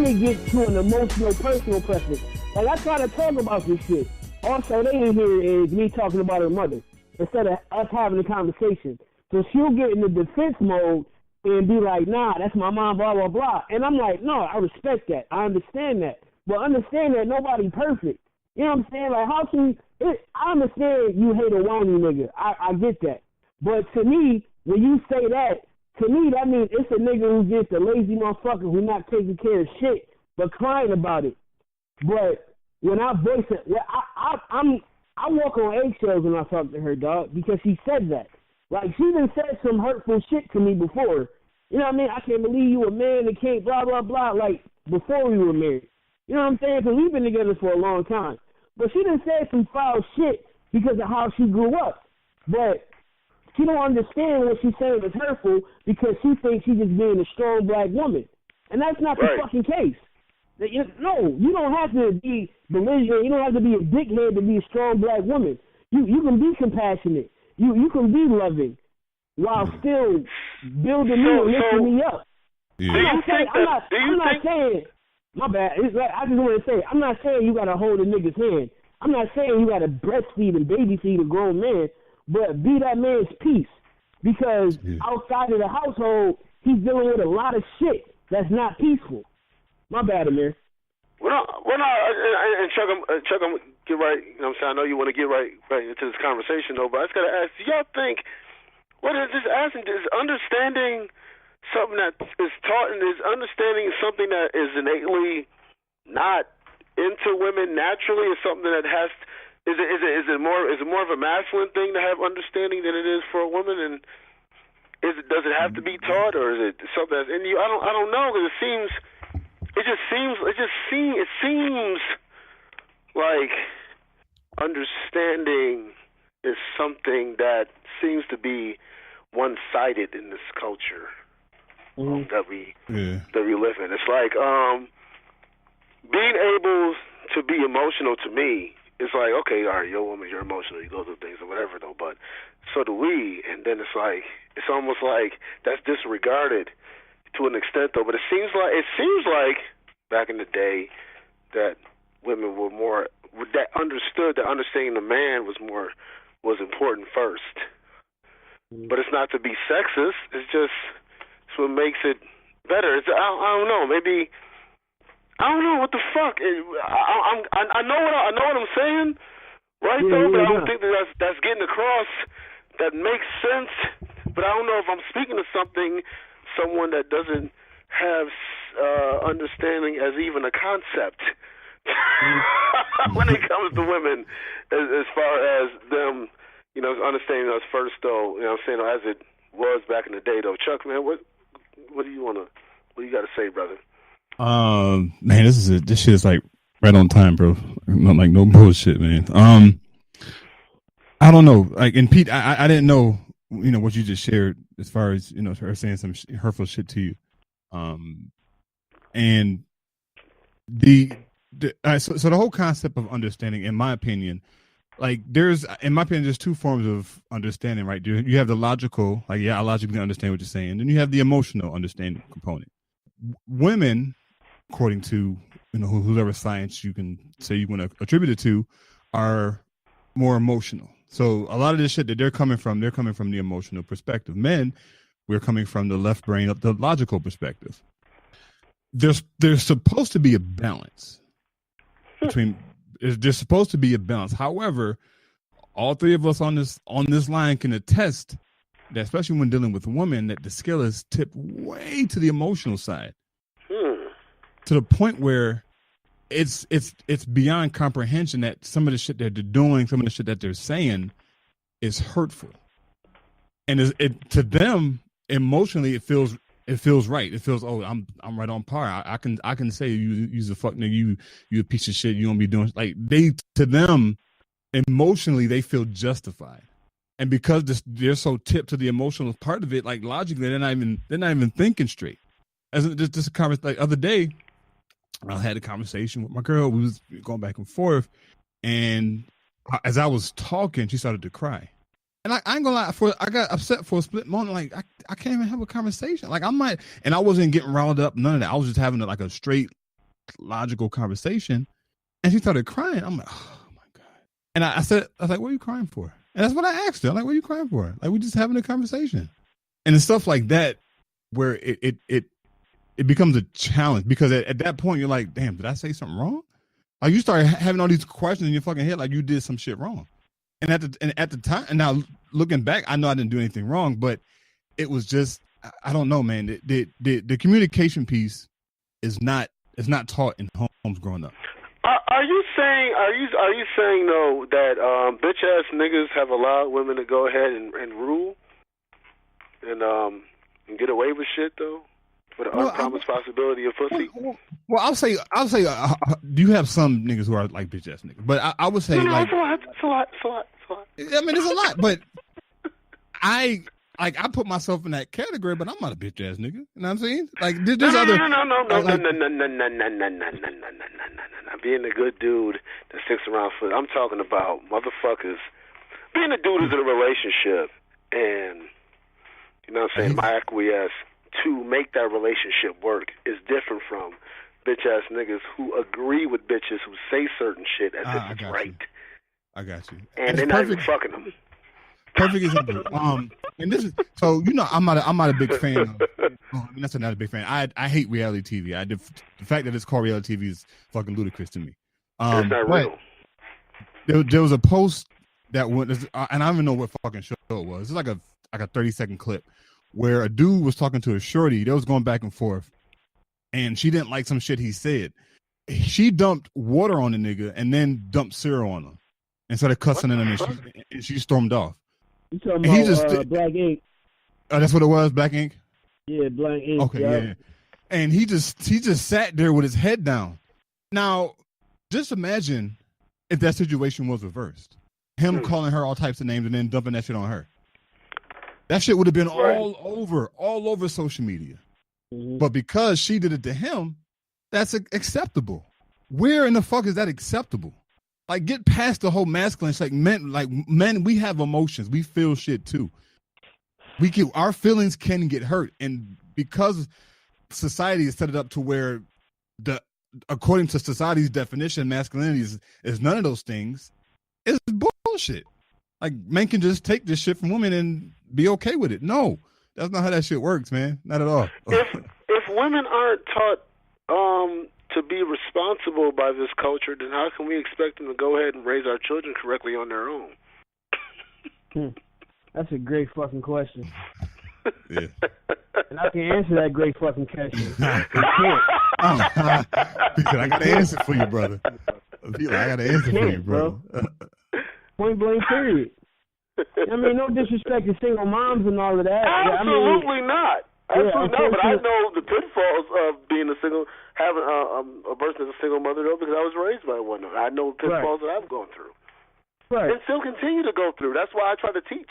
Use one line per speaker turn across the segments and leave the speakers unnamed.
it gets to an emotional, personal preference. Like, I try to talk about this shit. Also, they didn't hear is me talking about her mother instead of us having a conversation. So she'll get in the defense mode and be like, nah, that's my mom, blah, blah, blah. And I'm like, no, I respect that. I understand that. But understand that nobody perfect. You know what I'm saying? Like, how can I understand you hate a whiny nigga. I get that. But to me, when you say that, to me, that means it's a nigga who's just a lazy motherfucker who's not taking care of shit, but crying about it. But when I voice it, I walk on eggshells when I talk to her, dog, because she said that. Like, she done said some hurtful shit to me before. You know what I mean? I can't believe you a man that can't blah, blah, blah, like, before we were married. You know what I'm saying? Because we've been together for a long time. But she done said some foul shit because of how she grew up. But she don't understand what she's saying is hurtful because she thinks she's just being a strong black woman. And that's not the fucking case. No, you don't have to be belligerent. You don't have to be a dickhead to be a strong black woman. You can be compassionate. You can be loving while still building me and lifting me up.
Yeah.
I'm not saying, my bad. It's like, I just want to say, I'm not saying you got to hold a nigga's hand. I'm not saying you got to breastfeed and baby feed a grown man, but be that man's peace. Because outside of the household, he's dealing with a lot of shit that's not peaceful. My bad, Amir.
Well, and Chuck, I'm get right. You know what I'm saying? I know you want to get right into this conversation, though, but I just got to ask, do y'all think, what is this asking, is understanding something that is taught, and is understanding something that is innately not into women naturally, is something that has, is it more of a masculine thing to have understanding than it is for a woman, and does it have to be taught, or is it something that's in you? I don't know, because it seems like understanding is something that seems to be one-sided in this culture that we live in. It's like being able to be emotional to me. It's like, okay, all right, you're a woman, you're emotional, you go through things or whatever, though, but so do we. And then it's like, it's almost like that's disregarded to an extent, though. But it seems like back in the day that women were more, that understood that understanding the man was important first. But it's not to be sexist. It's just it's what makes it better. I don't know. Maybe I don't know what the fuck. I know what I'm saying, right? Though, but I don't think that's getting across. That makes sense. But I don't know if I'm speaking to someone that doesn't have understanding as even a concept when it comes to women, as far as them, you know, understanding us first, though. You know what I'm saying, as it was back in the day, though. Chuck, man, what do you got to say, brother?
Man, this shit is like right on time, bro. Like no bullshit, man. I don't know. Like, and Pete, I didn't know, you know, what you just shared as far as, you know, her saying some hurtful shit to you. And so the whole concept of understanding, in my opinion, like there's two forms of understanding, right? You have the logical, like, yeah, I logically understand what you're saying. Then you have the emotional understanding component. Women, according to, you know, whoever science you can say you want to attribute it to, are more emotional. So a lot of this shit that they're coming from the emotional perspective. Men, we're coming from the left brain of the logical perspective. There's supposed to be a balance between. There's supposed to be a balance. However, all three of us on this line can attest that, especially when dealing with women, that the scale is tipped way to the emotional side, to the point where it's beyond comprehension that some of the shit that they're doing, some of the shit that they're saying, is hurtful, and to them emotionally it feels right. It feels, oh, I'm right on par. I can say you's a fuck nigga, you a piece of shit. You don't be doing, like, to them emotionally they feel justified, and because they're so tipped to the emotional part of it, like logically they're not even thinking straight. As just a conversation, like other day, I had a conversation with my girl. We was going back and forth, and as I was talking, she started to cry. And I ain't gonna lie, I got upset for a split moment. Like, I can't even have a conversation. Like, I wasn't getting riled up, none of that. I was just having a straight logical conversation, and she started crying. I'm like, oh my God. And I was like, what are you crying for? And that's what I asked her. I'm like, what are you crying for? Like, we're just having a conversation. And it's stuff like that where it becomes a challenge, because at that point you're like, damn, did I say something wrong? Like, you start having all these questions in your fucking head like you did some shit wrong. And at the time, and now looking back, I know I didn't do anything wrong, but it was just, I don't know, man. The communication piece is not taught in homes growing up.
Are you saying though that bitch ass niggas have allowed women to go ahead and rule and get away with shit though, for the unpromised possibility of pussy?
Well, I'll say, you have some niggas who are like bitch ass niggas, but I would say
it's a lot.
I mean, it's a lot, but I put myself in that category, but I'm not a bitch ass nigga. You know what I'm saying? Like, there's other. No.
Being a good dude that sticks around for. I'm talking about motherfuckers. Being a dude who's in a relationship and, you know what I'm saying, my acquiesce to make that relationship work is different from bitch ass niggas who agree with bitches who say certain shit as if it's right.
I got you.
And they're not even fucking them.
Perfect example. And this is so, you know, I'm not a big fan of. That's not a big fan. I hate reality TV. The fact that it's called reality TV is fucking ludicrous to me.
It's not real.
There was a post that went, and I don't even know what fucking show it was. It's like a 30-second clip where a dude was talking to a shorty. They was going back and forth, and she didn't like some shit he said. She dumped water on the nigga and then dumped syrup on him and started cussing at him, and she stormed off.
You talking about Black Ink?
Oh, that's what it was, Black Ink?
Yeah, Black Ink.
Okay, yeah. And he just sat there with his head down. Now, just imagine if that situation was reversed. Him calling her all types of names and then dumping that shit on her. That shit would have been all over social media. Mm-hmm. But because she did it to him, that's acceptable. Where in the fuck is that acceptable? Like, get past the whole masculine. It's like men, we have emotions. We feel shit too. Our feelings can get hurt, and because society has set it up to where according to society's definition, masculinity is none of those things. It's bullshit. Like, men can just take this shit from women and be okay with it. No, that's not how that shit works, man. Not at all.
If women aren't taught to be responsible by this culture, then how can we expect them to go ahead and raise our children correctly on their own?
That's a great fucking question.
Yeah.
And I can answer that great fucking question.
I got an answer for you, brother. I got an answer for you, bro.
Point blank, period. I mean, no disrespect to single moms and all of that.
Absolutely not. Absolutely not. But I know the pitfalls of being having a person as a single mother, though, because I was raised by one. I know the pitfalls that I've gone through.
Right.
And still continue to go through. That's why I try to teach.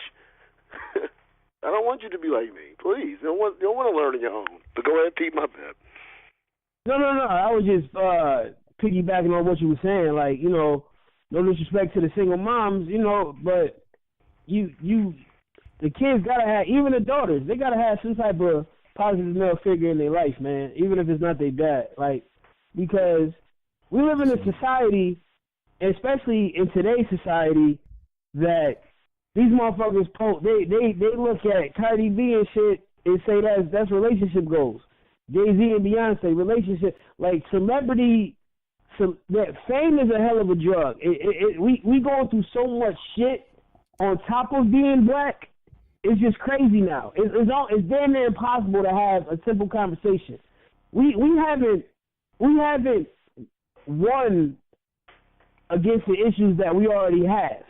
I don't want you to be like me. Please. You don't want to learn on your own. But go ahead and peep my bed.
No. I was just piggybacking on what you were saying. Like, you know, no disrespect to the single moms, you know, but the kids gotta have, even the daughters, they gotta have some type of positive male figure in their life, man, even if it's not their dad. Like, because we live in a society, especially in today's society, that these motherfuckers they look at Cardi B and shit and say that's relationship goals. Jay-Z and Beyonce, relationship, like celebrity. That fame is a hell of a drug. We going through so much shit on top of being black. It's just crazy now. It's damn near impossible to have a simple conversation. We haven't won against the issues that we already have.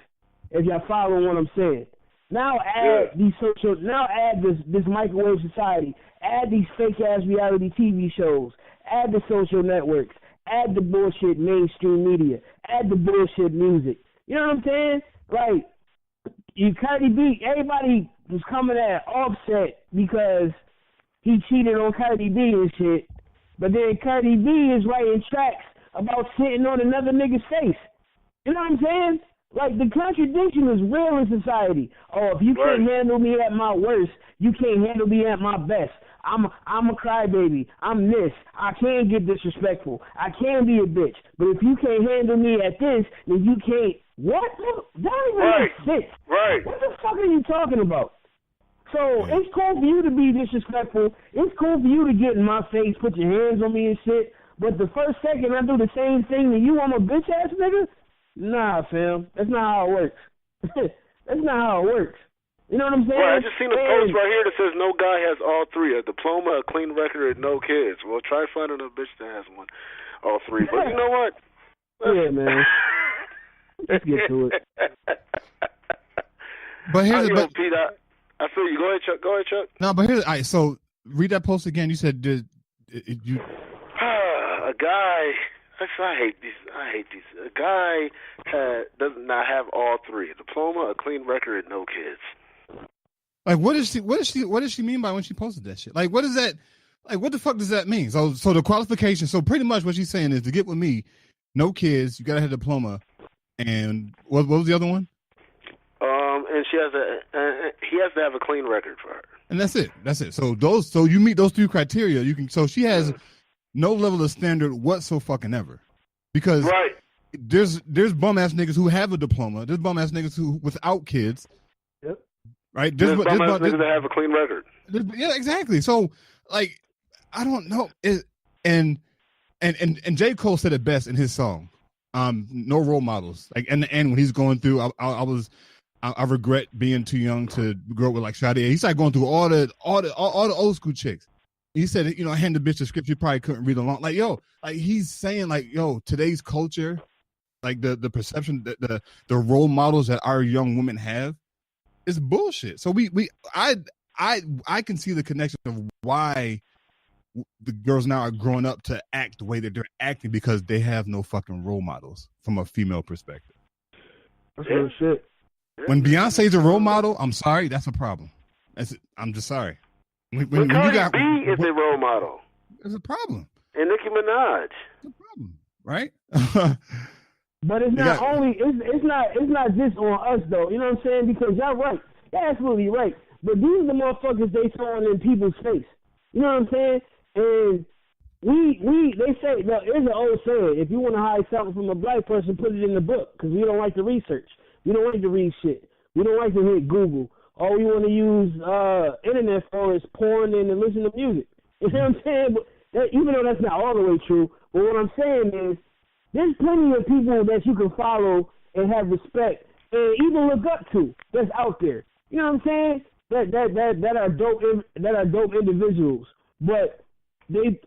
If y'all follow what I'm saying. Now add this microwave society. Add these fake ass reality TV shows. Add the social networks. Add the bullshit mainstream media. Add the bullshit music. You know what I'm saying? Like, Cardi B, everybody was coming at Offset because he cheated on Cardi B and shit. But then Cardi B is writing tracks about sitting on another nigga's face. You know what I'm saying? Like, the contradiction is real in society. Oh, if you can't handle me at my worst, you can't handle me at my best. I'm a crybaby. I'm this. I can get disrespectful. I can be a bitch. But if you can't handle me at this, then you can't. What? That don't even make sense.
Right.
What the fuck are you talking about? So it's cool for you to be disrespectful. It's cool for you to get in my face, put your hands on me and shit. But the first second I do the same thing to you, I'm a bitch ass nigga. Nah, fam. That's not how it works. That's not how it works. You know what I'm saying?
Well, I just seen a post right here that says no guy has all three: a diploma, a clean record, and no kids. Well, try finding a bitch that has all three. But you know what?
Yeah, man. Let's get to it.
But here's
Pete, I feel you. Go ahead, Chuck.
No, but here's all right. So read that post again. You said you.
A guy. I hate these. A guy does not have all three: a diploma, a clean record, and no kids.
Like, what does she mean by when she posted that shit? Like, what is that? Like, what the fuck does that mean? So the qualification. So pretty much what she's saying is to get with me, no kids, you gotta have a diploma, and what was the other one?
And he has to have a clean record for her. And
that's it. So you meet those three criteria, you can. So she has no level of standard whatsoever, because there's bum ass niggas who have a diploma. There's bum ass niggas who without kids.
Yep.
Right. There's bum ass niggas that have a clean record.
Yeah, exactly. So like, I don't know. And J. Cole said it best in his song, "No Role Models." Like in the end when he's going through, I regret being too young to grow up with like Sade. He started going through all the old school chicks. He said, I hand the bitch the script, she probably couldn't read along. Like, like he's saying, like, today's culture, like the perception that the role models that our young women have is bullshit. So I can see the connection of why the girls now are growing up to act the way that they're acting, because they have no fucking role models from a female perspective.
That's real shit.
When Beyonce's a role model, I'm sorry, that's a problem. I'm just sorry.
When Cardi B is a role model,
it's a problem.
And Nicki Minaj,
it's a problem, right?
But it's not only it's not just on us though. You know what I'm saying? Because y'all right, you're absolutely right. But these are the motherfuckers they throwing in people's face. You know what I'm saying? And they say there's an old saying: if you want to hide something from a black person, put it in the book, because we don't like to research. We don't like to read shit. We don't like to hit Google. All we want to use internet for is porn and listen to music. You know what I'm saying? But even though that's not all the way true, but what I'm saying is there's plenty of people that you can follow and have respect and even look up to that's out there. You know what I'm saying? That are dope individuals. But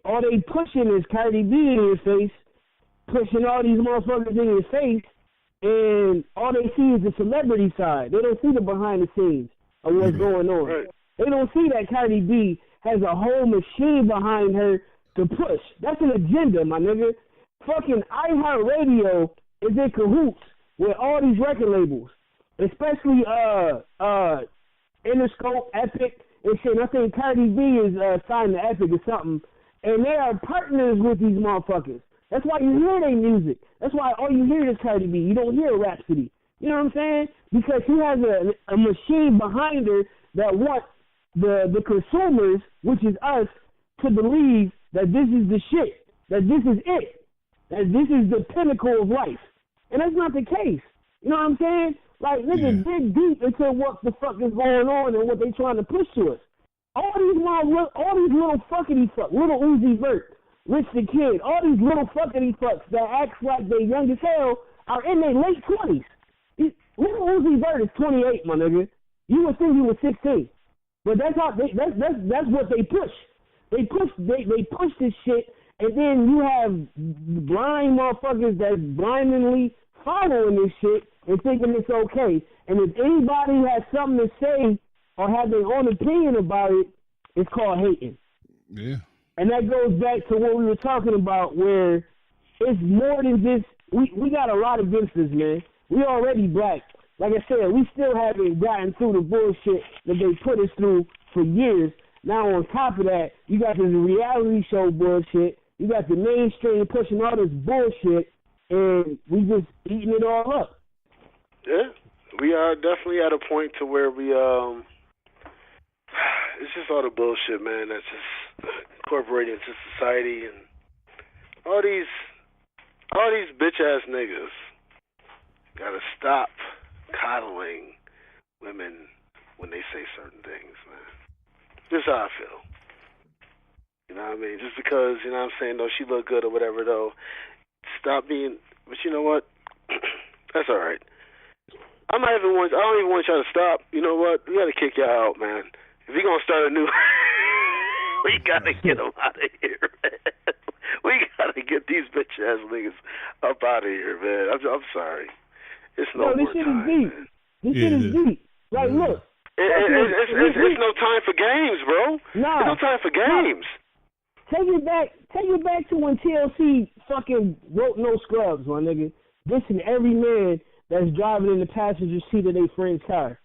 all they pushing is Cardi B in your face, pushing all these motherfuckers in your face. And all they see is the celebrity side. They don't see the behind the scenes of what's going on. Right. They don't see that Cardi B has a whole machine behind her to push. That's an agenda, my nigga. Fucking iHeartRadio is in cahoots with all these record labels, especially Interscope, Epic, and shit. And I think Cardi B is signed to Epic or something. And they are partners with these motherfuckers. That's why you hear their music. That's why all you hear is Cardi B. You don't hear Rhapsody. You know what I'm saying? Because she has a machine behind her that wants the consumers, which is us, to believe that this is the shit, that this is it, that this is the pinnacle of life. And that's not the case. You know what I'm saying? Like, niggas dig deep into what the fuck is going on and what they trying to push to us. All these little fuckity fuck, little Uzi Vert, Rich the Kid, all these little fuckity fucks that act like they young as hell are in their late 20s. Little Uzi Vert is 28, my nigga. You would think he was 16. But that's what they push. They push this shit, and then you have blind motherfuckers that's blindly following this shit and thinking it's okay. And if anybody has something to say or have their own opinion about it, it's called hating.
Yeah.
And that goes back to what we were talking about, where it's more than just we got a lot against us, man. We already black. Like I said, we still haven't gotten through the bullshit that they put us through for years. Now on top of that, you got this reality show bullshit. You got the mainstream pushing all this bullshit, and we just eating it all up.
Yeah, we are definitely at a point to where we it's it's just all the bullshit, man. That's just incorporated into society, and all these bitch ass niggas gotta stop coddling women when they say certain things, man. Just how I feel. You know what I mean? Just because, you know what I'm saying, though, she look good or whatever, though, stop being, but you know what? That's all right. I don't even want y'all to stop. You know what? We gotta kick y'all out, man. If we gonna start a new, we gotta get them out of here, man. We gotta get these bitch ass niggas up out of here, man. I'm sorry. It's no more time, man.
This shit is deep. Like, look.
It's no time for games, bro.
Nah.
There's no time for games.
Take it back to when TLC fucking wrote No Scrubs, my nigga. Dissing every man that's driving in the passenger seat of their friend's car.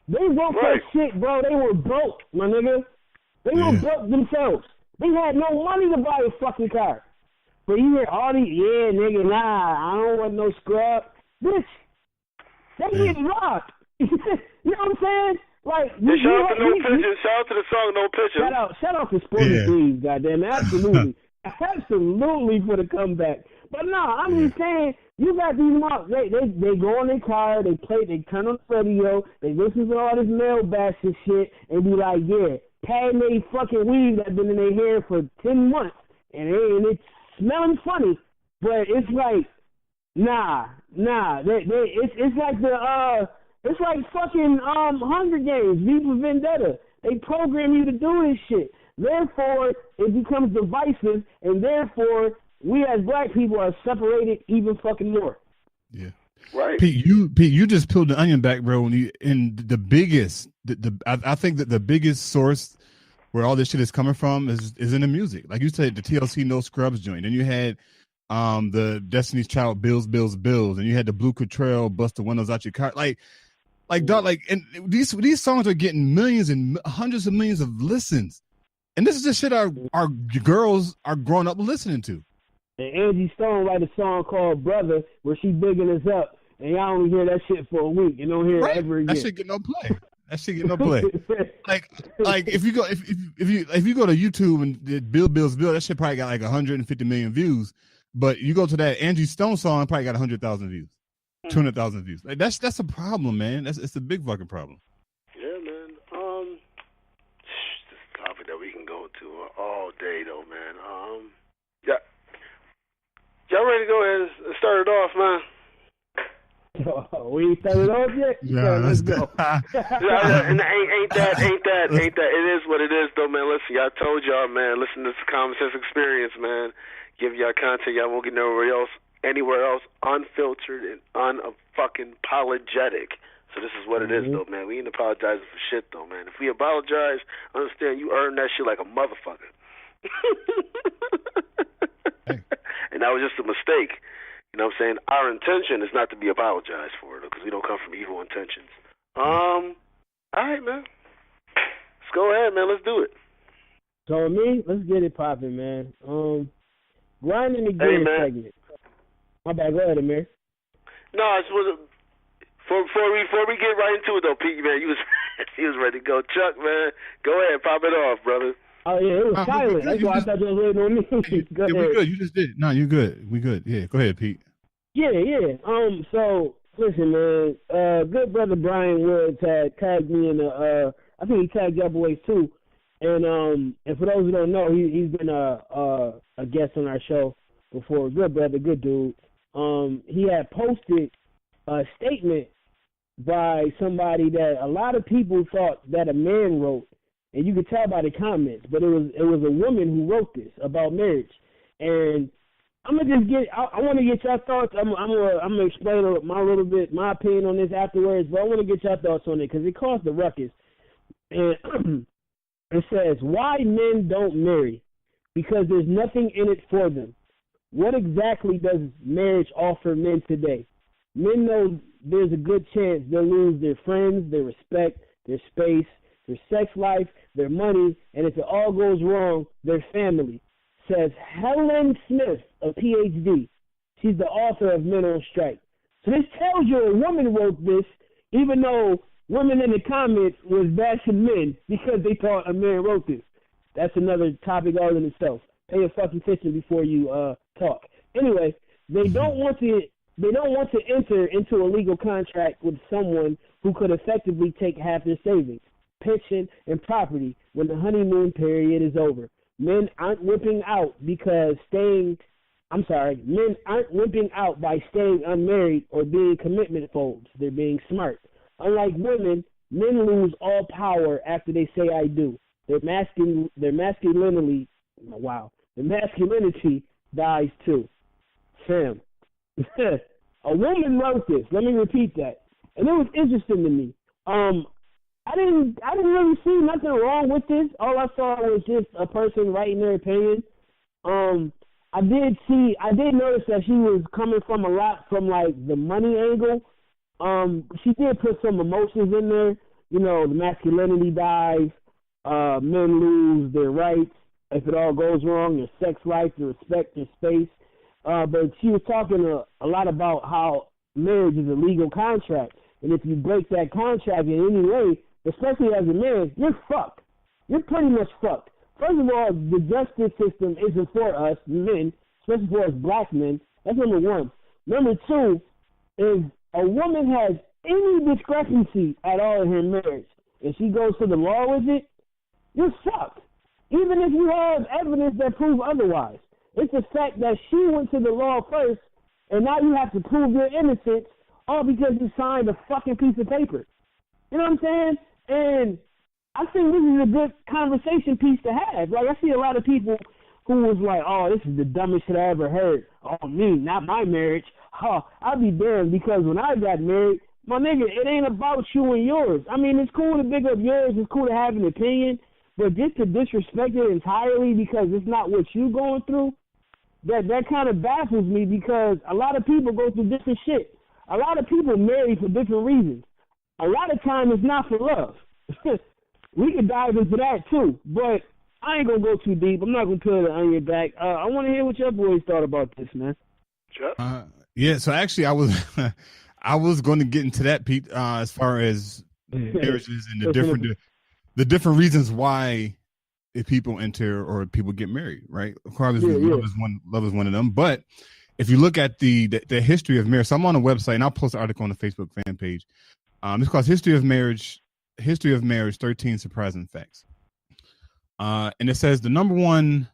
They wrote that shit, bro. They were broke, my nigga. They were broke themselves. They had no money to buy a fucking car. But you hear all these, nigga, nah, I don't want no scrub. Bitch, they get robbed. You know what I'm saying? Like,
shout out to No Pigeon. Shout out to the song No Pigeon.
Shout out to Sporty Thieves, goddamn. Absolutely. Absolutely for the comeback. But no, I'm just saying, you got these mobs, they go in their car, they turn on the radio, they listen to all this male bashing shit, and be like, patting they fucking weed that's been in their hair for 10 months, and it's smelling funny, but it's like, nah, it's like it's like fucking Hunger Games, V for Vendetta. They program you to do this shit. Therefore, it becomes divisive, and therefore, we as black people are separated even fucking more.
Yeah.
Right.
Pete, you just peeled the onion back, bro. And the biggest, I think that the biggest source where all this shit is coming from is in the music. Like you said, the TLC No Scrubs joint. And you had the Destiny's Child Bills, and you had the Blue Trail Bust the Windows Out Your Car. Like dog, like, and these songs are getting millions and hundreds of millions of listens. And this is the shit our girls are growing up listening to.
And Angie Stone write a song called Brother where she bigging us up, and y'all only hear that shit for a week. You don't hear it ever again.
That shit get no play. Like if you go to YouTube and Bill, that shit probably got like 150 million views. But you go to that Angie Stone song, probably got 100,000 views, 200,000 views. Like that's a problem, man. It's a big fucking problem.
Yeah, man. This is a topic that we can go to all day, though, man. Y'all ready to go ahead and start it off, man?
We ain't started off yet?
Yeah,
let's go.
And ain't that. It is what it is, though, man. Listen, y'all told y'all, man. Listen to this Common Sense Experience, man. Give y'all content y'all won't get anywhere else. Unfiltered and unapologetic. So this is what it is, though, man. We ain't apologizing for shit, though, man. If we apologize, understand you earned that shit like a motherfucker. And that was just a mistake. You know what I'm saying? Our intention is not to be apologized for, because we don't come from evil intentions. All right, man. Let's go ahead, man. Let's do it.
So me, let's get it popping, man. Grinding the Gear segment. My bad. Go ahead, Amir.
No, I just was before we get right into it, though, Pete, man. He was ready to go. Chuck, man, go ahead, pop it off, brother.
Oh, yeah, it was silent. That's why I thought you was waiting on me. Go ahead.
We good. You just did. No, you're good. We good. Yeah, go ahead, Pete.
Yeah. So, listen, man. Good brother Brian Woods had tagged me in I think he tagged y'all boys, too. And for those who don't know, he's been a guest on our show before. Good brother, good dude. He had posted a statement by somebody that a lot of people thought that a man wrote. And you could tell by the comments, but it was a woman who wrote this about marriage. And I'm gonna just I want to get your thoughts. I'm gonna explain my opinion on this afterwards, but I want to get your thoughts on it because it caused the ruckus. And it says, why men don't marry? Because there's nothing in it for them. What exactly does marriage offer men today? Men know there's a good chance they'll lose their friends, their respect, their space, their sex life, their money, and if it all goes wrong, their family, says Helen Smith, a PhD. She's the author of Men on Strike. So this tells you a woman wrote this, even though women in the comments was bashing men because they thought Amir wrote this. That's another topic all in itself. Pay fucking attention before you talk. Anyway, they don't want to enter into a legal contract with someone who could effectively take half their savings, pension, and property when the honeymoon period is over. Men aren't wimping out by staying unmarried or being commitment phobes. They're being smart. Unlike women, men lose all power after they say I do. Their masculinity dies too. Fam. A woman wrote this. Let me repeat that. And it was interesting to me. I didn't really see nothing wrong with this. All I saw was just a person writing their opinion. I did notice that she was coming from a lot from like the money angle. She did put some emotions in there. You know, the masculinity dies, men lose their rights if it all goes wrong, their sex life, their respect, their space. But she was talking a lot about how marriage is a legal contract. And if you break that contract in any way, especially as a man, you're fucked. You're pretty much fucked. First of all, the justice system isn't for us men, especially for us black men. That's number one. Number two is a woman has any discrepancy at all in her marriage, and she goes to the law with it, you're fucked. Even if you have evidence that proves otherwise. It's the fact that she went to the law first, and now you have to prove your innocence all because you signed a fucking piece of paper. You know what I'm saying? And I think this is a good conversation piece to have. Like, I see a lot of people who was like, oh, this is the dumbest shit I ever heard. Oh, me, not my marriage. Oh, I'll be damned, because when I got married, my nigga, it ain't about you and yours. I mean, it's cool to big up yours. It's cool to have an opinion. But just to disrespect it entirely because it's not what you going through, that kind of baffles me, because a lot of people go through different shit. A lot of people marry for different reasons. A lot of time it's not for love. We could dive into that too, but I ain't going to go too deep. I'm not going to put it on your back. I want to hear what your boys thought about this, man.
Yeah, so actually I was I was going to get into that, Pete, as far as marriages and the different reasons why if people enter or people get married, right? Of course, love is one of them. But if you look at the history of marriage, so I'm on a website, and I'll post an article on the Facebook fan page. It's called History of Marriage, 13 Surprising Facts. And it says the number one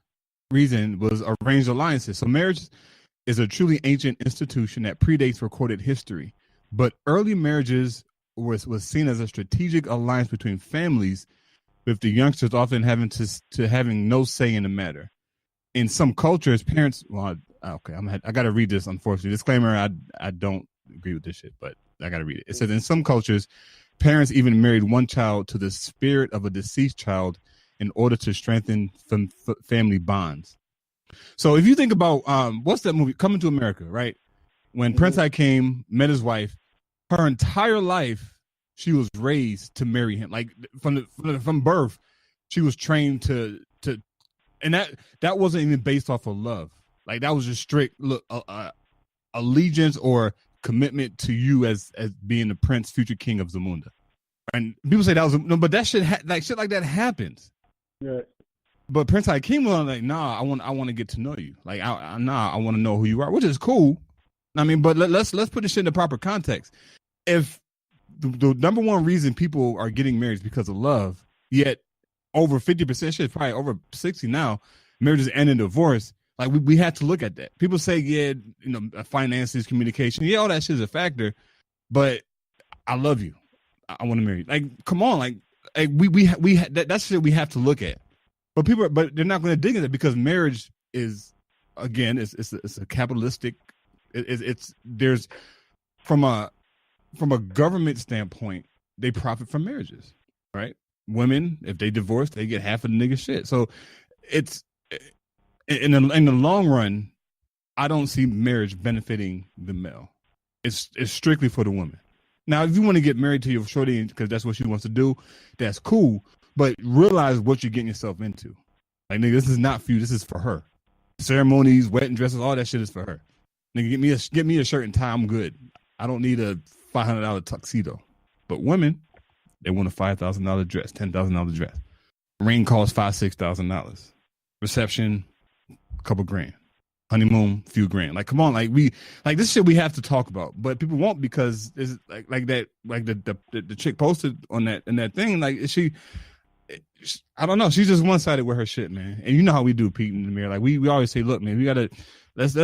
reason was arranged alliances. So marriage is a truly ancient institution that predates recorded history. But early marriages was seen as a strategic alliance between families, with the youngsters often having no say in the matter. In some cultures, parents, I got to read this, unfortunately. Disclaimer, I don't agree with this shit, but I got to read it. It says, in some cultures, parents even married one child to the spirit of a deceased child in order to strengthen family bonds. So if you think about, what's that movie, Coming to America, right? When Prince I came, met his wife, her entire life, she was raised to marry him. Like from birth, she was trained to, and that wasn't even based off of love. Like that was just strict allegiance or commitment to you as being the prince, future king of Zamunda. And people say that was but that shit shit like that happens. Yeah. But Prince Hakeem was like, nah, I want to get to know you. Like, I want to know who you are, which is cool. I mean, but let's put this shit in the proper context. If the number one reason people are getting married is because of love, yet over 50%, shit, probably over 60 now, marriages end in divorce. Like we had to look at that. People say, yeah, finances, communication, yeah, all that shit is a factor. But I love you. I want to marry you. Like, come on, like that's shit we have to look at. But they're not going to dig into it because marriage is, again, it's a capitalistic. There's from a government standpoint, they profit from marriages, right? Women, if they divorce, they get half of the nigga shit. So it's in the long run, I don't see marriage benefiting the male. It's strictly for the woman. Now, if you want to get married to your shorty because that's what she wants to do, that's cool. But realize what you're getting yourself into. Like, nigga, this is not for you. This is for her. Ceremonies, wedding dresses, all that shit is for her. Nigga, get me a shirt and tie. I'm good. I don't need a $500 tuxedo. But women, They want a $5,000 dress, $10,000 dress. Ring costs $5,000-$6,000. Reception, a couple grand. Honeymoon, few grand. Like, come on, like this shit we have to talk about, but people won't because it's like that, like the chick posted on that in that thing. Like I don't know. She's just one sided with her shit, man. And you know how we do, Pete and Amir. Like we always say, look, man, we gotta let's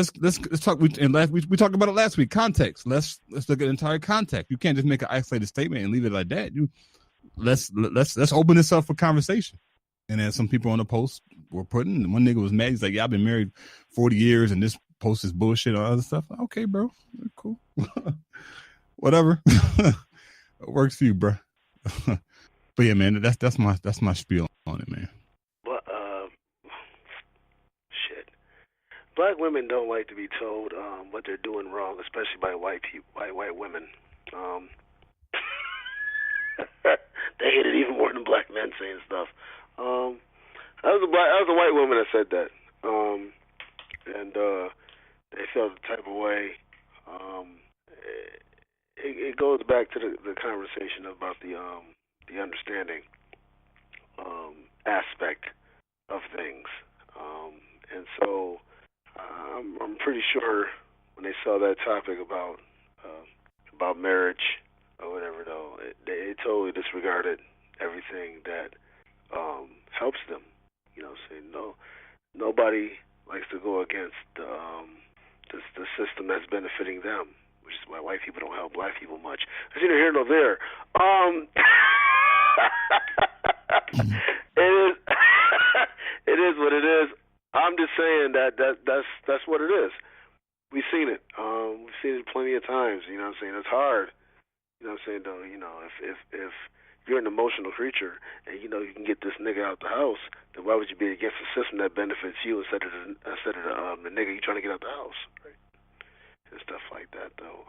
talk. We talked about it last week. Context. Let's look at the entire context. You can't just make an isolated statement and leave it like that. Let's open this up for conversation. And then some people on the post were putting. One nigga was mad. He's like, "Yeah, I've been married 40 years, and this post is bullshit and all other stuff." Okay, bro, cool, whatever. It works for you, bro. But yeah, man, that's my spiel on it, man.
But shit, black women don't like to be told what they're doing wrong, especially by white people, by white women. They hate it even more than black men saying stuff. I was a white woman that said that, and they felt the type of way. It goes back to the conversation about the understanding aspect of things, and so I'm pretty sure when they saw that topic about marriage or whatever, though, they totally disregarded everything that helps them. You know, saying nobody likes to go against the system that's benefiting them, which is why white people don't help black people much. There's neither here nor there. It is what it is. I'm just saying that's what it is. We've seen it. We've seen it plenty of times. You know what I'm saying? It's hard. You know what I'm saying? Though, you know, if you're an emotional creature and you know you can get this nigga out the house, then why would you be against a system that benefits you instead of the nigga you trying to get out the house, right? And stuff like that, though.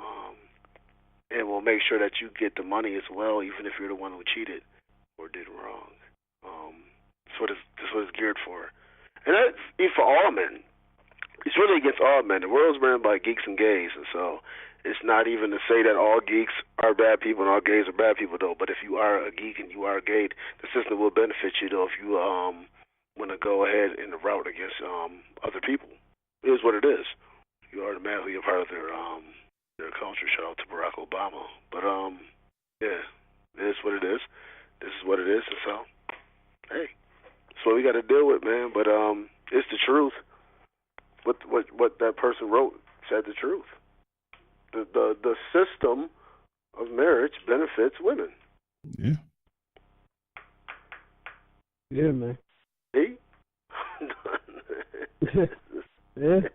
And we'll make sure that you get the money as well, even if you're the one who cheated or did wrong. That's what it's geared for, and that's for all men. It's really against all men. The world's ran by geeks and gays, and so it's not even to say that all geeks are bad people and all gays are bad people, though. But if you are a geek and you are gay, the system will benefit you, though, if you want to go ahead in the route against other people. It is what it is. You are automatically a part of their culture. Shout out to Barack Obama. But yeah, it is what it is. This is what it is, and so hey, that's what we got to deal with, man. But it's the truth. What that person wrote said the truth. The system of marriage benefits women.
Yeah.
Yeah, man.
See?
Yeah.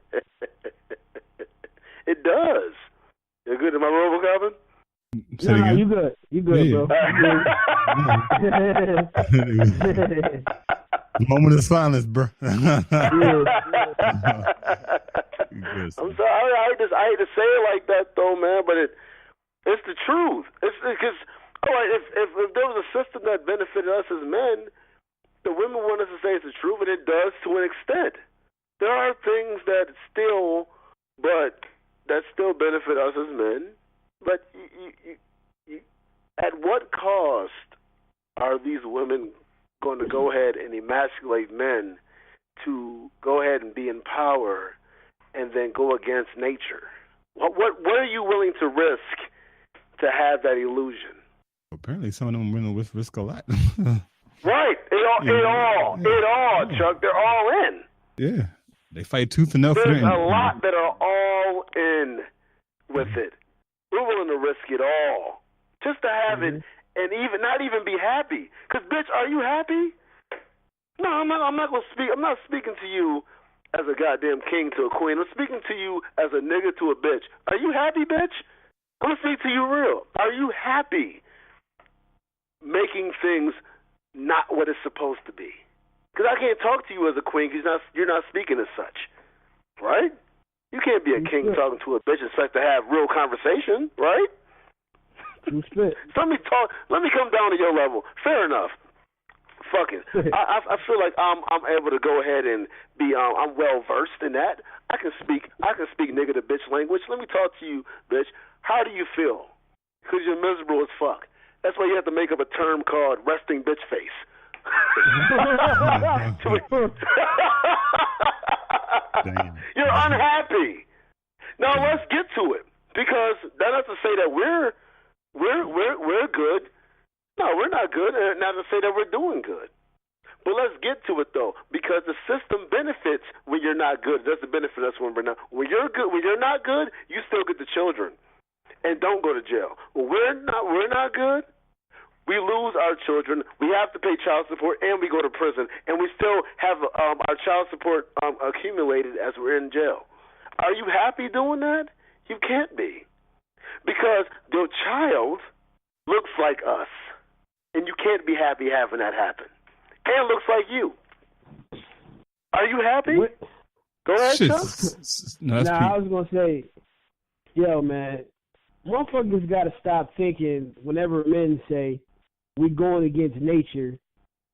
It does. You good? Am I wrong,
No, you good. You good,
yeah.
bro.
Moment of silence, bro.
I'm sorry. I hate to say it like that, though, man. But it's the truth. It's because all right. If there was a system that benefited us as men, the women want us to say it's the truth, and it does to an extent. There are things that still benefit us as men, but you, at what cost are these women going to go ahead and emasculate men to go ahead and be in power and then go against nature? What are you willing to risk to have that illusion?
Apparently, some of them willing to risk a lot.
Right. It all, Chuck. They're all in.
Yeah. They fight tooth and nail.
There's a lot that are all in with it. We're willing to risk it all just to have it, and not even be happy. Cause bitch, are you happy? No, I'm not gonna speak. I'm not speaking to you as a goddamn king to a queen. I'm speaking to you as a nigga to a bitch. Are you happy, bitch? I'm gonna speak to you real. Are you happy making things not what it's supposed to be? Because I can't talk to you as a queen because you're not speaking as such, right? You can't be a king talking to a bitch and expect to have real conversation, right? So let me come down to your level. Fair enough. Fuck it. I feel like I'm able to go ahead and be I'm well versed in that. I can speak nigga to bitch language. Let me talk to you, bitch. How do you feel? Because you're miserable as fuck. That's why you have to make up a term called resting bitch face. You're unhappy. Now let's get to it, because that doesn't say that we're good. No, we're not good. And not to say that we're doing good. But let's get to it though, because the system benefits when you're not good. It doesn't benefit us when we're not. When you're good, when you're not good, you still get the children, and don't go to jail. When we're not good. We lose our children. We have to pay child support, and we go to prison, and we still have our child support accumulated as we're in jail. Are you happy doing that? You can't be, because your child looks like us, and you can't be happy having that happen. And looks like you. Are you happy?
What?
Go ahead, Chuck.
I was gonna say, yo, man, motherfuckers gotta stop thinking whenever men say we going against nature.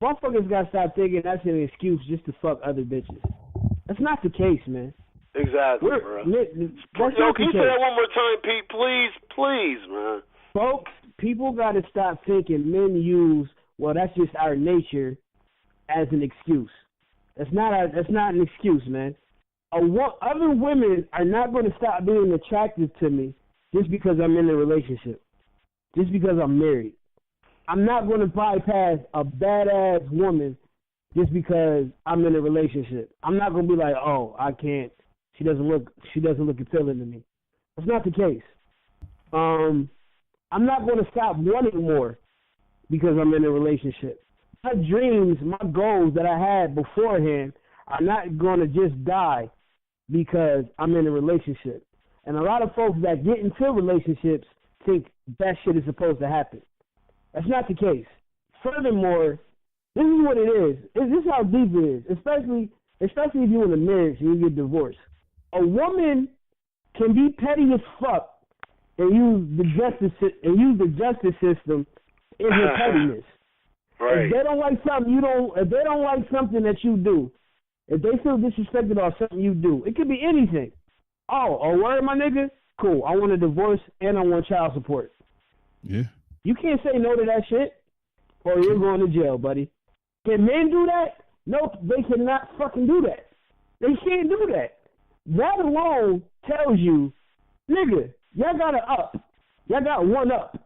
Motherfuckers gotta stop thinking that's an excuse just to fuck other bitches. That's not the case, man.
Exactly, bro. Can you say that one more time, Pete? Please, man.
Folks, people gotta stop thinking men use, well, that's just our nature, as an excuse. That's not an excuse, man. Other women are not going to stop being attractive to me just because I'm in a relationship, just because I'm married. I'm not going to bypass a badass woman just because I'm in a relationship. I'm not going to be like, oh, I can't. She doesn't look appealing to me. That's not the case. I'm not going to stop wanting more because I'm in a relationship. My dreams, my goals that I had beforehand are not going to just die because I'm in a relationship. And a lot of folks that get into relationships think that shit is supposed to happen. That's not the case. Furthermore, this is what it is. This is how deep it is, especially if you're in a marriage and you get divorced. A woman can be petty as fuck and use the justice system in her pettiness.
Right.
If they don't like something if they don't like something that you do, if they feel disrespected about something you do, it could be anything. Oh, word, my nigga? Cool. I want a divorce and I want child support.
Yeah.
You can't say no to that shit, or you're going to jail, buddy. Can men do that? No, they cannot fucking do that. They can't do that. That alone tells you, nigga, y'all got y'all got one up.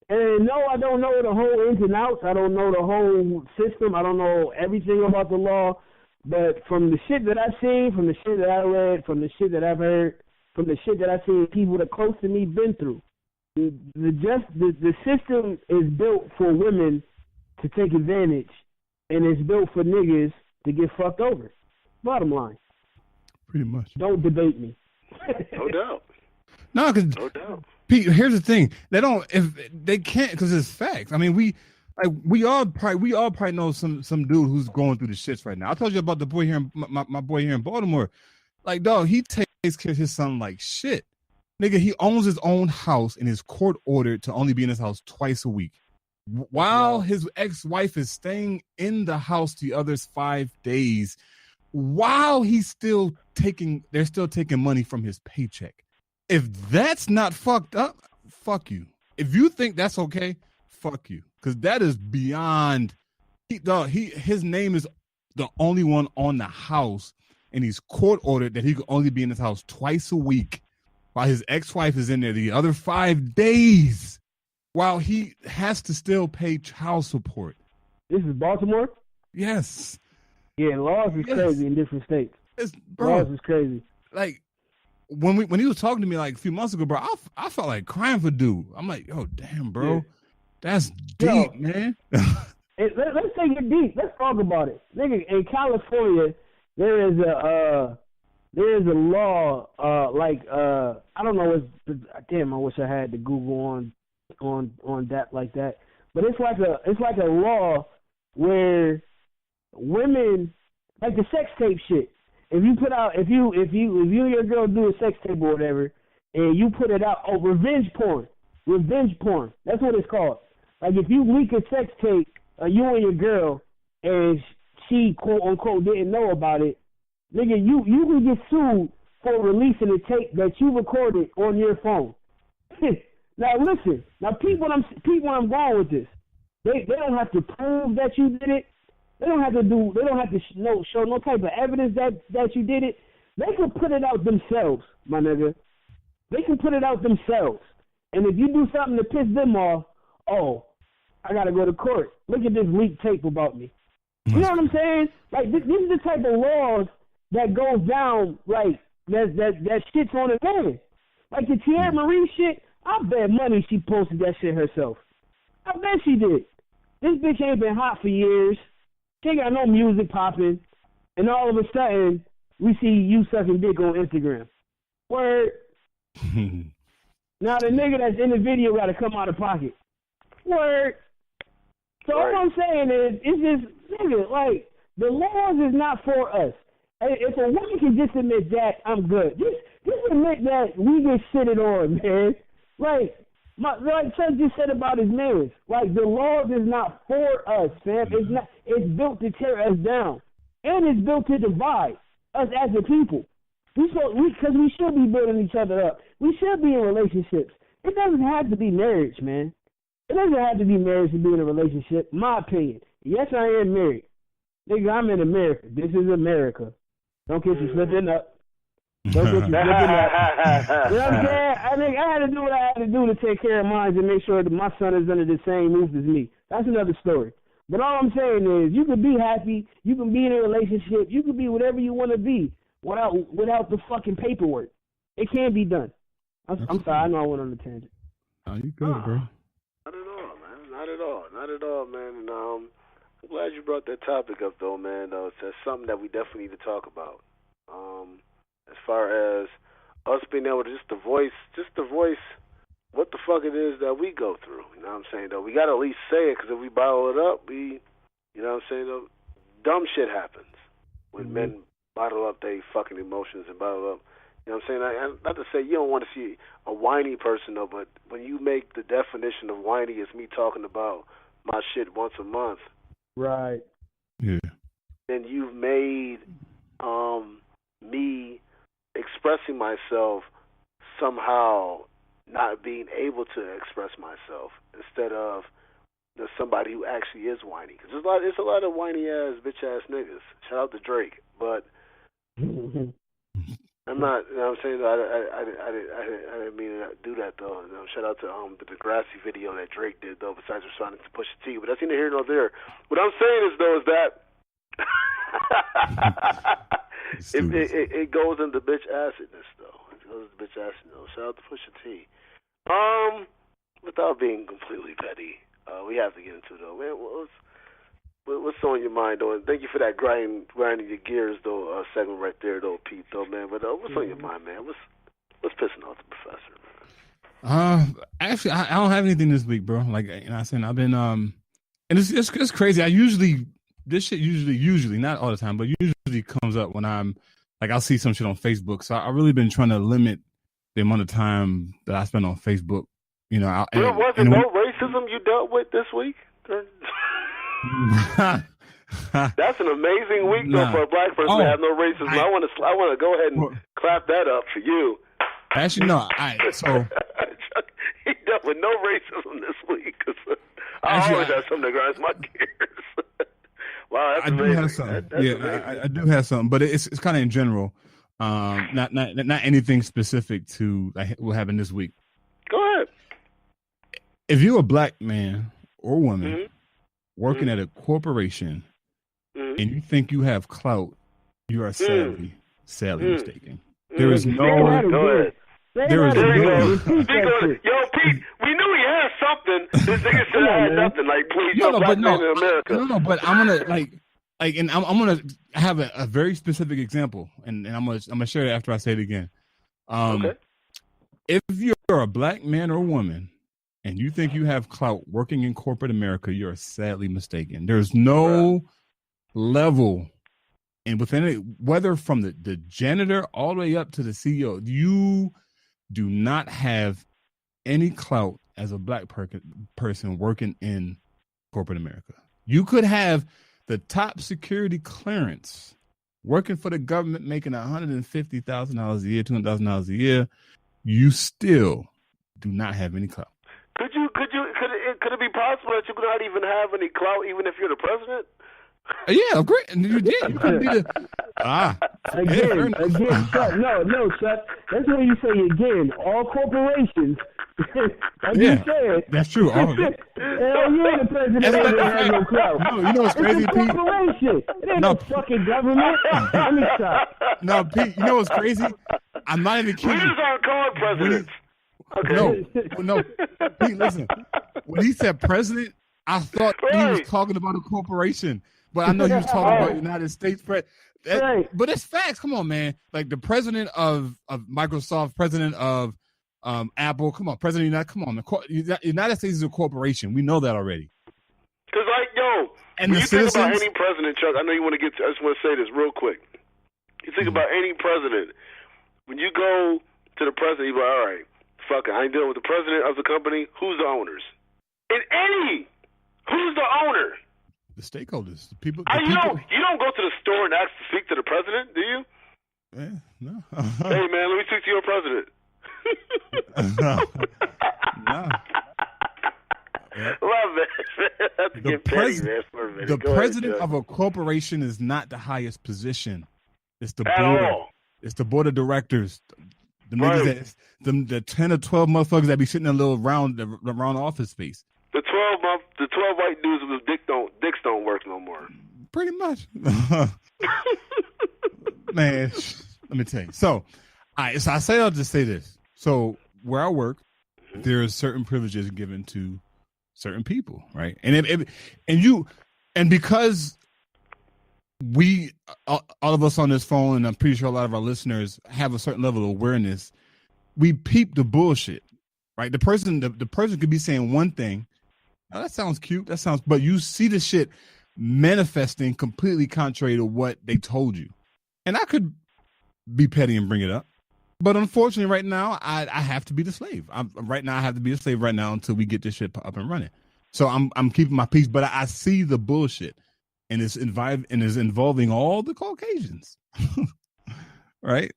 And no, I don't know the whole ins and outs. I don't know the whole system. I don't know everything about the law. But from the shit that I've seen, from the shit that I read, from the shit that I've heard, from the shit that I've seen people that close to me been through, the system is built for women to take advantage, and it's built for niggas to get fucked over. Bottom line.
Pretty much.
Don't debate me.
No doubt.
No doubt. Pete, here's the thing. They can't, because it's facts. I mean, we all probably know some dude who's going through the shits right now. I told you about the boy here, my boy here in Baltimore. Like, dog, he takes care of his son like shit. Nigga, he owns his own house and is court ordered to only be in his house twice a week, while his ex-wife is staying in the house the other 5 days, while they're still taking money from his paycheck. If that's not fucked up, fuck you. If you think that's okay, fuck you. Because that is beyond. His name is the only one on the house, and he's court ordered that he could only be in his house twice a week, while his ex-wife is in there the other 5 days, while he has to still pay child support.
This is Baltimore?
Yes.
Yeah, laws is crazy in different states. Laws is crazy.
Like, when he was talking to me like a few months ago, bro, I felt like crying for dude. I'm like, yo, damn, bro. Yeah. That's deep, man.
Let's take it deep. Let's talk about it. Nigga, in California, there is a law, I don't know damn, I wish I had the Google on that like that. But it's like a law where women, like the sex tape shit. If you and your girl do a sex tape or whatever, and you put it out, revenge porn. That's what it's called. Like if you leak a sex tape, you and your girl, and she quote unquote didn't know about it, nigga, you can get sued for releasing a tape that you recorded on your phone. Now listen. Now people, I'm going with this. They don't have to prove that you did it. They don't have to show no type of evidence that you did it. They can put it out themselves, my nigga. They can put it out themselves. And if you do something to piss them off, oh, I gotta go to court. Look at this leaked tape about me. You know what I'm saying? Like this is the type of laws that goes down. Like that shit's on his hands. Like the Thierry Marie shit. I bet money she posted that shit herself. I bet she did. This bitch ain't been hot for years. She ain't got no music popping. And all of a sudden, we see you sucking dick on Instagram. Word. Now the nigga that's in the video got to come out of pocket. Word. So all I'm saying is, it's just, nigga, like, the laws is not for us. If a woman can just admit that, I'm good. Just admit that we get shitted on, man. Like Chuck just said about his mans. Like, the laws is not for us, fam. It's not. It's built to tear us down, and it's built to divide us as a people. Because we should be building each other up. We should be in relationships. It doesn't have to be marriage, man. It doesn't have to be marriage to be in a relationship. My opinion. Yes, I am married. Nigga, I'm in America. This is America. Don't get you slipping up. Don't get you slipping up. You know what I'm saying? I had to do what I had to do to take care of mine and make sure that my son is under the same roof as me. That's another story. But all I'm saying is, you can be happy, you can be in a relationship, you can be whatever you want to be without the fucking paperwork. It can be done. I'm sorry, I know I went on a tangent.
Oh, you good, bro?
Not at all, man. Not at all, man. And I'm glad you brought that topic up, though, man. It's something that we definitely need to talk about. As far as us being able to just to voice what the fuck it is that we go through. You know what I'm saying, though? We got to at least say it, because if we bottle it up, you know what I'm saying, though? Dumb shit happens when men bottle up their fucking emotions and bottle up. You know what I'm saying? Not to say you don't want to see a whiny person, though, but when you make the definition of whiny as me talking about my shit once a month,
right?
Yeah.
Then you've made me expressing myself somehow not being able to express myself, instead of somebody who actually is whiny. Because there's a lot of whiny ass bitch ass niggas. Shout out to Drake, but I'm not. You know what I'm saying? I didn't mean to do that, though. You know, shout out to the Degrassi video that Drake did, though. Besides responding to Pusha T, but that's neither here nor there. What I'm saying is, though, is that it goes into bitch acidness, though. It goes into bitch acidness. Shout out to Pusha T. Without being completely petty, we have to get into it, though. Man, what's on your mind, though? And thank you for that grinding your gears, though, segment right there, though, Pete, though, man. But what's on your mind, man? What's pissing off the professor, man?
Actually, I don't have anything this week, bro. Like, you know, I said, I've been and it's crazy. This shit usually not all the time, but usually comes up when I'm like, I'll see some shit on Facebook. So I really been trying to limit the amount of time that I spend on Facebook. You know,
there wasn't no racism you dealt with this week. That's an amazing week, though, for a black person to have no racism. I want to go ahead and clap that up for you.
Actually, no. So
he dealt with no racism this week. I always have something that grinds my gears. Wow, that's amazing. I do have something.
I do have something, but it's kind of in general. Not anything specific to like what happened this week.
Go ahead.
If you're a black man or woman working at a corporation and you think you have clout, you are sadly mistaken. There is no.
Yo, Pete, we knew he had something. This nigga said I had nothing. Like, please, black man in America.
No, but I'm gonna and I'm gonna have a very specific example, and I'm gonna share it after I say it again.
Okay.
If you're a black man or woman and you think you have clout working in corporate America, you're sadly mistaken. There's no level, and within it, whether from the janitor all the way up to the CEO, you do not have any clout as a black person working in corporate America. You could have the top security clearance working for the government, making $150,000 a year, $200,000 a year. You still do not have any clout.
Could it be possible that you could not even have any clout, even if you're the president?
Yeah, great. You did. You couldn't be the.
Again, Chuck. No, Chuck. That's what you say again. All corporations. You said.
That's true.
Hell yeah, the president doesn't have no clout.
No, you know what's crazy,
It's a
Pete?
corporation. It ain't no fucking government. Let me stop.
No, Pete. You know what's crazy? I'm not even kidding.
We just aren't called presidents. Okay.
No. Pete, listen. When he said president, I thought he was talking about a corporation. But I know he was talking about United States. But it's facts. Come on, man. Like the president of Microsoft, president of Apple. Come on, president of United. Come on, man. United States is a corporation. We know that already.
Because, and when you think about any president, Chuck, I know you want to get to, I just want to say this real quick. You think about any president. When you go to the president, you go, all right, fuck it, I ain't dealing with the president of the company. Who's the owners? Who's the owner?
The stakeholders, the people.
You don't go to the store and ask to speak to the president, do you?
Yeah, no.
Hey, man, let me speak to your president.
No.
Love it.
The president of a corporation is not the highest position. It's the board.
All.
It's the board of directors. The niggas the 10 or 12 motherfuckers that be sitting in a little round office space.
The 12 white dudes with dicks don't work no more.
Pretty much. Man, let me tell you. So I say I'll just say this. So where I work, there are certain privileges given to certain people, right? And because we all of us on this phone, and I'm pretty sure a lot of our listeners have a certain level of awareness, we peep the bullshit, right? The person could be saying one thing. Oh, that sounds cute. But you see the shit manifesting completely contrary to what they told you. And I could be petty and bring it up, but unfortunately, right now, I have to be the slave. I have to be the slave right now until we get this shit up and running. So I'm keeping my peace, but I see the bullshit, and it's involving all the Caucasians, right?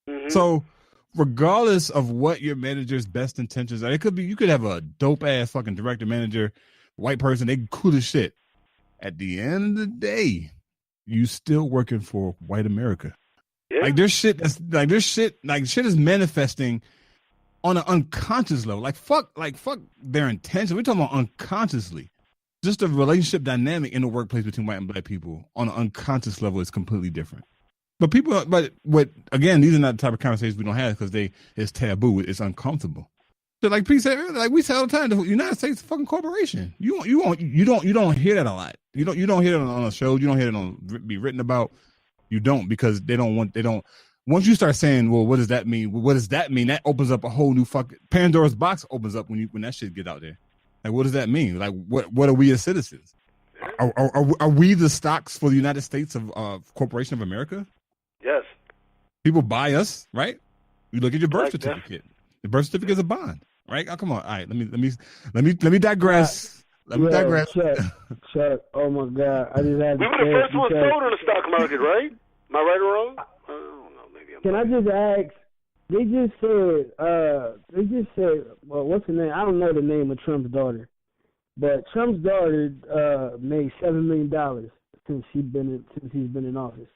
Mm-hmm. So regardless of what your manager's best intentions are, you could have a dope ass fucking director, manager, white person, they cool as shit. At the end of the day, you still working for white America. Yeah. Shit is manifesting on an unconscious level. Fuck their intention. We're talking about unconsciously. Just the relationship dynamic in the workplace between white and black people on an unconscious level is completely different. But again, these are not the type of conversations we don't have because it's taboo. It's uncomfortable. So like Pete said earlier, like we say all the time, the United States is a fucking corporation. You don't hear that a lot. You don't hear it on a show. You don't hear it be written about. You don't, because they don't. Once you start saying, well, what does that mean? What does that mean? That opens up a whole new fucking Pandora's box. Opens up when that shit get out there. Like, what does that mean? Like, what are we as citizens? Are we the stocks for the United States of Corporation of America?
Yes.
People buy us, right? You look at your birth certificate. The birth certificate is a bond, right? Oh, come on. All right, let me digress. Let me digress.
Chuck, oh my God! I just had.
We were the first one sold on the stock market, right? Am I right or wrong? I don't know. Maybe I'm.
Can I just ask? They just said. Well, what's the name? I don't know the name of Trump's daughter, but Trump's daughter made $7 million since he's been in office.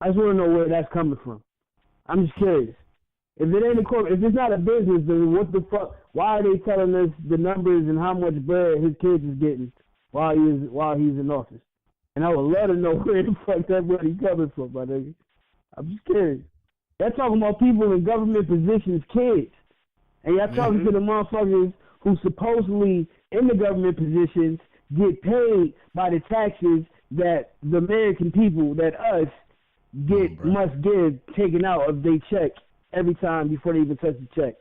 I just want to know where that's coming from. I'm just curious. If it ain't if it's not a business, then what the fuck? Why are they telling us the numbers and how much bread his kids is getting while he's in office? And I would love to know where the fuck that money coming from, my nigga. I'm just curious. They're talking about people in government positions, kids, and y'all talking to the motherfuckers who supposedly in the government positions get paid by the taxes that the American people, that us, must give taken out of their check every time before they even touch the check.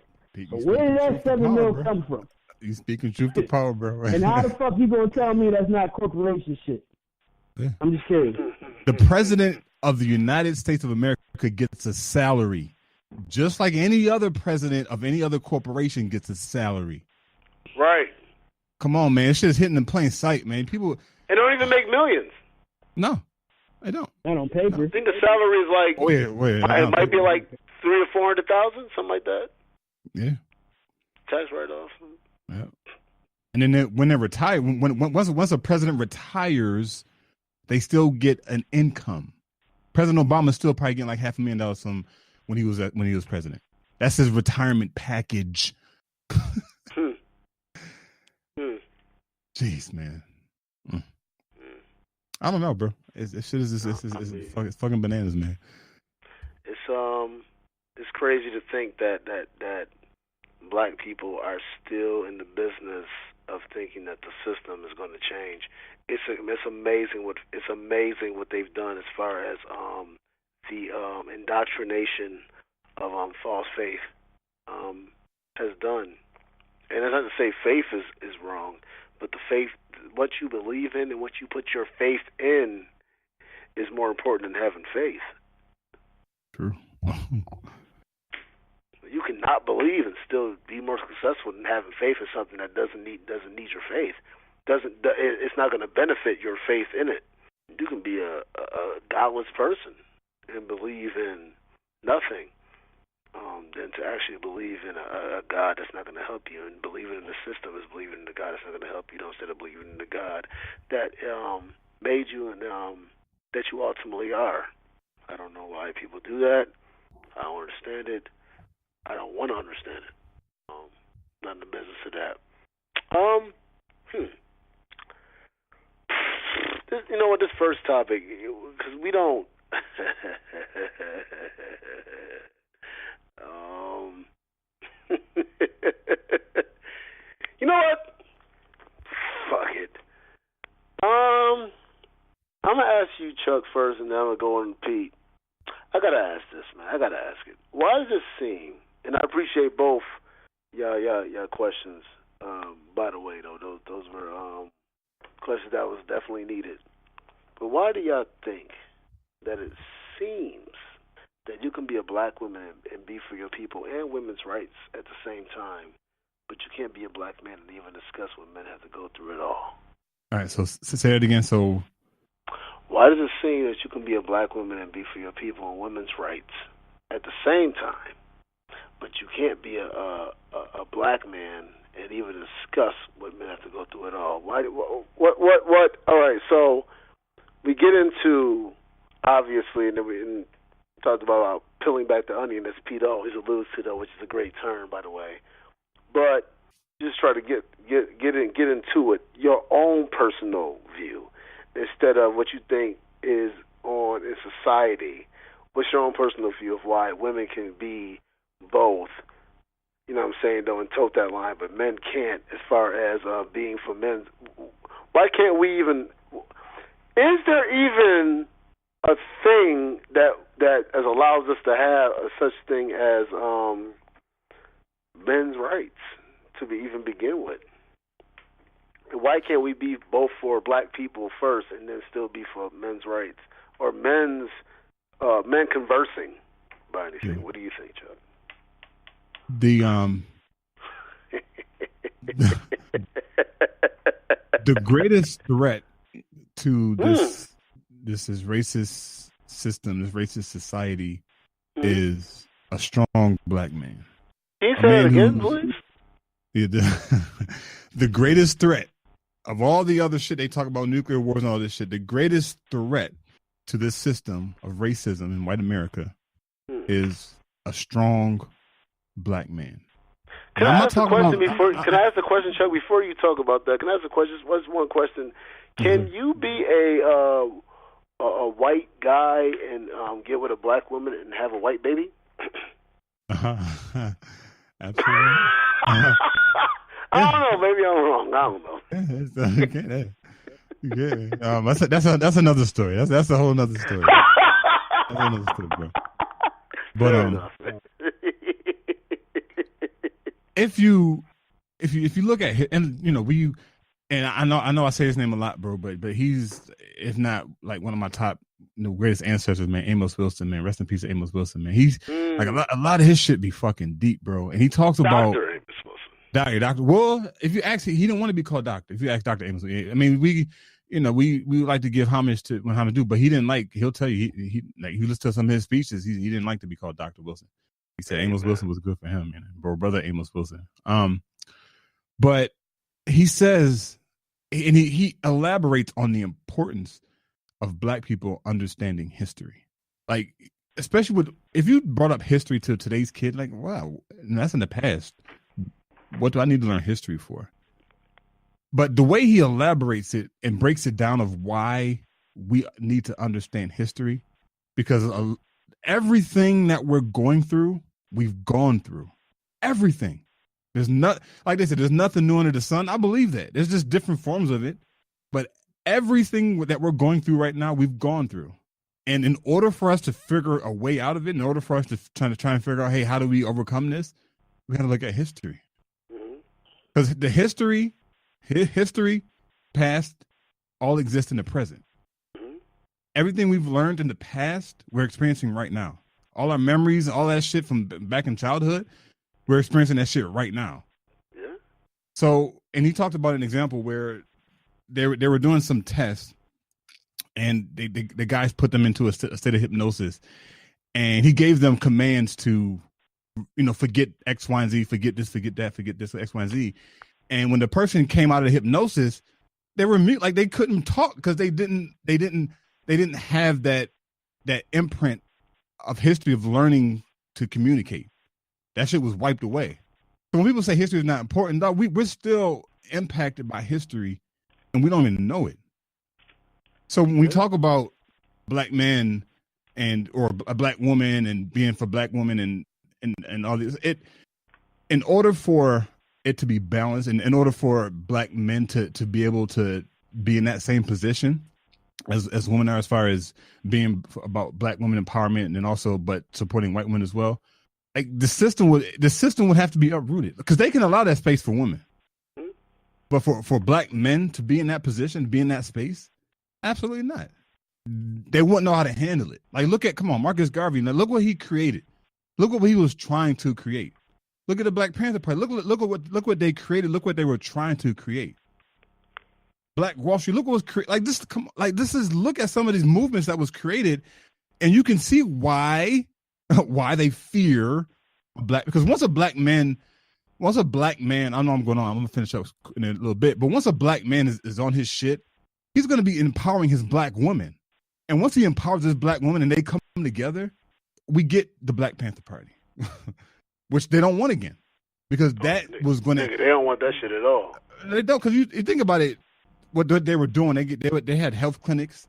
So where did that $7 million come from?
You speaking truth to power, bro.
And how the fuck you gonna tell me that's not corporation shit? Yeah. I'm just curious.
The president of the United States of America gets a salary, just like any other president of any other corporation gets a salary.
Right.
Come on, man. This shit is hitting in plain sight, man. People.
They don't even make millions.
No, they don't.
Not on paper.
I think the salary is like. It might be like 300,000 or 400,000, something like that.
Yeah.
tax write-offs.
Yeah. And then when they retire, once a president retires, they still get an income. President Obama still probably getting like $500,000 from when he was president. That's his retirement package. Jeez, man. I don't know, bro. It's fucking bananas, man.
It's crazy to think that black people are still in the business of thinking that the system is going to change. It's amazing what they've done as far as the indoctrination of false faith has done. And it's not to say faith is wrong, but the faith, what you believe in and what you put your faith in, is more important than having faith.
True.
You can not believe and still be more successful than having faith in something that doesn't need your faith. It's not going to benefit your faith in it. You can be a godless person and believe in nothing, than to actually believe in a God that's not going to help you. And believing in the system is believing in the God that's not going to help you, instead of believing in the God that made you and that you ultimately are. I don't know why people do that. I don't understand it. I don't want to understand it. Not in the business of that. You know what? This first topic, because we don't. You know what? Fuck it. I'm gonna ask you, Chuck, first, and then I'm gonna go on Pete. I gotta ask this, man. I gotta ask it. Why does it seem? And I appreciate both your questions. By the way, though, those were questions that was definitely needed. But why do y'all think that it seems that you can be a black woman and be for your people and women's rights at the same time, but you can't be a black man and even discuss what men have to go through at all?
All right, so say that again. So,
why does it seem that you can be a black woman and be for your people and women's rights at the same time, but you can't be a black man and even discuss what men have to go through at all? Why? What? All right, so we get into, obviously, and then we talked about peeling back the onion, as Pete always alludes to, though, which is a great term, by the way. But just try to get into it, your own personal view, instead of what you think is on in society. What's your own personal view of why women can be both? You know what I'm saying, though, and tote that line, but men can't, as far as being for men. Why can't we even? Is there even a thing that allows us to have such thing as men's rights to even begin with? Why can't we be both for black people first and then still be for men's rights, or men conversing by anything? Yeah. What do you think, Chuck?
The greatest threat to this is racist system, this racist society, is a strong black man.
Can you say it again, please?
The greatest threat of all the other shit they talk about, nuclear wars and all this shit, the greatest threat to this system of racism in white America is a strong black man.
Can I ask a question, Chuck, before you talk about that? Can I ask a question? What's one question? Can you be a white guy and get with a black woman and have a white baby?
Absolutely.
I don't know. Maybe I'm wrong. I don't know.
That's another story. That's a whole other story. That's another story, bro. But if you look at him, and you know I know I say his name a lot, bro, but he's, if not like one of my top greatest ancestors, man. Amos Wilson, man. Rest in peace, Amos Wilson, man. He's like a lot of his shit be fucking deep, bro. And he talks about
Dr. Amos Wilson.
Doctor. Well, if you ask, he didn't want to be called doctor. If you ask Dr. Amos, I mean, we like to give homage to when homage due, but he didn't like. He'll tell you he listens to some of his speeches. He didn't like to be called Dr. Wilson. He said Amos Wilson was good for him, brother Amos Wilson. But he says, and he elaborates on the importance of Black people understanding history. Like, especially if you brought up history to today's kid, like, wow, that's in the past. What do I need to learn history for? But the way he elaborates it and breaks it down of why we need to understand history, because everything that we're going through, we've gone through. Everything. There's not, like they said, there's nothing new under the sun. I believe that. There's just different forms of it. But everything that we're going through right now, we've gone through. And in order for us to figure a way out of it, in order for us to try and figure out, hey, how do we overcome this? We got to look at history. Because the history, past, all exists in the present. Everything we've learned in the past, we're experiencing right now. All our memories, all that shit from back in childhood, we're experiencing that shit right now.
Yeah.
So, and he talked about an example where they were doing some tests, and the guys put them into a state of hypnosis, and he gave them commands to, forget X, Y, and Z, forget this, forget that, forget this, X, Y, and Z. And when the person came out of the hypnosis, they were mute, like they couldn't talk because they didn't have that imprint of history of learning to communicate. That shit was wiped away. So when people say history is not important, though, we're still impacted by history, and we don't even know it. So when we talk about Black men or a Black woman and being for Black women and all this, in order for it to be balanced, and in order for Black men to be able to be in that same position as women are, as far as being about Black women empowerment and also but supporting white women as well, like the system would have to be uprooted, because they can allow that space for women, but for Black men to be in that position, be in that space, absolutely not. They wouldn't know how to handle it. Like, come on, Marcus Garvey. Now look what he created. Look what he was trying to create. Look at the Black Panther Party. Look what they created. Look what they were trying to create. Black Wall Street. Look what was created. Look at some of these movements that was created, and you can see why they fear Black. Because once a Black man, I know I'm going on. I'm gonna finish up in a little bit. But once a Black man is on his shit, he's gonna be empowering his Black woman. And once he empowers his Black woman and they come together, we get the Black Panther Party, which they don't want again, because was going to.
They don't want that shit at all.
They don't, because you think about it, what they were doing. They had health clinics,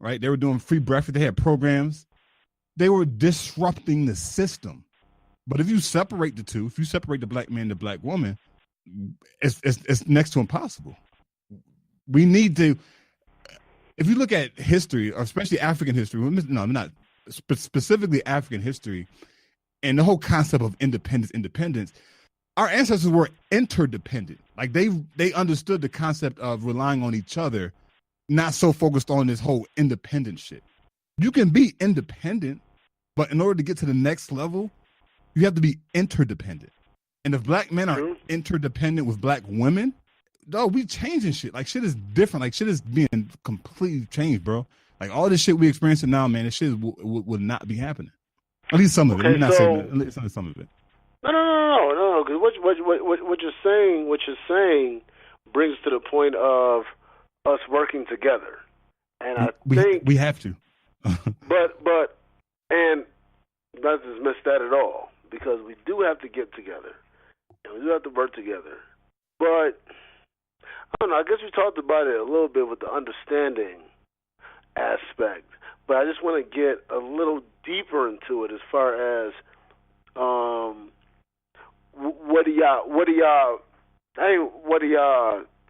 right? They were doing free breakfast. They had programs. They were disrupting the system. But if you separate the two, if you separate the Black man and the Black woman, it's next to impossible. We need to. If you look at history, or especially African history, not specifically African history, and the whole concept of independence, our ancestors were interdependent. Like they understood the concept of relying on each other, not so focused on this whole independent shit. You can be independent, but in order to get to the next level, you have to be interdependent. And if Black men are interdependent with Black women, we changing shit. Like, shit is different. Like, shit is being completely changed, bro. Like, all this shit we experiencing now, man, this shit would not be happening. At least some of it. I'm not saying that. At least some of it.
No. Because what you're saying brings to the point of us working together, and I think
we have to.
but not to dismiss that at all, because we do have to get together and we do have to work together. But I don't know. I guess we talked about it a little bit with the understanding aspect, but I just want to get a little deeper into it as far as what do y'all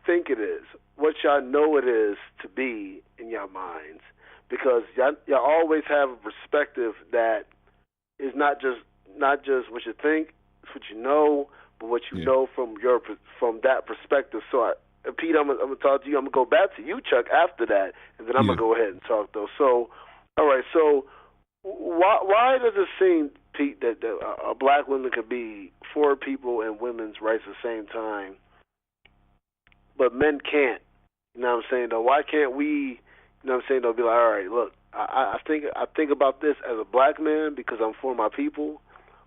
think it is? What y'all know it is to be in your minds? Because y'all always have a perspective that is not just what you think, it's what you know, but what you know from that perspective. So, Pete, I'm gonna talk to you. I'm gonna go back to you, Chuck, after that, and then I'm gonna go ahead and talk though. So, all right. So, why does it seem, Pete, that a Black woman could be for people and women's rights at the same time, but men can't? You know what I'm saying? Though, why can't we? You know what I'm saying? Though, be like, all right, look, I think about this as a Black man because I'm for my people,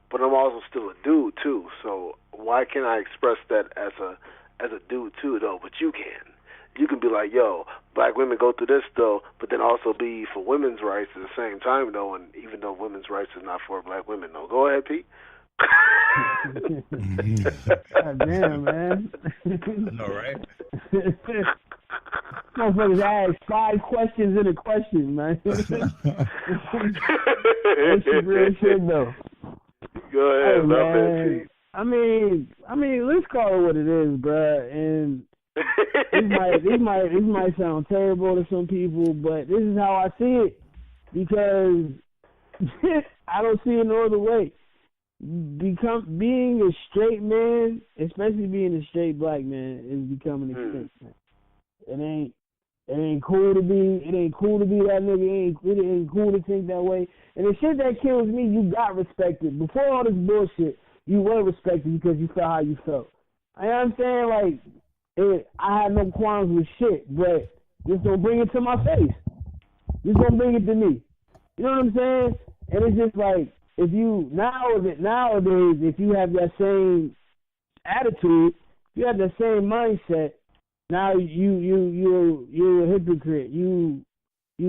but I'm also still a dude too. So why can't I express that as a dude too, though? But you can. You can be like, yo, black women go through this though, but then also be for women's rights at the same time though. And even though women's rights is not for black women, though. Go ahead, Pete.
God damn, man.
I know, right?
Motherfuckers ask 5 questions in a question, man. That's real shit, though.
Go ahead,
hey, man. I mean, let's call it what it is, bruh. And it might sound terrible to some people, but this is how I see it because I don't see it no other way. Being a straight man, especially being a straight black man, is becoming extinct. Man. It ain't cool to be that nigga. It ain't cool to think that way. And the shit that kills me, you got respected. Before all this bullshit, you were respected because you felt how you felt. You know what I'm saying? Like, I had no qualms with shit, but just don't bring it to my face. Just don't bring it to me. You know what I'm saying? And it's just like, if you nowadays, if you have that same attitude, if you have that same mindset, now you're a hypocrite. You a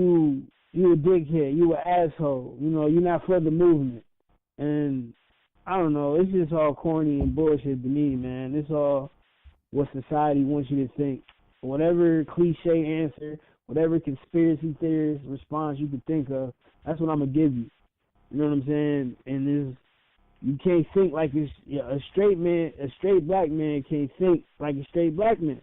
dickhead. You an asshole. You know, you're not for the movement. And I don't know. It's just all corny and bullshit to me, man. It's all what society wants you to think. Whatever cliche answer, whatever conspiracy theorist response you could think of, that's what I'm gonna give you. You know what I'm saying? And you can't think like a straight man. A straight black man can't think like a straight black man.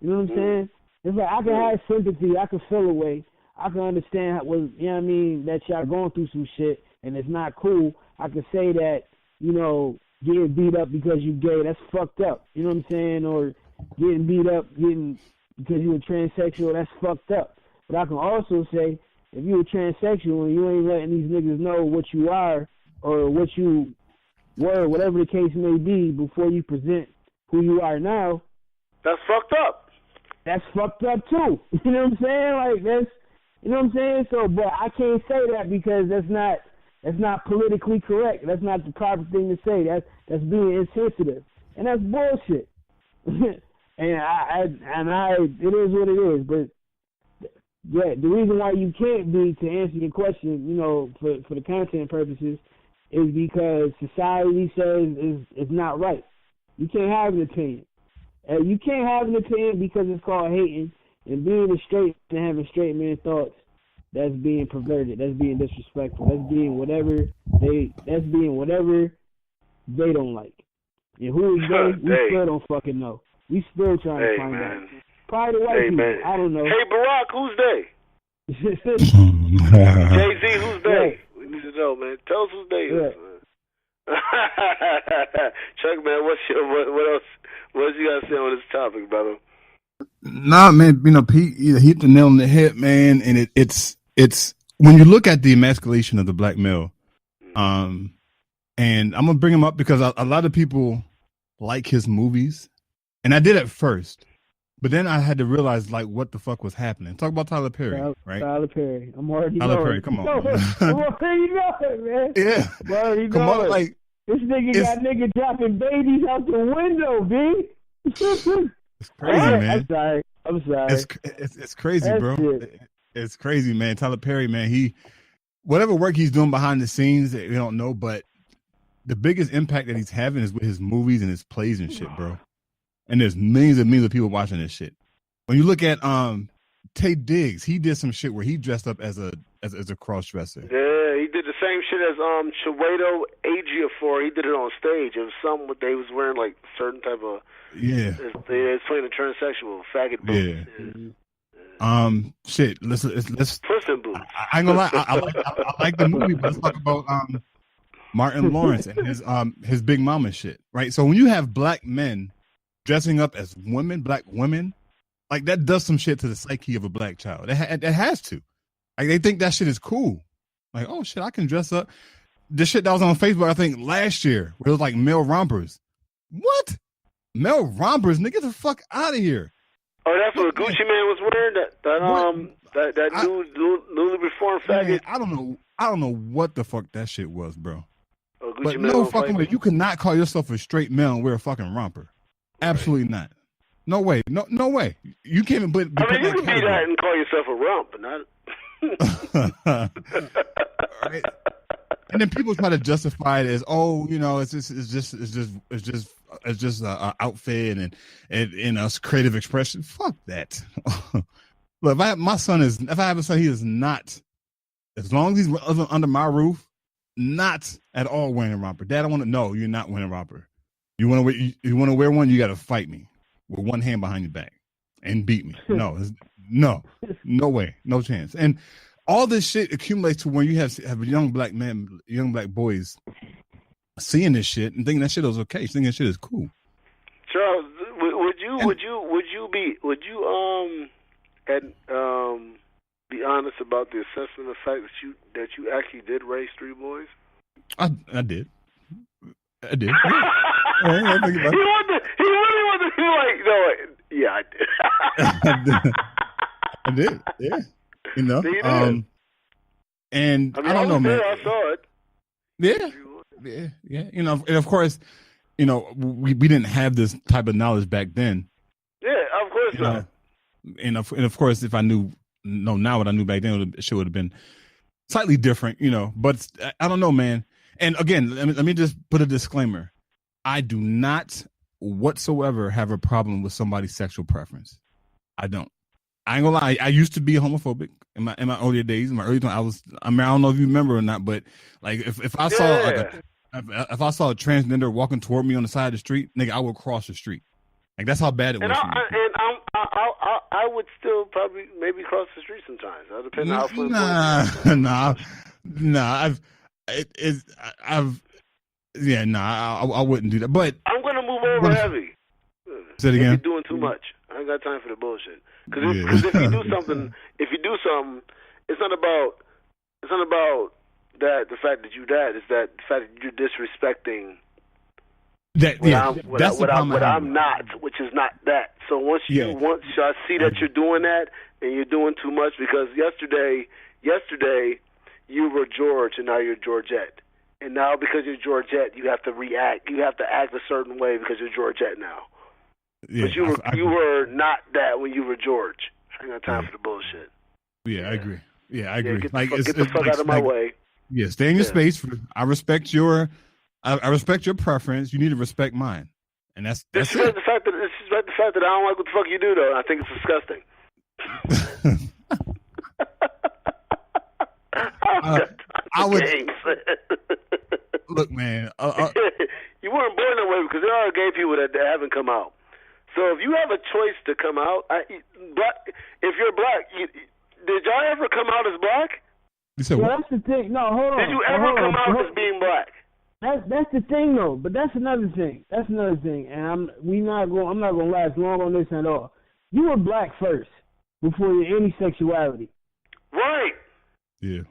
You know what I'm saying? It's like I can have sympathy. I can feel a way. I can understand you know what I mean, that y'all going through some shit and it's not cool. I can say that, you know, getting beat up because you gay, that's fucked up. You know what I'm saying? Or getting beat up because you're a transsexual, that's fucked up. But I can also say, if you're a transsexual and you ain't letting these niggas know what you are or what you were, whatever the case may be, before you present who you are now,
that's fucked up.
That's fucked up too. You know what I'm saying? Like that's, you know what I'm saying? So, but I can't say that because that's not politically correct. That's not the proper thing to say. That's being insensitive, and that's bullshit. and it is what it is. But yeah, the reason why you can't be, to answer your question, you know, for the content purposes, is because society says is not right. You can't have an opinion. You can't have an opinion because it's called hating, and being a straight and having straight man thoughts, that's being perverted. That's being disrespectful. That's being whatever they don't like. And who is they? We still don't fucking know. We still trying to find out. Probably the white people.
Man.
I don't know.
Hey, Barack, who's they? Jay-Z, who's they? We need to know, man. Tell us who's they is, man. Chuck, man, what else? What you got to say on this topic, brother?
Nah, man, you know, Pete, you hit the nail on the head, man. And it's when you look at the emasculation of the black male, and I'm gonna bring him up because a lot of people like his movies, and I did at first, but then I had to realize like what the fuck was happening. Talk about Tyler Perry, right?
Tyler Perry, I'm already
Tyler
knowing.
Perry, come on,
I'm already knowing, man.
Yeah,
I'm already
come
knowing.
on, like.
This nigga got nigga dropping babies out the window, B.
It's crazy, man.
I'm sorry.
It's crazy,
That's
bro.
It.
It's crazy, man. Tyler Perry, man. Whatever work he's doing behind the scenes, we don't know, but the biggest impact that he's having is with his movies and his plays and shit, bro. And there's millions and millions of people watching this shit. When you look at Tay Diggs, he did some shit where he dressed up as a cross dresser.
Yeah, he did the same shit as Chiwetel Ejiofor. He did it on stage. It was something what they was wearing like certain type of It's playing a transsexual faggot boots.
Yeah. Shit. Let's.
Puss in Boots.
I ain't gonna lie. I like the movie, but let's talk about Martin Lawrence and his Big Mama shit. Right. So when you have black men dressing up as women, black women, like that does some shit to the psyche of a black child. It has to. Like they think that shit is cool. Like, oh shit, I can dress up. This shit that was on Facebook, I think last year, where it was like male rompers. What? Male rompers? Nigga, get the fuck out of here.
Oh, that's what Gucci Man was wearing. That newly reformed faggot.
Man, I don't know what the fuck that shit was, bro.
Oh,
But no fucking way. You cannot call yourself a straight male and wear a fucking romper. Absolutely not. No way. No way. You can't even put.
I mean, you can be that and call yourself a rump, but not.
Right. And then people try to justify it as, oh, you know, it's just a outfit and it's creative expression. Fuck that. Look, if I have a son, he is not, as long as he's under my roof, not at all wearing a romper. Dad, I want to know you're not wearing a romper. You want to wear one? You got to fight me with one hand behind your back and beat me. No way, no chance. And all this shit accumulates to when you have young black boys seeing this shit and thinking that shit is okay, thinking that shit is cool.
Charles, would you be honest about the assessment of the fact that you actually did raise 3 boys?
I did. I did. He really wanted to be like, no, yeah, I did. I did, yeah. You know, and I don't know, man.
I saw it.
Yeah. You know, and of course, you know, we didn't have this type of knowledge back then.
Yeah, of course not.
And of course, if I knew now what I knew back then, it would have been slightly different, you know. But I don't know, man. And again, let me just put a disclaimer: I do not whatsoever have a problem with somebody's sexual preference. I don't. I ain't gonna lie. I used to be homophobic in my earlier days. In my early times, I don't know if you remember or not, but like if I saw if I saw a transgender walking toward me on the side of the street, nigga, I would cross the street. Like that's how bad it was.
I would still probably maybe cross the street sometimes. That depends on how. I wouldn't do that. But I'm gonna move over heavy.
Say it again.
You're doing too much. I ain't got time for the bullshit. Because if you do something, it's not about that. The fact that you that is that the fact that you're disrespecting. What I'm not, which is not that. So once I see that you're doing that and you're doing too much, because yesterday you were George and now you're Georgette, and now because you're Georgette you have to react. You have to act a certain way because you're Georgette now.
Yeah,
but you were not that when you were George. I ain't got time for the bullshit.
Yeah, I agree. Yeah, I agree.
Get the fuck out of my way.
Yeah, stay in your space. I respect your preference. You need to respect mine, and that's it.
The fact that I don't like what the fuck you do, though. I think it's disgusting.
I would look, man.
You weren't born that way because there are gay people that haven't come out. So if you have a choice to come out, if you're black, did y'all ever come out as black?
You said what?
That's the thing. No, hold on.
Did you ever come out as being black?
That's the thing, though. But that's another thing. And I'm not gonna last long on this at all. You were black first before your any sexuality.
Right.
Yeah.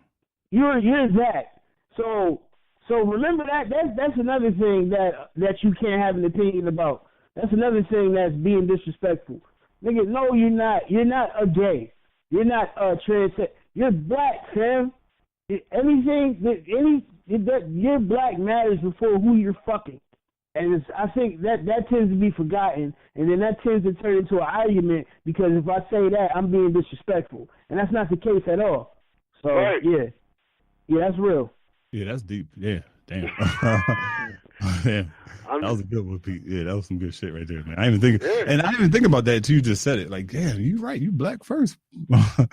You're that. So remember that. That's another thing that you can't have an opinion about. That's another thing that's being disrespectful. Nigga, no, you're not. You're not a gay. You're not a trans. You're black, fam. Your black matters before who you're fucking. And I think that tends to be forgotten, and then that tends to turn into an argument because if I say that, I'm being disrespectful, and that's not the case at all. So
right.
yeah, that's real.
Yeah, that's deep. Yeah, damn. Damn. That was a good one, Pete. Yeah, that was some good shit right there, man. I didn't even think about that until you just said it. Like, damn, you right. You black first. But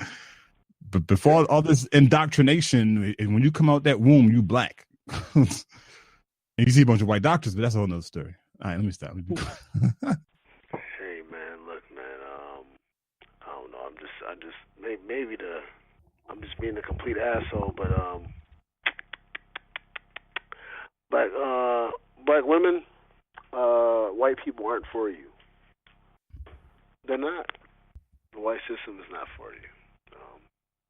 before all this indoctrination, and when you come out that womb, you black. And you see a bunch of white doctors, but that's a whole nother story. All right, let me stop.
Hey, man, look, man. I don't know. I'm just being a complete asshole, but black women, white people aren't for you. They're not. The white system is not for you.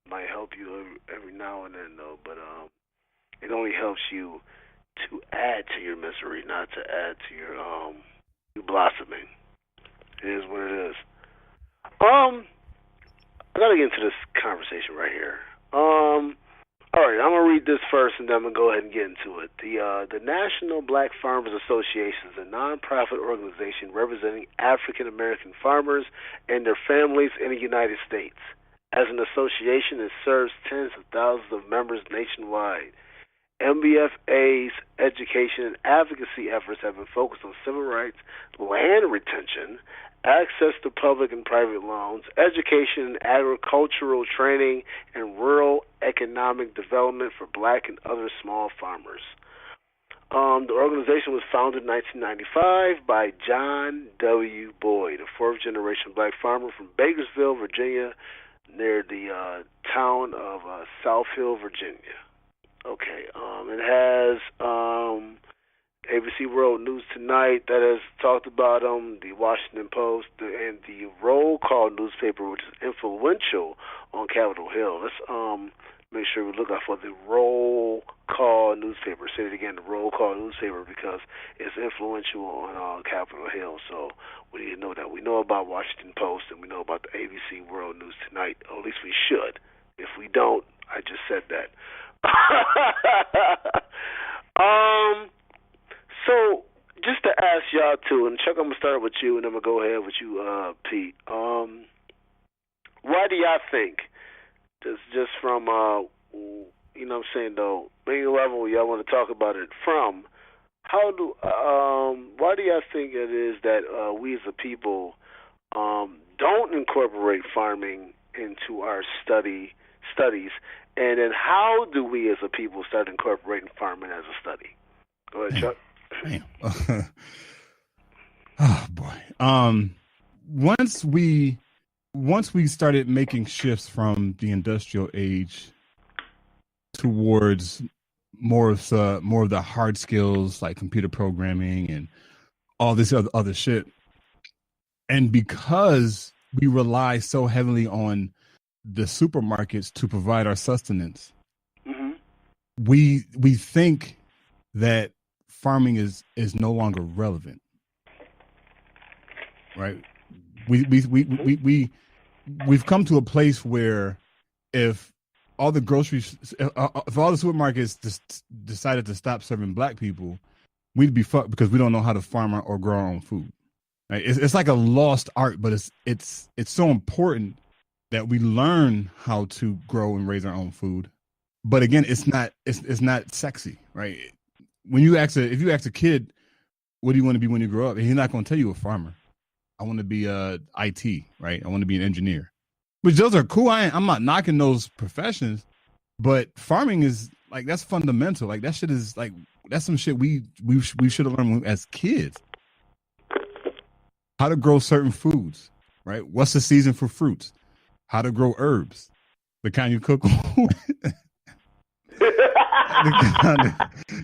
Might help you every now and then, though, but it only helps you to add to your misery, not to add to your you blossoming. It is what it is. I gotta get into this conversation right here. All right, I'm gonna read this first, and then I'm going to go ahead and get into it. The National Black Farmers Association is a nonprofit organization representing African American farmers and their families in the United States. As an association, it serves tens of thousands of members nationwide. MBFA's education and advocacy efforts have been focused on civil rights, land retention, access to public and private loans, education and agricultural training, and rural economic development for black and other small farmers. The organization was founded in 1995 by John W. Boyd, a fourth-generation black farmer from Bakersville, Virginia, near the town of South Hill, Virginia. Okay, it has ABC World News Tonight that has talked about the Washington Post, and the Roll Call newspaper, which is influential on Capitol Hill. Let's make sure we look out for the Roll Call newspaper. Say it again, the Roll Call newspaper, because it's influential on Capitol Hill. So we need to know that. We know about Washington Post, and we know about the ABC World News Tonight, or at least we should. If we don't, I just said that. So just to ask y'all too, and Chuck, I'm gonna start with you, and I'm gonna go ahead with you, Pete. Why do y'all think, just from you know what I'm saying though, being level y'all want to talk about it from, why do y'all think it is that we as a people don't incorporate farming into our studies, and then how do we as a people start incorporating farming as a study? Go ahead, Chuck.
Damn. Oh boy. Once we started making shifts from the industrial age towards more of the hard skills like computer programming and all this other shit, and because we rely so heavily on the supermarkets to provide our sustenance, mm-hmm. we think that farming is no longer relevant, right? We've come to a place where if all the supermarkets decided to stop serving black people, we'd be fucked because we don't know how to farm or grow our own food. Right? It's like a lost art, but it's so important that we learn how to grow and raise our own food. But again, it's not sexy, right? If you ask a kid, what do you want to be when you grow up? And he's not going to tell you a farmer. I want to be IT, right? I want to be an engineer. Which those are cool. I'm not knocking those professions, but farming is like, that's fundamental. Like that shit is like, that's some shit we should have learned as kids. How to grow certain foods, right? What's the season for fruits? How to grow herbs, the kind you cook with.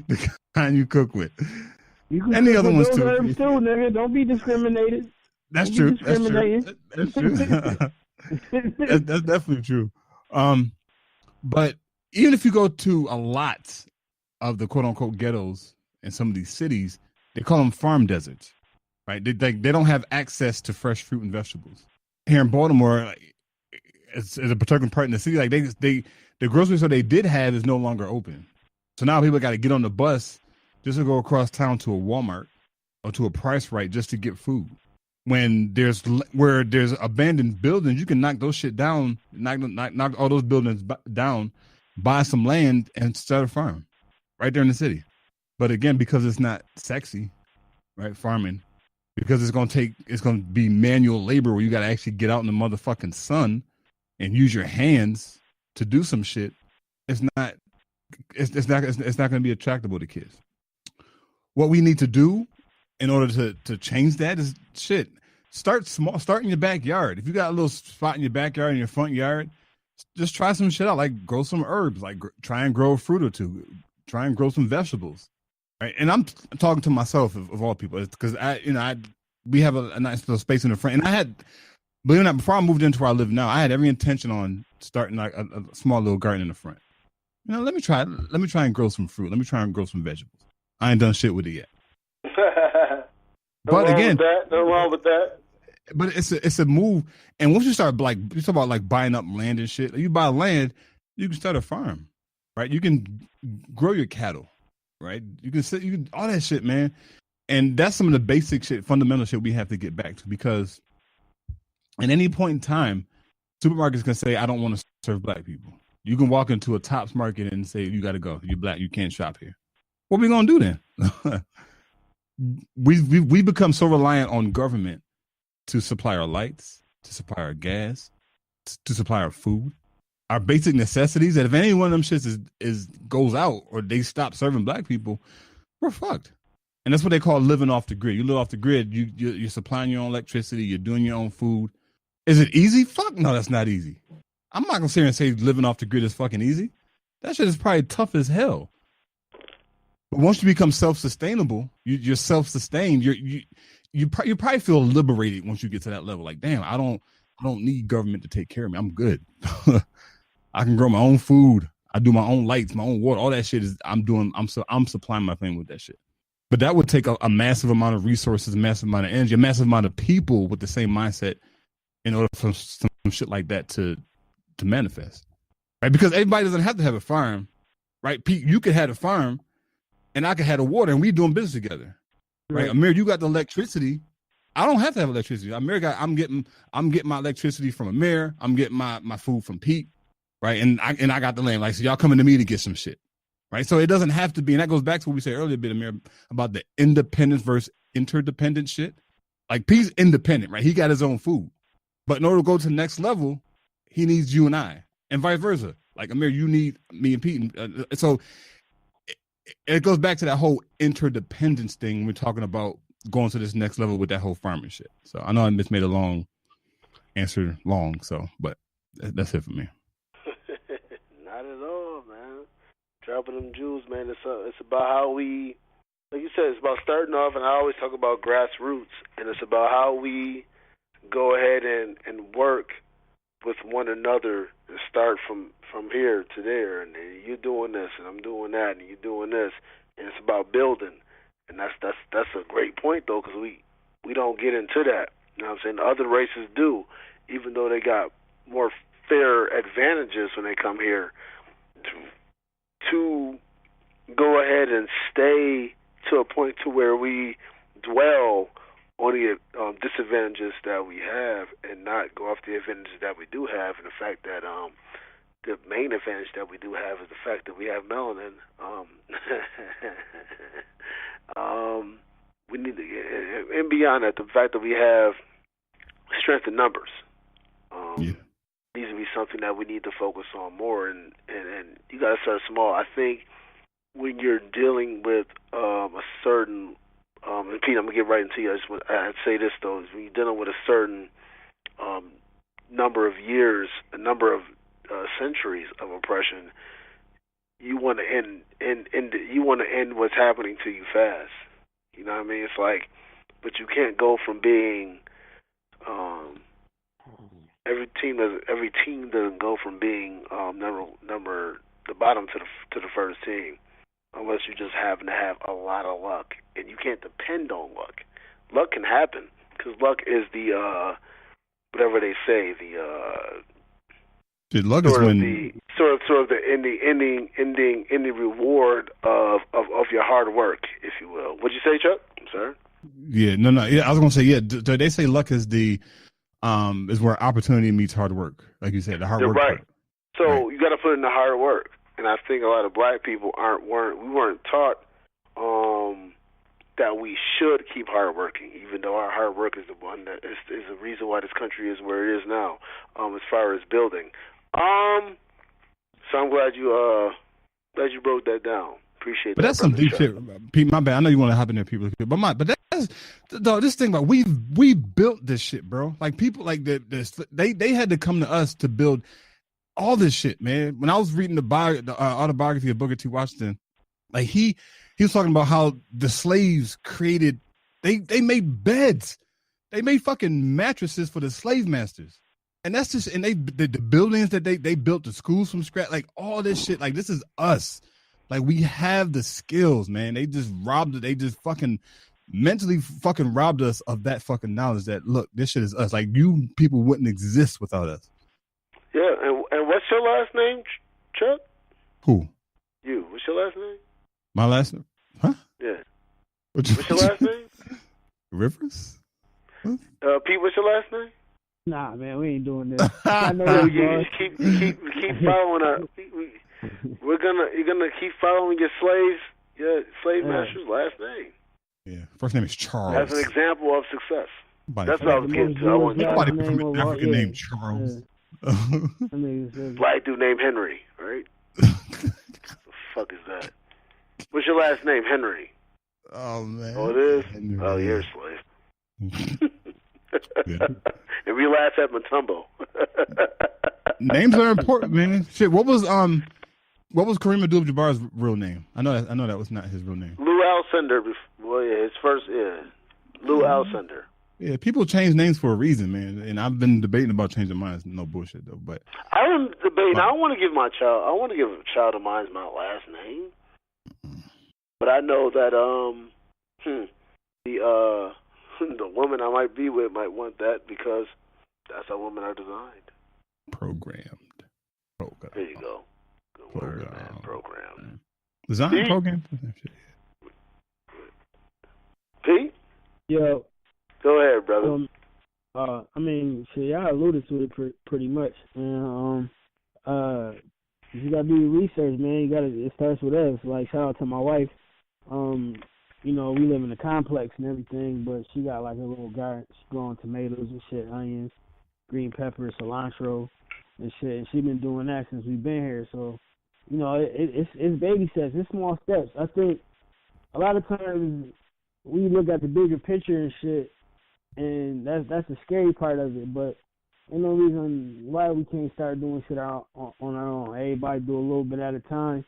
the kind you cook with. And the other ones too.
Herbs too, nigga. Don't be discriminated.
That's true. That's true. That's definitely true. But even if you go to a lot of the quote unquote ghettos in some of these cities, they call them farm deserts, right? They don't have access to fresh fruit and vegetables. Here in Baltimore, like, it's a particular part in the city, like the grocery store they did have is no longer open. So now people got to get on the bus just to go across town to a Walmart or to a Price Right just to get food. When there's abandoned buildings, you can knock those shit down, knock all those buildings down, buy some land and start a farm right there in the city. But again, because it's not sexy, right? Farming, because it's going to be manual labor where you got to actually get out in the motherfucking sun and use your hands to do some shit. It's not going to be attractable to kids. What we need to do in order to change that is shit. Start small. Start in your backyard. If you got a little spot in your backyard, in your front yard, just try some shit out. Like grow some herbs. Like try and grow a fruit or two. Try and grow some vegetables. Right. And I'm talking to myself of all people, because we have a nice little space in the front, and I had, believe it or not, before I moved into where I live now, I had every intention on starting like a small little garden in the front. Let me try and grow some fruit. Let me try and grow some vegetables. I ain't done shit with it yet. But again,
nothing wrong with that.
But it's a move, and once you start you talk about like buying up land and shit. You buy land, you can start a farm. right? You can grow your cattle, right? You can all that shit, man. And that's some of the basic shit, fundamental shit we have to get back to, because at any point in time, supermarkets can say, I don't want to serve black people. You can walk into a Tops market and say, you got to go. You're black. You can't shop here. What are we going to do then? we become so reliant on government to supply our lights, to supply our gas, to supply our food, our basic necessities, that if any one of them shits goes out or they stop serving black people, we're fucked. And that's what they call living off the grid. You live off the grid. You're supplying your own electricity. You're doing your own food. Is it easy? Fuck no, that's not easy. I'm not gonna sit here and say living off the grid is fucking easy. That shit is probably tough as hell. But once you become self-sustainable, you're self-sustained. You probably feel liberated once you get to that level. Like, damn, I don't need government to take care of me. I'm good. I can grow my own food. I do my own lights, my own water. All that shit is I'm supplying my family with that shit. But that would take a massive amount of resources, a massive amount of energy, a massive amount of people with the same mindset in order for some shit like that to manifest, right? Because everybody doesn't have to have a farm, right? Pete, you could have a farm, and I could have the water, and we doing business together, right? Amir, you got the electricity. I don't have to have electricity. Amir I'm getting my electricity from Amir. I'm getting my food from Pete, right? And I got the land. Like, so y'all coming to me to get some shit. Right. So it doesn't have to be. And that goes back to what we said earlier, Amir, about the independence versus interdependent shit. Like, Pete's independent, right? He got his own food. But in order to go to the next level, he needs you and I, and vice versa. Like, Amir, you need me and Pete. So it goes back to that whole interdependence thing. We're talking about going to this next level with that whole farming shit. So I know I just made a long answer but that's it for me.
Not at all, man. Dropping them jewels, man. It's about how we, like you said, it's about starting off, and I always talk about grassroots, and it's about how we go ahead and work with one another and start from here to there, and you're doing this, and I'm doing that, and you're doing this, and it's about building, and that's a great point, though, because we don't get into that. You know what I'm saying? Other races do, even though they got more fair advantages when they come here, to go ahead and stay to a point to where we dwell on the disadvantages that we have and not go off the advantages that we do have. And the fact that the main advantage that we do have is the fact that we have melanin. We need to, and beyond that, the fact that we have strength in numbers. Needs to be something that we need to focus on more, and you got to start small. I think when you're dealing with a certain, and Pete, I'm going to get right into you. I'd say this, though, is when you're dealing with a certain number of years, a number of centuries of oppression, you want to end what's happening to you fast. You know what I mean? It's like, but you can't go from being every team doesn't go from being number the bottom to the first team unless you just happen to have a lot of luck, and you can't depend on luck. Luck can happen because luck is the whatever they say,
luck is when
the ending reward of your hard work, if you will. What'd you say, Chuck? I'm sorry.
Yeah, no. Yeah, I was gonna say, yeah. They say luck is is where opportunity meets hard work, like you said, the hard work.
Right.
Part.
So
right.
You got to put in the hard work, and I think a lot of black people weren't taught that we should keep hard working, even though our hard work is the one that is the reason why this country is where it is now, as far as building. So I'm glad you broke that down. Appreciate that. But
that's some deep shit, Pete. My bad. I know you want to hop in there, people. But that's this thing about we built this shit, bro. Like, people like this, they had to come to us to build all this shit, man. When I was reading the autobiography of Booker T. Washington, like he was talking about how the slaves created. They made beds, they made fucking mattresses for the slave masters. And that's just, and the buildings that they built, the schools from scratch, like all this shit. Like, this is us. Like, we have the skills, man. They just robbed it. They just fucking mentally fucking robbed us of that fucking knowledge that, look, this shit is us. Like, you people wouldn't exist without us.
Yeah, and what's your last name, Chuck?
Who?
your last name?
My last name? Huh?
Yeah.
What's
your last name?
Rivers?
Pete, what's your last name?
Nah, man, we ain't doing this. I know
you keep following us. You're gonna keep following your slave master's last name.
Yeah, first name is Charles.
As an example of success. That's what I was getting to.
Nobody from African named Charles.
Black dude named Henry, right? The fuck is that? What's your last name, Henry?
Oh man.
Oh, it is.
Henry.
Oh, you're a slave. And we laugh at Matumbo.
Names are important, man. Shit, what was Kareem Abdul-Jabbar's real name? I know that was not his real name.
Lou Alcindor. Well, yeah, his first, Lou Alcindor.
Yeah, people change names for a reason, man. And I've been debating about changing mine. It's no bullshit though. But
I'm debating. I don't want to give a child of mine my last name. But I know that the woman I might be with might want that because that's how women are designed.
Programmed.
There you go. Good word, man. Programmed.
Design programmed.
Pete?
Yo.
Go ahead, brother.
I mean, shit, y'all alluded to it pretty much. And you gotta do your research, man. It starts with us. Like, shout out to my wife. You know, we live in a complex and everything, but she got like a little garden. She's growing tomatoes and shit, onions, green peppers, cilantro, and shit. And she's been doing that since we've been here. So, you know, it's baby steps. It's small steps. I think a lot of times we look at the bigger picture and shit, and that's the scary part of it. But ain't no reason why we can't start doing shit on our own. Everybody do a little bit at a time.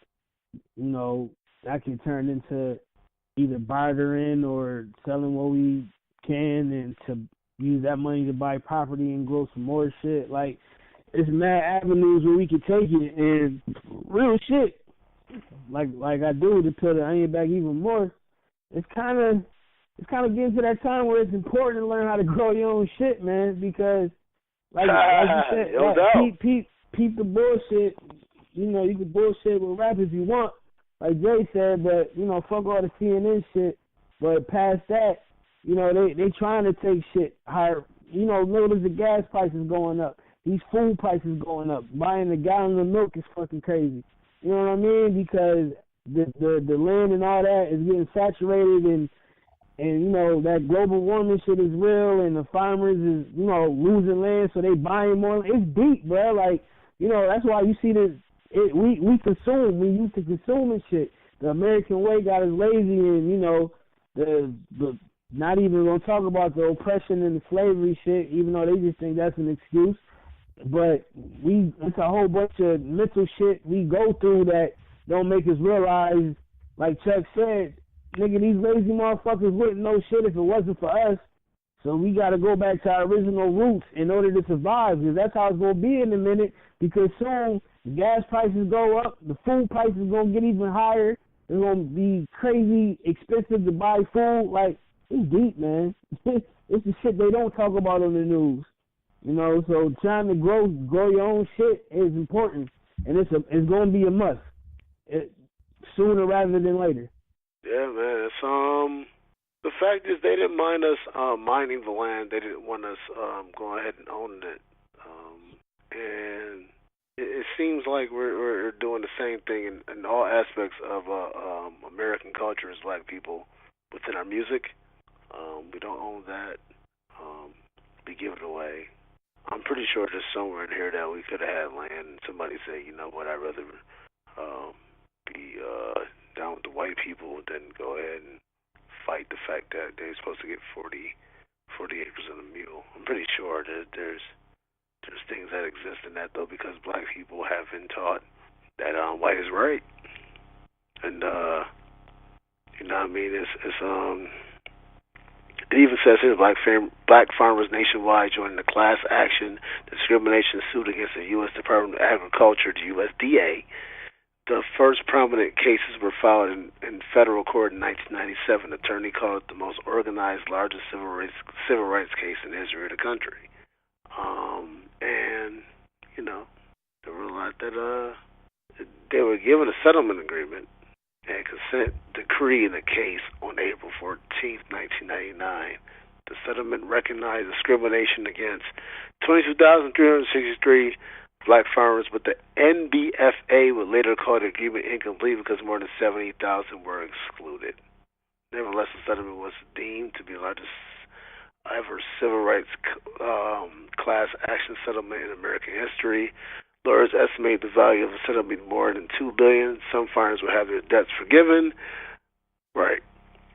You know, that can turn into either bartering or selling what we can and to use that money to buy property and grow some more shit. Like, it's mad avenues where we can take it and real shit. Like I do to peel the onion back even more. It's kind of getting to that time where it's important to learn how to grow your own shit, man, because like you said, peep the bullshit. You know, you can bullshit with rap if you want, like Jay said, but, you know, fuck all the CNN shit. But past that, you know, they trying to take shit higher. You know, notice the gas prices going up. These food prices going up. Buying a gallon of milk is fucking crazy. You know what I mean? Because the land and all that is getting saturated and you know, that global warming shit is real and the farmers is, you know, losing land, so they buying more. It's deep, bro. Like, you know, that's why you see this. We consume. We used to consuming shit. The American way got us lazy, and you know, the not even gonna talk about the oppression and the slavery shit, even though they just think that's an excuse. But it's a whole bunch of mental shit we go through that don't make us realize, like Chuck said, nigga, these lazy motherfuckers wouldn't know shit if it wasn't for us. So we got to go back to our original roots in order to survive, because that's how it's going to be in a minute, because soon the gas prices go up, the food prices going to get even higher, it's going to be crazy expensive to buy food. Like, it's deep, man. It's the shit they don't talk about on the news. You know, so trying to grow your own shit is important, and it's going to be a must, sooner rather than later.
Yeah, man. It's the fact is they didn't mind us mining the land. They didn't want us going ahead and owning it. And it seems like we're doing the same thing in all aspects of American culture as black people within our music. We don't own that. We give it away. I'm pretty sure there's somewhere in here that we could have had land and somebody say, you know what, I'd rather be down with the white people than go ahead and fight the fact that they're supposed to get 40 acres and a mule. I'm pretty sure that there's things that exist in that, though, because black people have been taught that white is right. And, you know what I mean? It even says here, black farmers nationwide joining the class action discrimination suit against the U.S. Department of Agriculture, the USDA. The first prominent cases were filed in federal court in 1997. The attorney called it the most organized, largest civil rights case in the history of the country. And, you know, they realized that they were given a settlement agreement and consent decree in the case on April 14th, 1999. The settlement recognized discrimination against 22,363 black farmers, but the NBFA would later call the agreement incomplete because more than 70,000 were excluded. Nevertheless, the settlement was deemed to be the largest ever civil rights class action settlement in American history. Lawyers estimate the value of the settlement more than $2 billion. Some farmers will have their debts forgiven. Right.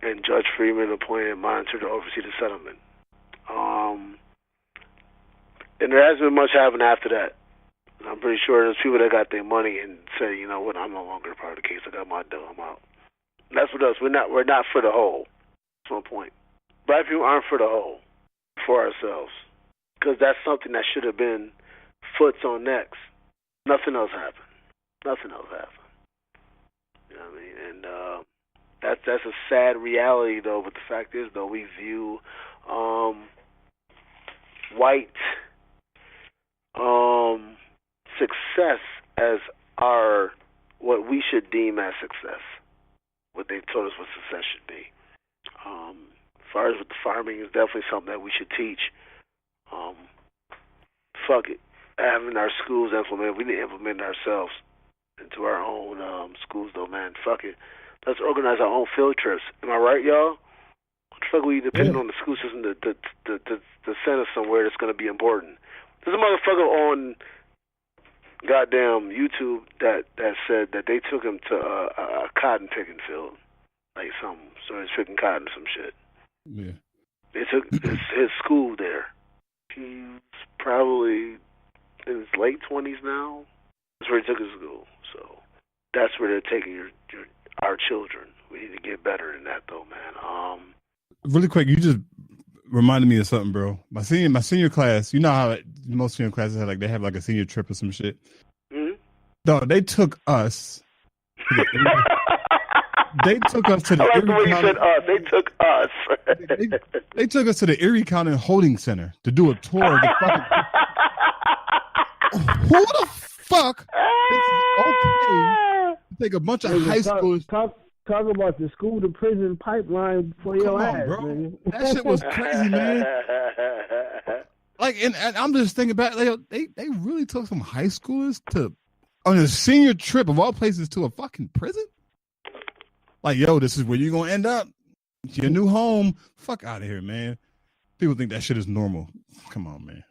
And Judge Freeman appointed a monitor to oversee the settlement. And there hasn't been much happened after that. And I'm pretty sure there's people that got their money and say, you know what, I'm no longer a part of the case. I got my dough, I'm out. And that's what us. We're not for the whole. That's one point. Black people aren't for the whole, for ourselves. Because that's something that should have been foots on necks. Nothing else happened. Nothing else happened. You know what I mean? And that's a sad reality, though. But the fact is, though, we view white success as what we should deem as success. What they told us what success should be. As far as with the farming, is definitely something that we should teach. Fuck it. Having our schools implement, we need to implement it ourselves into our own schools, though, man. Fuck it. Let's organize our own field trips. Am I right, y'all? What the fuck we depend on the school system to send us somewhere that's going to be important? There's a motherfucker on goddamn YouTube that said that they took him to a cotton picking field. Like so he's picking cotton or some shit.
Yeah.
They took his school there. He's probably in his late 20s now. That's where he took his school. So that's where they're taking our children. We need to get better than that, though, man.
Really quick, you just reminded me of something, bro. My senior class. You know how most senior classes have they have like a senior trip or some shit.
Mm-hmm.
No, they took us. They took us to the.
I like the way you said us. They took us.
They took us to the Erie County Holding Center to do a tour of the fucking. Who the fuck? It's okay to take a bunch of high schoolers.
Talk about the school to prison pipeline for your ass,
bro.
Man.
That shit was crazy, man. Like, and I'm just thinking back, they really took some high schoolers on a senior trip of all places to a fucking prison. Like, yo, this is where you're gonna end up. It's your new home. Fuck out of here, man. People think that shit is normal. Come on, man.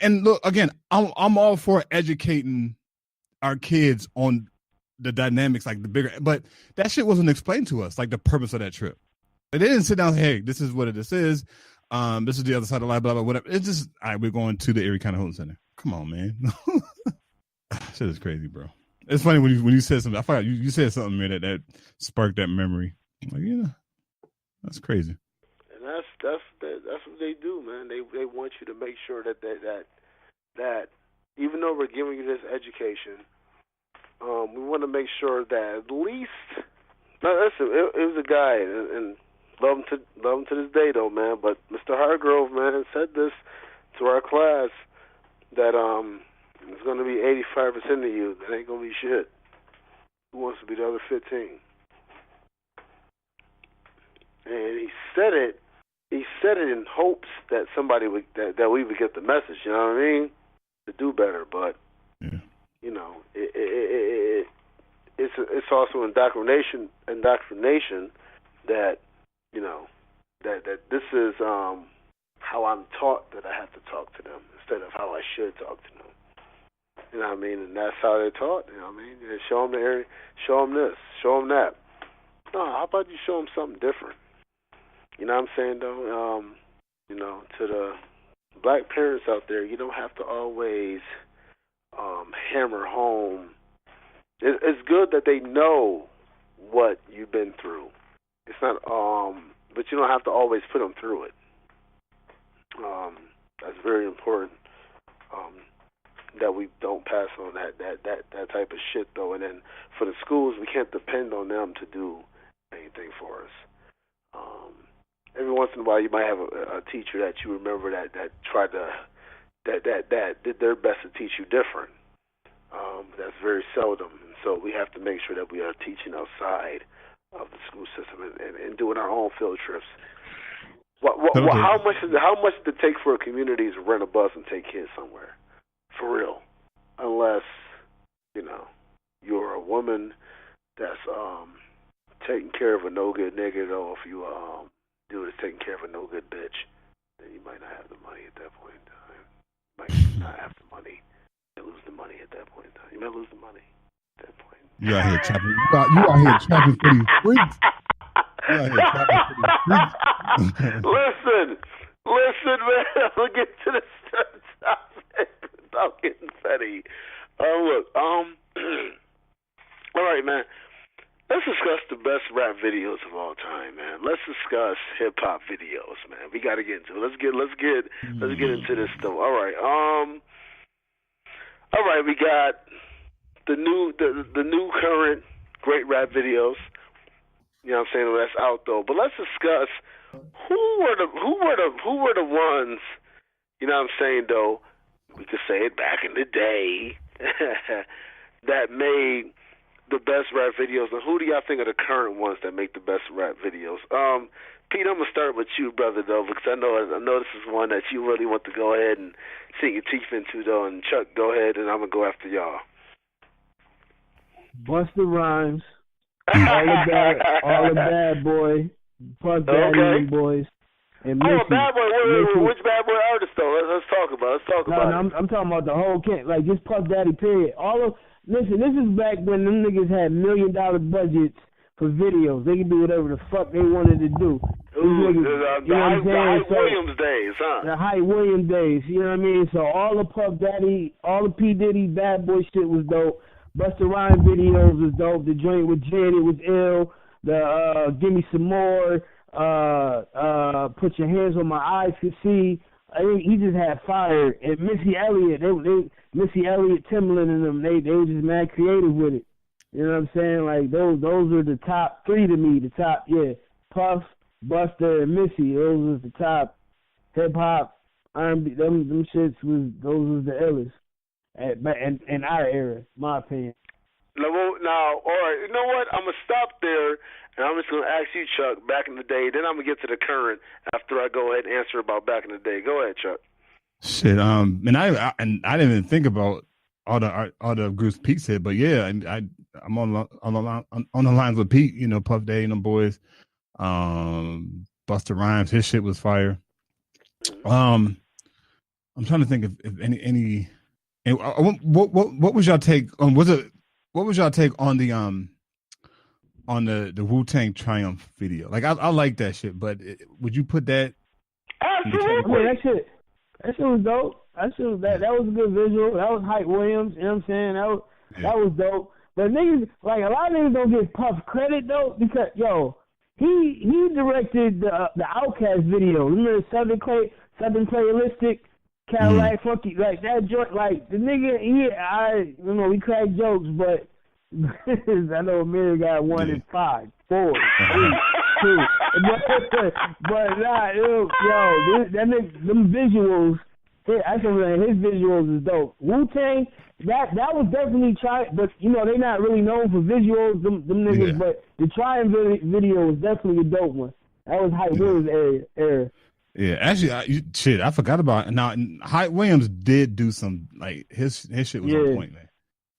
And look, again, I'm all for educating our kids on the dynamics, like the bigger, but that shit wasn't explained to us, like the purpose of that trip. They didn't sit down and say, hey, this is what this is. This is the other side of the line, blah, blah, whatever. It's just, all right, we're going to the Erie County Holding Center. Come on, man. Shit is crazy, bro. It's funny when you said something. I forgot you said something, man, that sparked that memory. I'm like, yeah, that's crazy.
And that's what they do, man. They want you to make sure that even though we're giving you this education, we want to make sure that at least. Now, listen, it was a guy, and love him to this day, though, man. But Mr. Hargrove, man, said this to our class that it's going to be 85% of you that ain't going to be shit. Who wants to be the other 15? And he said it in hopes that somebody that we would get the message. You know what I mean? To do better, but you know, it's also indoctrination that you know that this is how I'm taught that I have to talk to them instead of how I should talk to them. You know what I mean? And that's how they're taught. You know what I mean? You show them the area, show them this, show them that. No, how about you show them something different? You know what I'm saying, though? You know, to the black parents out there, you don't have to always hammer home. It's good that they know what you've been through. It's not, but you don't have to always put them through it. That's very important. That we don't pass on that type of shit, though. And then for the schools, we can't depend on them to do anything for us. Every once in a while, you might have a teacher that you remember that tried to that did their best to teach you different. That's very seldom. And also we have to make sure that we are teaching outside of the school system and doing our own field trips. How much does it take for a community to rent a bus and take kids somewhere? For real. Unless, you're a woman that's taking care of a no-good nigga, or if you dude is taking care of a no-good bitch, then you might not have the money at that point in time. You might not have the money. You might lose the money at that point in time. You might lose the money at that point.
You out here chopping. You out here chopping for these freaks. You out here chopping for these freaks. Listen, man. I'll get to the topic without getting petty. All right, man. Let's discuss the best rap videos of all time, man. Let's discuss hip hop videos, man. We got to get into it. Let's get into this stuff. All right. We got the new current great rap videos. You know what I'm saying? That's out though. But let's discuss who were the ones, you know what I'm saying though, we could say it back in the day, that made the best rap videos, and who do y'all think are the current ones that make the best rap videos? Pete, I'm gonna start with you, brother, though, because I know this is one that you really want to go ahead and sink your teeth into, though. And Chuck, go ahead, and I'm gonna go after y'all.
Busta Rhymes, all the bad boy, Puff Daddy boys, and Missy.
Oh, bad boy! Which bad boy artist though? Let's talk about it.
I'm talking about the whole kit, like just Puff Daddy. Period. Listen, this is back when them niggas had $1 million budgets for videos. They could do whatever the fuck they wanted to do.
The Hype Williams days, huh?
The Hype Williams days, you know what I mean? So all the Puff Daddy, all the P. Diddy bad boy shit was dope. Busta Rhymes videos was dope. The joint with Janet was ill. The Give Me Some More, Put Your Hands on My Eyes to See. I think he just had fire. And Missy Elliott, Timbaland and them, they were just mad creative with it. You know what I'm saying? Like those are the top three to me. The top, Puff, Busta, and Missy. Those was the top hip hop R&B. Them shits was the illest. In our era, my opinion.
Now, all right. You know what? I'm gonna stop there, and I'm just gonna ask you, Chuck. Back in the day, then I'm gonna get to the current after I go ahead and answer about back in the day. Go ahead, Chuck.
Shit. And I didn't even think about all the groups Pete said, but yeah, I'm on the lines with Pete. You know, Puff Daddy and them boys. Busta Rhymes, his shit was fire. I'm trying to think if any. And what was y'all take on? What was y'all take on the Wu-Tang Triumph video? Like I like that shit, but would you put that?
Absolutely.
That shit was dope. That was a good visual. That was Hype Williams. You know what I'm saying? That was dope. But niggas, like a lot of niggas don't give Puff credit though, because he directed the Outkast video. Remember Southern Playalistic? Cadillac, funky, like that joint, like the nigga, we crack jokes, but I know Amir got 1 in 5, 4, 3, 2, but nah, that nigga, them visuals, his visuals is dope. Wu-Tang, that was definitely but they not really known for visuals, them niggas, but the Triumph video was definitely a dope one. That was Hype Williams era.
Yeah, actually, I forgot about it. Now, Hype Williams did do some, like, his shit was on point, man.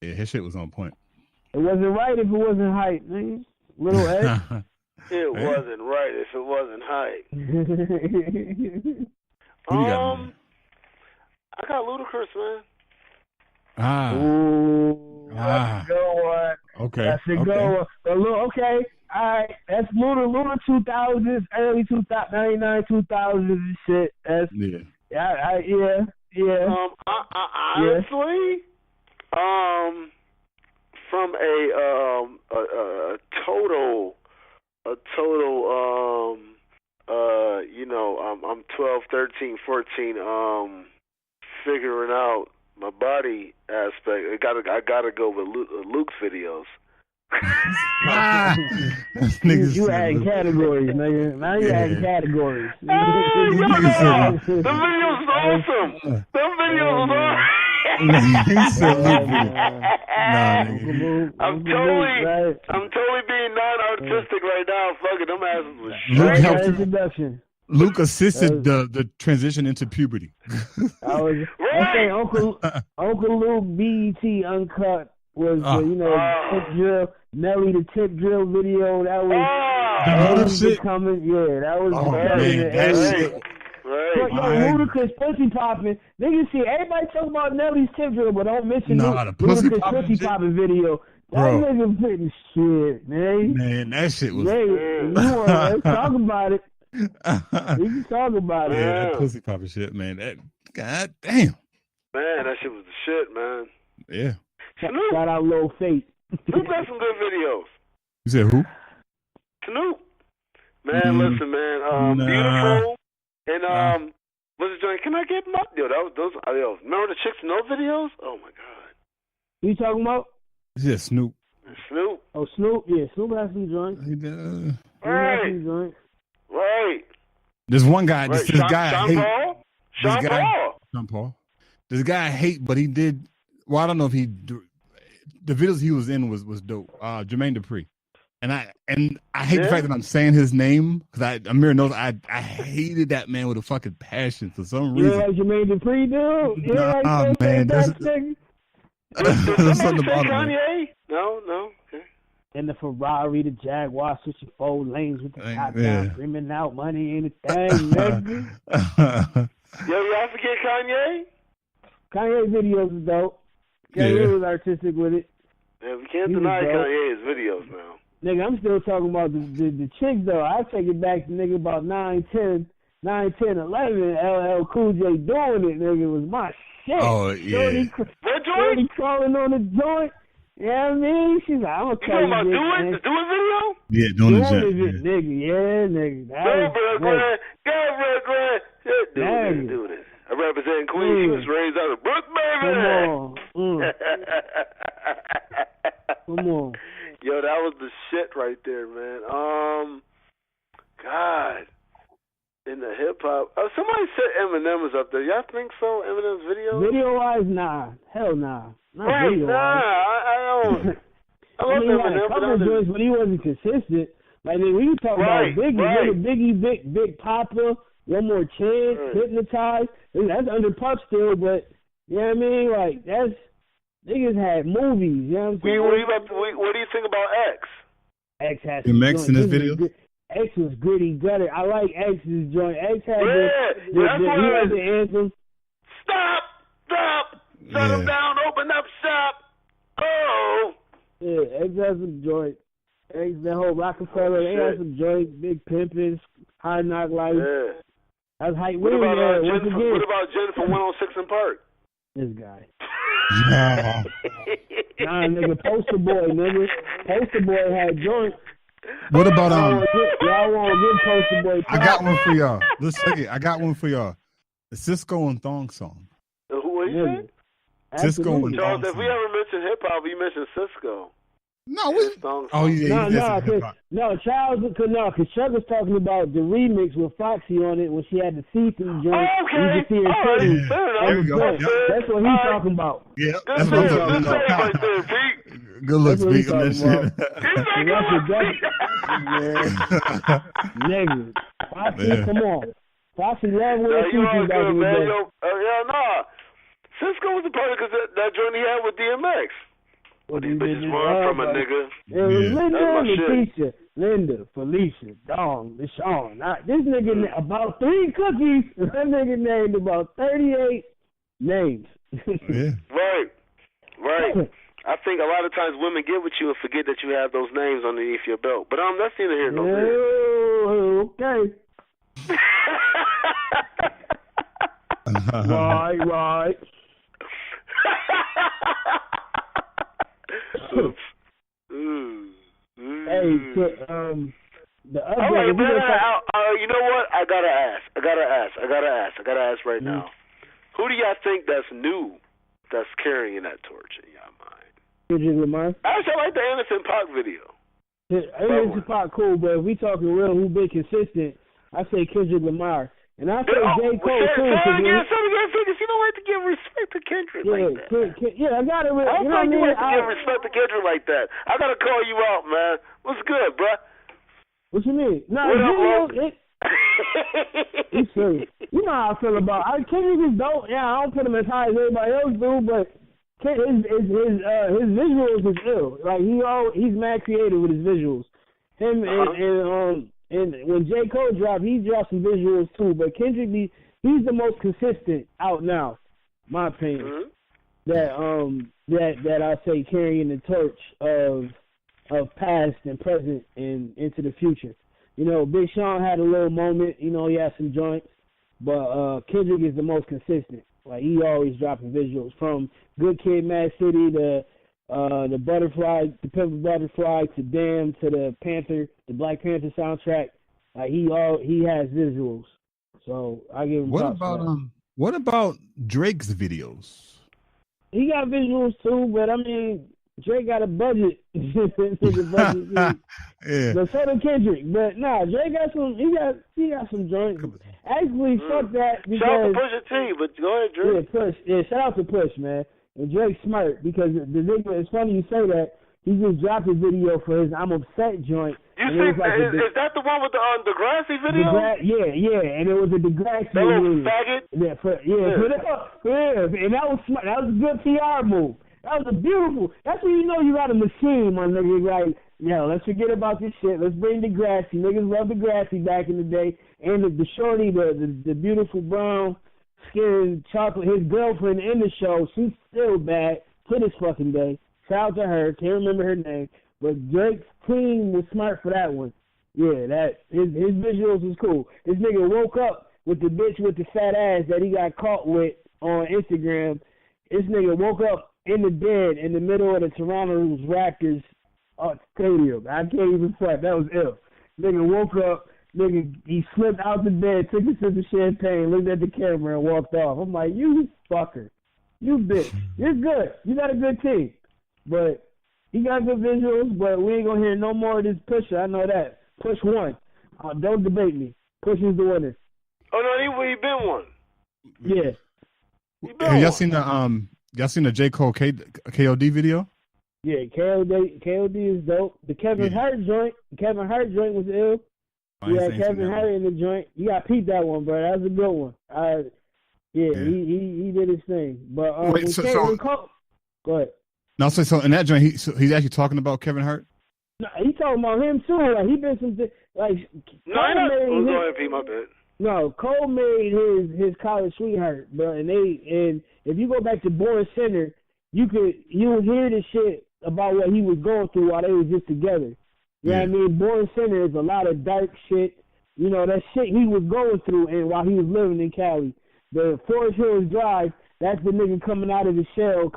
Yeah, his shit was on point.
It wasn't right if it wasn't Hype, man. Little Ed.
It wasn't right if it wasn't Hype. I got Ludacris, man.
Ooh, that's a good one.
Okay.
That's a good one. Okay. All right, that's Luda 2000s, early 99, 2000s and shit. That's
honestly, from a total, I'm 12, 13, 14, figuring out my body aspect. I gotta go with Luke's videos.
You add categories, nigga. Now you add categories.
The videos was awesome. Them videos was awesome.
He said Luke.
I'm totally being non-artistic right now. Fuck it, them asses was
Luke
shit.
helped you. Luke assisted the transition into puberty.
I say Uncle Luke BET Uncut was tip drill, Nelly the tip drill video. That was becoming that was
that shit.
Right. Ludacris pussy popping. Niggas see everybody talk about Nelly's tip drill, but don't mention
the pussy
popping video. That nigga putting shit, man.
Man, that shit was.
Let's talk about it. We can talk about it.
Yeah, that pussy popping shit, man. That god damn.
Man, that shit was the shit, man.
Yeah.
Shout out Lil Fate.
Snoop got some good videos.
You said who?
Snoop. Man, listen, man. Beautiful. And what's the joint? Can I get my those remember the Chicks No videos? Oh my god.
Who you talking about?
Yeah, Snoop.
Snoop.
Oh, Snoop. Yeah, Snoop has some joints.
Right.
There's one guy. This guy I hate.
Sean
Paul. This guy I hate, but he did. Well, I don't know if the videos he was in was dope. Jermaine Dupri. And I hate the fact that I'm saying his name because Amir knows I hated that man with a fucking passion for some reason.
You like Jermaine Dupri, dude?
Man, there's
something about Kanye? No. Okay.
And the Ferrari, the Jaguar, switching 4 lanes with the top down, screaming out money in the thing, nigga.
Y'all forget Kanye?
Kanye videos is dope. Kanye was artistic with it.
Yeah, we can't deny Kanye's videos now.
Nigga, I'm still talking about the chicks, though. I take it back to, nigga, about 9, 10, 11, LL Cool J doing it, nigga, was my shit.
Oh, yeah.
Shorty crawling on the joint. You know what I mean? She's like, I'm going to tell you.
You talking about the Do It video?
Yeah, doing the joint.
Nigga.
Do this. I represent Queens. She was raised out of Brook, baby.
Come on.
Yo, that was the shit right there, man. God. In the hip hop. Somebody said Eminem was up there. Y'all think so? Eminem's video?
Video wise, nah. Hell nah.
Right, nah. I don't. I love Eminem,
but he wasn't consistent. Like, when you talk about Biggie, Big Papa, One More Chance, Hypnotized, that's under Puff still, but, you know what I mean? Like, that's. Niggas had movies, you know what I'm saying?
What do you think about X?
X has
X in his video?
X was gritty, gutted. I like X's joint. X had the anthem.
Stop! Shut him down, open up shop. Oh!
Yeah, X has some joint. X, the whole Rockefeller, they had some joints, Big Pimpin', High Knock Life.
Yeah.
That's hype.
What about Jennifer 106 in Park?
This guy. Nah, nigga, Poster Boy, nigga. Poster Boy had joints.
What about
y'all want to give Poster Boy?
I got one for y'all. Let's check it. I got one for y'all. The Cisco and Thong song.
Who are you saying?
Cisco and
Charles,
Thong
if we ever mention hip hop, we mention Cisco.
No,
Charles, because Chuck was talking about the remix with Foxy on it when she had the see-through joint.
Okay.
There we go.
That's what he's talking about.
Yeah, that's what I'm talking about. Good looks, Pete, on that shit.
Nigga. Foxy, come on. Foxy love with the see-through back in the day.
Cisco was a part of that joint he had with DMX. What these bitches run from a nigga.
It was Linda, Felicia, Dawn, LaShawn. This nigga about 3 cookies. That nigga named about 38 names.
Yeah.
Right. I think a lot of times women get with you and forget that you have those names underneath your belt. But that's neither here nor there.
Okay. Right. Hey, the other.
All right, you know what? I gotta ask right now. Who do y'all think that's new, that's carrying that torch in y'all mind?
Kendrick Lamar.
Actually, I like the Anderson .Paak video.
Anderson .Paak cool, but if we talking real, who been consistent? I say Kendrick Lamar. And I say J. Cole too.
You don't have to give respect to Kendrick like that.
I got it.
I don't think you have to give respect to Kendrick like that. I gotta call you out, man. What's good, bro?
What you mean? No, you serious. You know how I feel about Kendrick is dope. Yeah, I don't put him as high as everybody else do, but his visuals is ill. Like he's mad creative with his visuals. Him and when J. Cole dropped, he dropped some visuals too. But Kendrick, he's the most consistent out now, my opinion. Mm-hmm. That I say carrying the torch of past and present and into the future. You know, Big Sean had a little moment. You know, he had some joints, but Kendrick is the most consistent. Like he always dropping visuals from Good Kid, Mad City to the Butterfly, the Pimp Butterfly to Damn to the Black Panther soundtrack. Like he has visuals. So I give him props for that.
What about Drake's videos?
He got visuals too, but I mean Drake got a budget. Yeah. But so did Kendrick. But nah, Drake got some. He got some joints. Actually, fuck that. Because,
shout out to Pusha T, but go ahead, Drake.
Yeah, Push. Yeah, shout out to Push, man. And Drake's smart because the nigga. It's funny you say that. He just dropped a video for his "I'm Upset" joint.
You see, is that the one with the Degrassi video?
Yeah, and it was a Degrassi.
That little faggot.
Yeah, and that was smart. That was a good PR move. That was a beautiful. That's when you know you got a machine, my nigga. Like, let's forget about this shit. Let's bring Degrassi. Niggas love Degrassi back in the day. And the shorty, the beautiful brown skin chocolate, his girlfriend in the show, she's still bad to this fucking day. Shout out to her. Can't remember her name. But Drake's team was smart for that one. Yeah, that his visuals was cool. This nigga woke up with the bitch with the fat ass that he got caught with on Instagram. This nigga woke up in the bed in the middle of the Toronto Raptors stadium. I can't even front. That was ill. Nigga woke up. Nigga, he slipped out the bed, took a sip of champagne, looked at the camera, and walked off. I'm like, you fucker. You bitch. You're good. You got a good team. But he got good visuals, but we ain't going to hear no more of this Pusher. I know that. Push won. Don't debate me. Push is the winner.
Oh, no, he been one.
Yeah.
Have y'all seen the J. Cole KOD video?
Yeah, KOD is dope. The Kevin Hart joint was ill. Yeah, Kevin Hart in the joint. You got to peep that one, bro. That was a good one. He did his thing. But go ahead.
No, so in that joint, he's actually talking about Kevin Hart.
No, he talking about him too. Like he been some like. No, Cole made his college sweetheart, bro. And if you go back to Born Center, you'll hear the shit about what he was going through while they was just together. You know what I mean? Born Center is a lot of dark shit. You know, that shit he was going through and while he was living in Cali. The Forest Hills Drive, that's the nigga coming out of the shell,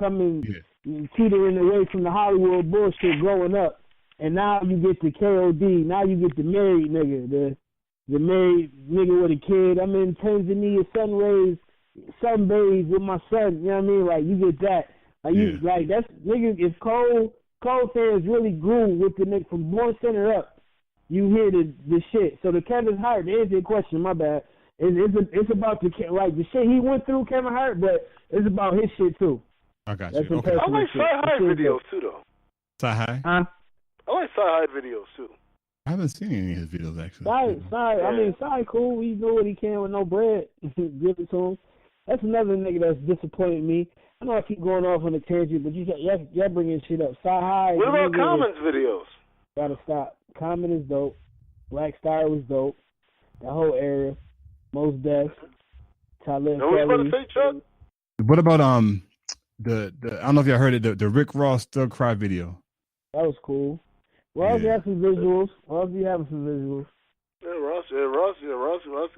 teetering away from the Hollywood bullshit growing up. And now you get the KOD. Now you get the married nigga, the married nigga with a kid. I'm in Tanzania, sunbathe with my son. You know what I mean? Like, you get that. Like, that's, nigga, if Cole fans really grew with the nigga from Born Center up, you hear the shit. So the Kevin Hart, to answer your question, my bad, it's about the shit he went through, Kevin Hart, but it's about his shit too.
I got you.
Okay. I like Sci-Hi videos too, though.
Sci-Hi?
Huh?
I like Sci-Hi videos too.
I haven't seen any of his videos actually.
Sci cool. He do what he can with no bread. Give it to him. That's another nigga that's disappointed me. I know I keep going off on a tangent, but y'all bringing shit up. Sci-Hi.
What about Common's videos?
Gotta stop. Common is dope. Black Star was dope. That whole era. Most Def. Talib
Know what you about to say, Chuck?
What about the I don't know if y'all heard it, the Rick Ross Thug Cry video.
That was cool. Ross have some visuals. Ross be having some visuals.
Ross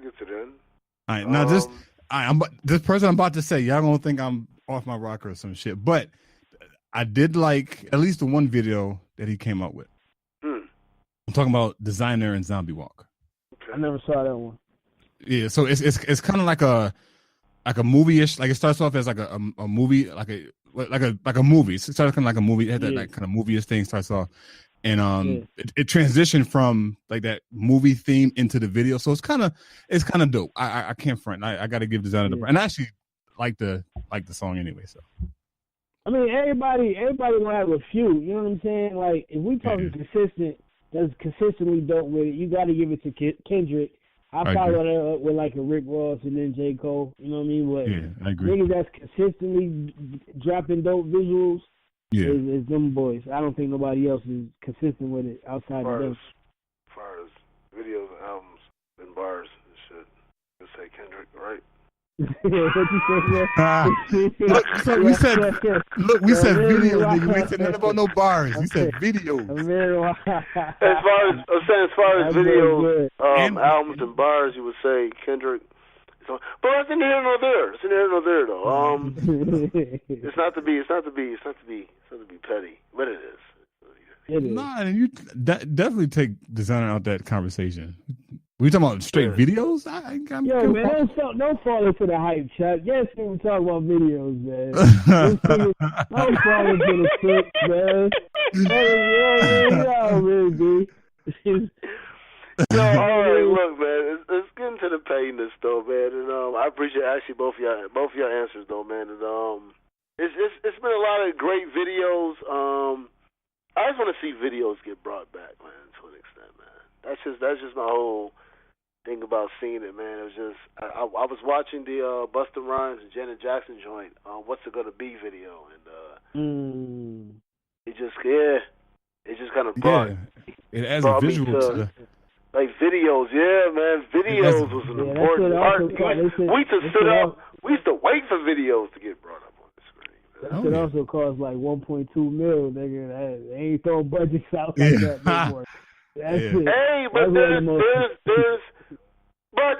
gets it in.
All right, now this person I'm about to say, y'all gonna think I'm off my rocker or some shit, but I did like at least the one video that he came up with. I'm talking about Designer and Zombie Walk.
Okay. I never saw that one.
Yeah, so it's kind of like a movie-ish. Like it starts off as like a movie, like a movie. It starts kind of like a movie. It had that like kind of movie-ish thing. Starts off, And it transitioned from like that movie theme into the video, so it's kind of dope. I can't front. I got to give designer the and I actually like the song anyway. So
I mean, everybody gonna have a few. You know what I'm saying? Like if we talking consistent, that's consistently dope with it. You got to give it to Kendrick. I follow that up with like a Rick Ross and then J. Cole. You know what I mean? But
I agree.
Niggas that's consistently dropping dope visuals. Is them boys. I don't think nobody else is consistent with it outside of them.
As far as videos and albums and bars and shit, you say Kendrick, right?
What you say?
We said videos, nigga. We said nothing about no bars. We said videos.
As far as videos, albums and bars, you would say Kendrick. But that's neither here nor there. It's neither here nor there, though. It's not to be petty, but it is.
Nah, you definitely take designer out that conversation. We talking about straight videos?
Man, don't fall into the hype chat. Yes, we talk about videos, man. Don't fall into the shit, man.
All right, look, man. It's getting to the painless, though, man. And I appreciate actually both of your answers, though, man. And it's been a lot of great videos. I just want to see videos get brought back, man, to an extent, man. That's just my whole thing about seeing it, man. It was just I was watching the Busta Rhymes and Janet Jackson joint, "What's It Gonna Be" video, and it just kind of brought
it adds a visual to
like videos, man. Videos was an important part. We used to wait for videos to get brought up on the screen.
That shit also cost like 1.2 mil, nigga. They ain't throwing budgets out like that no more.
Hey, but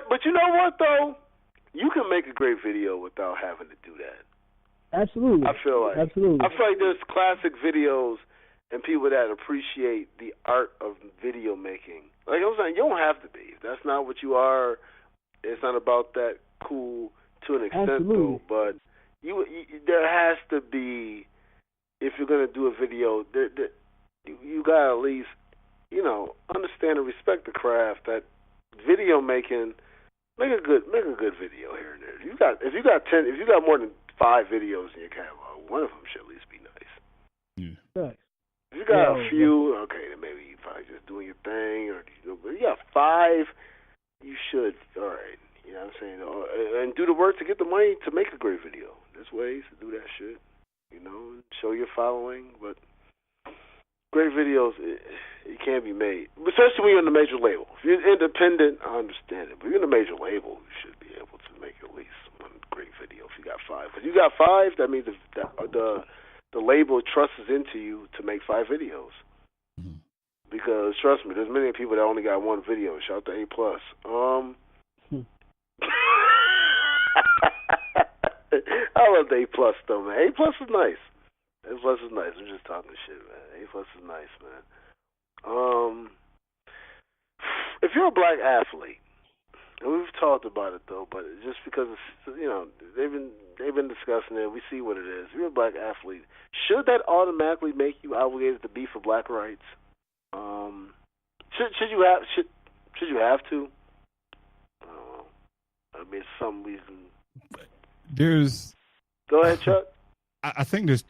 but you know what though? You can make a great video without having to do that.
Absolutely.
I feel like there's classic videos and people that appreciate the art of video making. Like I'm saying, you don't have to be. If that's not what you are, it's not about that cool to an extent, though. But you there has to be, if you're gonna do a video, you gotta at least, understand and respect the craft. That video making, make a good video here and there. If you got more than 5 videos in your catalog, one of them should at least be nice.
Right.
If you got a few, okay, then maybe you probably just doing your thing, but you got 5, you should, all right, you know what I'm saying, and do the work to get the money to make a great video. There's ways to do that shit, show your following, but great videos, it can't be made, especially when you're in the major label. If you're independent, I understand it, but if you're in a major label, you should be able to make at least one great video if you got 5. If you got 5, that means the label trusts into you to make 5 videos. Mm-hmm. Because trust me, there's many people that only got 1 video. Shout out to A+. I love the A+ though, man. A+ is nice. A+ is nice. I'm just talking shit, man. A+ is nice, man. If you're a black athlete, and we've talked about it though, but just because it's, they've been discussing it, we see what it is. If you're a black athlete, should that automatically make you obligated to be for black rights? Should you have to? I don't know. I mean, some reason. Go ahead, Chuck.
I think there's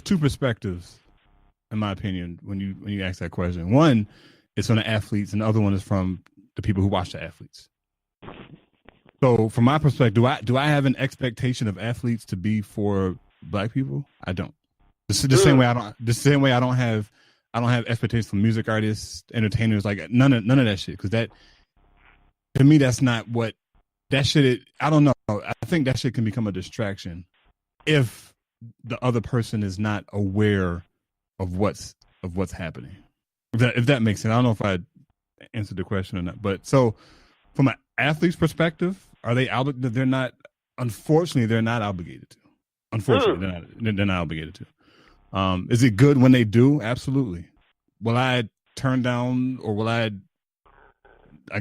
2 perspectives, in my opinion, when you ask that question. One is from the athletes, and the other one is from the people who watch the athletes. So, from my perspective, do I have an expectation of athletes to be for black people? I don't. The same way I don't have expectations from music artists, entertainers, like none of that shit. Because that, to me, that's not what that shit. I don't know. I think that shit can become a distraction if the other person is not aware of what's happening. If that makes sense. I don't know if I answered the question or not. But so, from an athlete's perspective, are they obligated? They're not. Unfortunately, they're not obligated to. Unfortunately, they're not obligated to. Is it good when they do? Absolutely. Will I turn down, or will I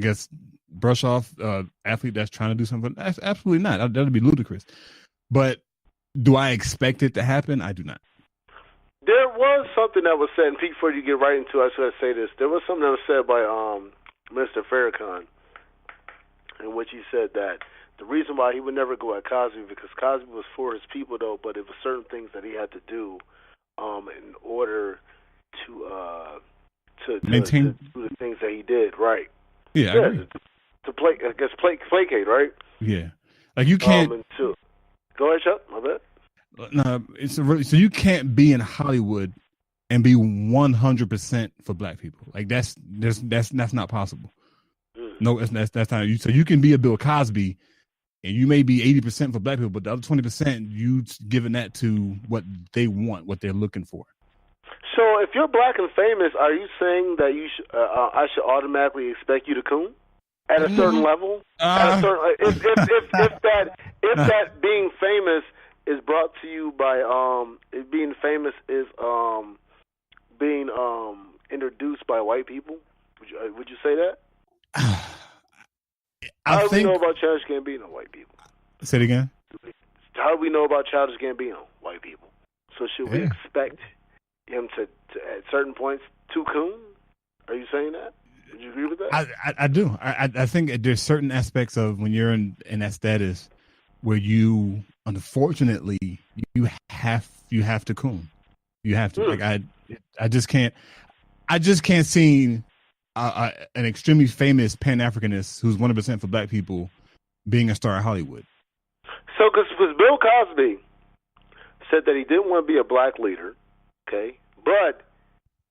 guess, brush off athlete that's trying to do something? Absolutely not. That would be ludicrous. But do I expect it to happen? I do not.
There was something that was said, and Pete, before you get right into it, I should say this. There was something that was said by Mr. Farrakhan, in which he said that the reason why he would never go at Cosby because Cosby was for his people, though, but it was certain things that he had to do in order to
maintain
do the things that he did, right?
Yeah, I agree.
To placate, right?
Yeah, like you can't.
Go ahead, Chuck. My bad.
No, so you can't be in Hollywood and be 100% for black people. Like that's not possible. No, that's not. So you can be a Bill Cosby, and you may be 80% for black people, but the other 20% you giving that to what they want, what they're looking for.
So if you're black and famous, are you saying that I should automatically expect you to coon at a certain level? At a certain, if that being famous is brought to you by being famous is being introduced by white people, would you say that? How do we know about Childish Gambino, white people?
Say it again.
How do we know about Childish Gambino, white people? So should we expect him to at certain points to coon? Are you saying that? Would you agree with that?
I do. I think there's certain aspects of when you're in that status where you, unfortunately, you have to coon. You have to. Like I just can't see an extremely famous Pan-Africanist who's 100% for black people being a star in Hollywood.
So, because Bill Cosby said that he didn't want to be a black leader, okay, but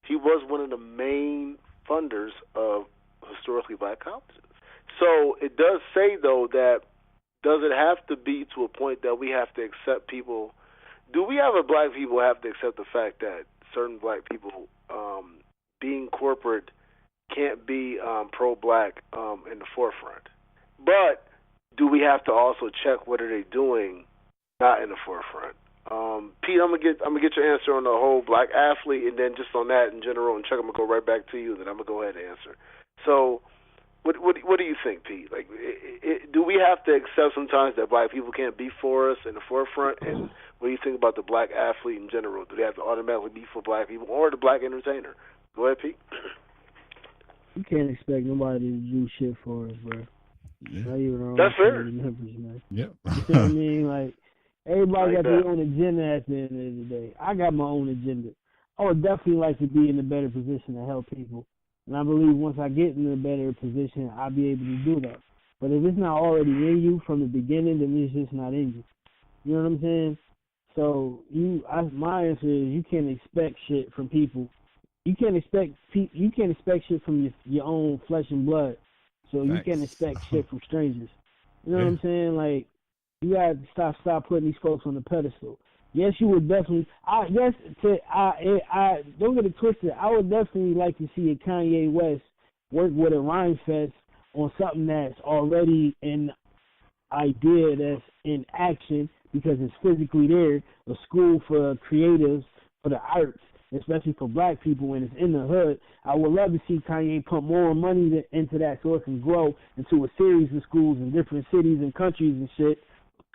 he was one of the main funders of historically black colleges. So it does say, though, that does it have to be to a point that we have to accept people? Do we have black people have to accept the fact that certain black people being corporate can't be pro-black in the forefront? But do we have to also check what are they doing not in the forefront? Pete, I'm gonna get your answer on the whole black athlete, and then just on that in general. And Chuck, I'm gonna go right back to you, and then I'm gonna go ahead and answer. So, what do you think, Pete? Like, do we have to accept sometimes that black people can't be for us in the forefront? And what do you think about the black athlete in general? Do they have to automatically be for black people or the black entertainer? Go ahead, Pete.
You can't expect nobody to do shit for us, bro.
Yeah.
Not even our
That's fair.
Members, man.
Yep.
You know what I mean? Like, everybody got their own agenda at the end of the day. I got my own agenda. I would definitely like to be in a better position to help people. And I believe once I get in a better position, I'll be able to do that. But if it's not already in you from the beginning, then it's just not in you. You know what I'm saying? So my answer is you can't expect shit from people. You can't expect shit from your own flesh and blood. So you can't expect shit from strangers. You know what I'm saying? Like, you gotta stop putting these folks on the pedestal. Yes, you would definitely. Don't get it twisted. I would definitely like to see a Kanye West work with a Rhyme Fest on something that's already an idea that's in action because it's physically there. A school for creatives, for the arts, especially for black people, and it's in the hood. I would love to see Kanye put more money into that so it can grow into a series of schools in different cities and countries and shit.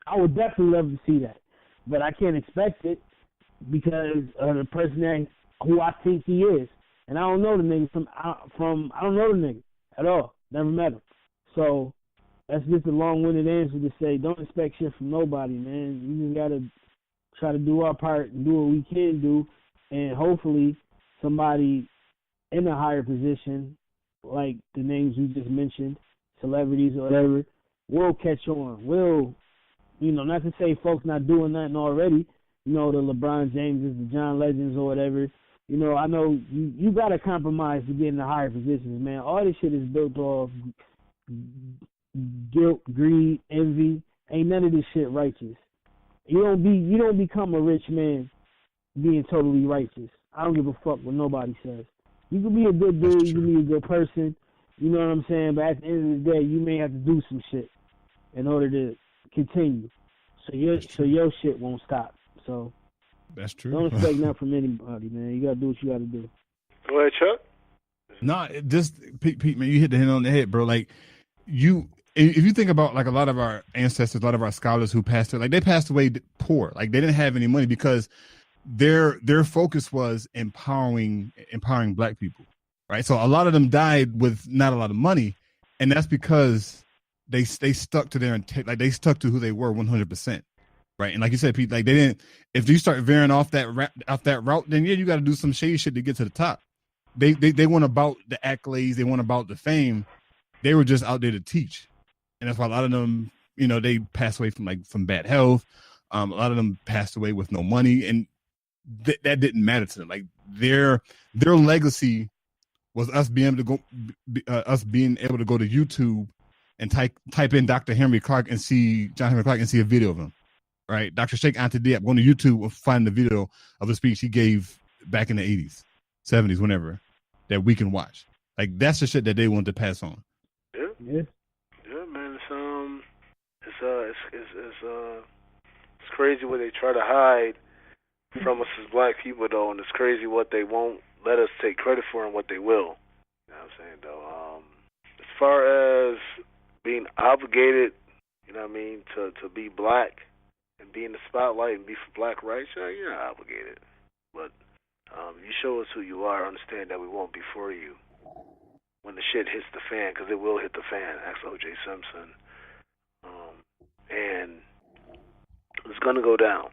I would definitely love to see that. But I can't expect it because of the person who I think he is. And I don't know the nigga I don't know the nigga at all. Never met him. So that's just a long-winded answer to say don't expect shit from nobody, man. You just got to try to do our part and do what we can do. And hopefully somebody in a higher position, like the names we just mentioned, celebrities or whatever, will catch on. Will, not to say folks not doing nothing already, the LeBron Jameses, the John Legends or whatever. I know you got to compromise to get in the higher positions, man. All this shit is built off guilt, greed, envy. Ain't none of this shit righteous. You don't become a rich man being totally righteous. I don't give a fuck what nobody says. You can be a good dude, you can be a good person, you know what I'm saying? But at the end of the day, you may have to do some shit in order to continue. So your shit won't stop. So
that's true.
Don't expect nothing from anybody, man. You gotta do what you gotta do.
Go ahead, Chuck.
No, just Pete, man, you hit the hit on the head, bro. Like if you think about like a lot of our ancestors, a lot of our scholars who passed away, like they passed away poor. Like they didn't have any money because their focus was empowering Black people, right? So a lot of them died with not a lot of money, and that's because they stuck to their like they stuck to who they were 100%, right? And like you said, Pete, like they didn't. If you start veering off that route, then yeah, you got to do some shady shit to get to the top. They weren't about the accolades, they weren't about the fame. They were just out there to teach, and that's why a lot of them, you know, they passed away from bad health. A lot of them passed away with no money, and that didn't matter to them. Like their legacy was us being able to go to YouTube and type in Dr. Henry Clark and see John Henry Clark and see a video of him, right? Dr. Sheikh Anta Diop, going to YouTube and find the video of the speech he gave back in the 80s, 70s, whenever, that we can watch. Like that's the shit that they want to pass on.
Yeah, man. It's crazy what they try to hide from us as Black people, though, and it's crazy what they won't let us take credit for and what they will. You know what I'm saying, though? As far as being obligated, you know what I mean, to be Black and be in the spotlight and be for Black rights, you're not obligated. But you show us who you are, understand that we won't be for you when the shit hits the fan, because it will hit the fan. Ask O.J. Simpson. And it's going to go down.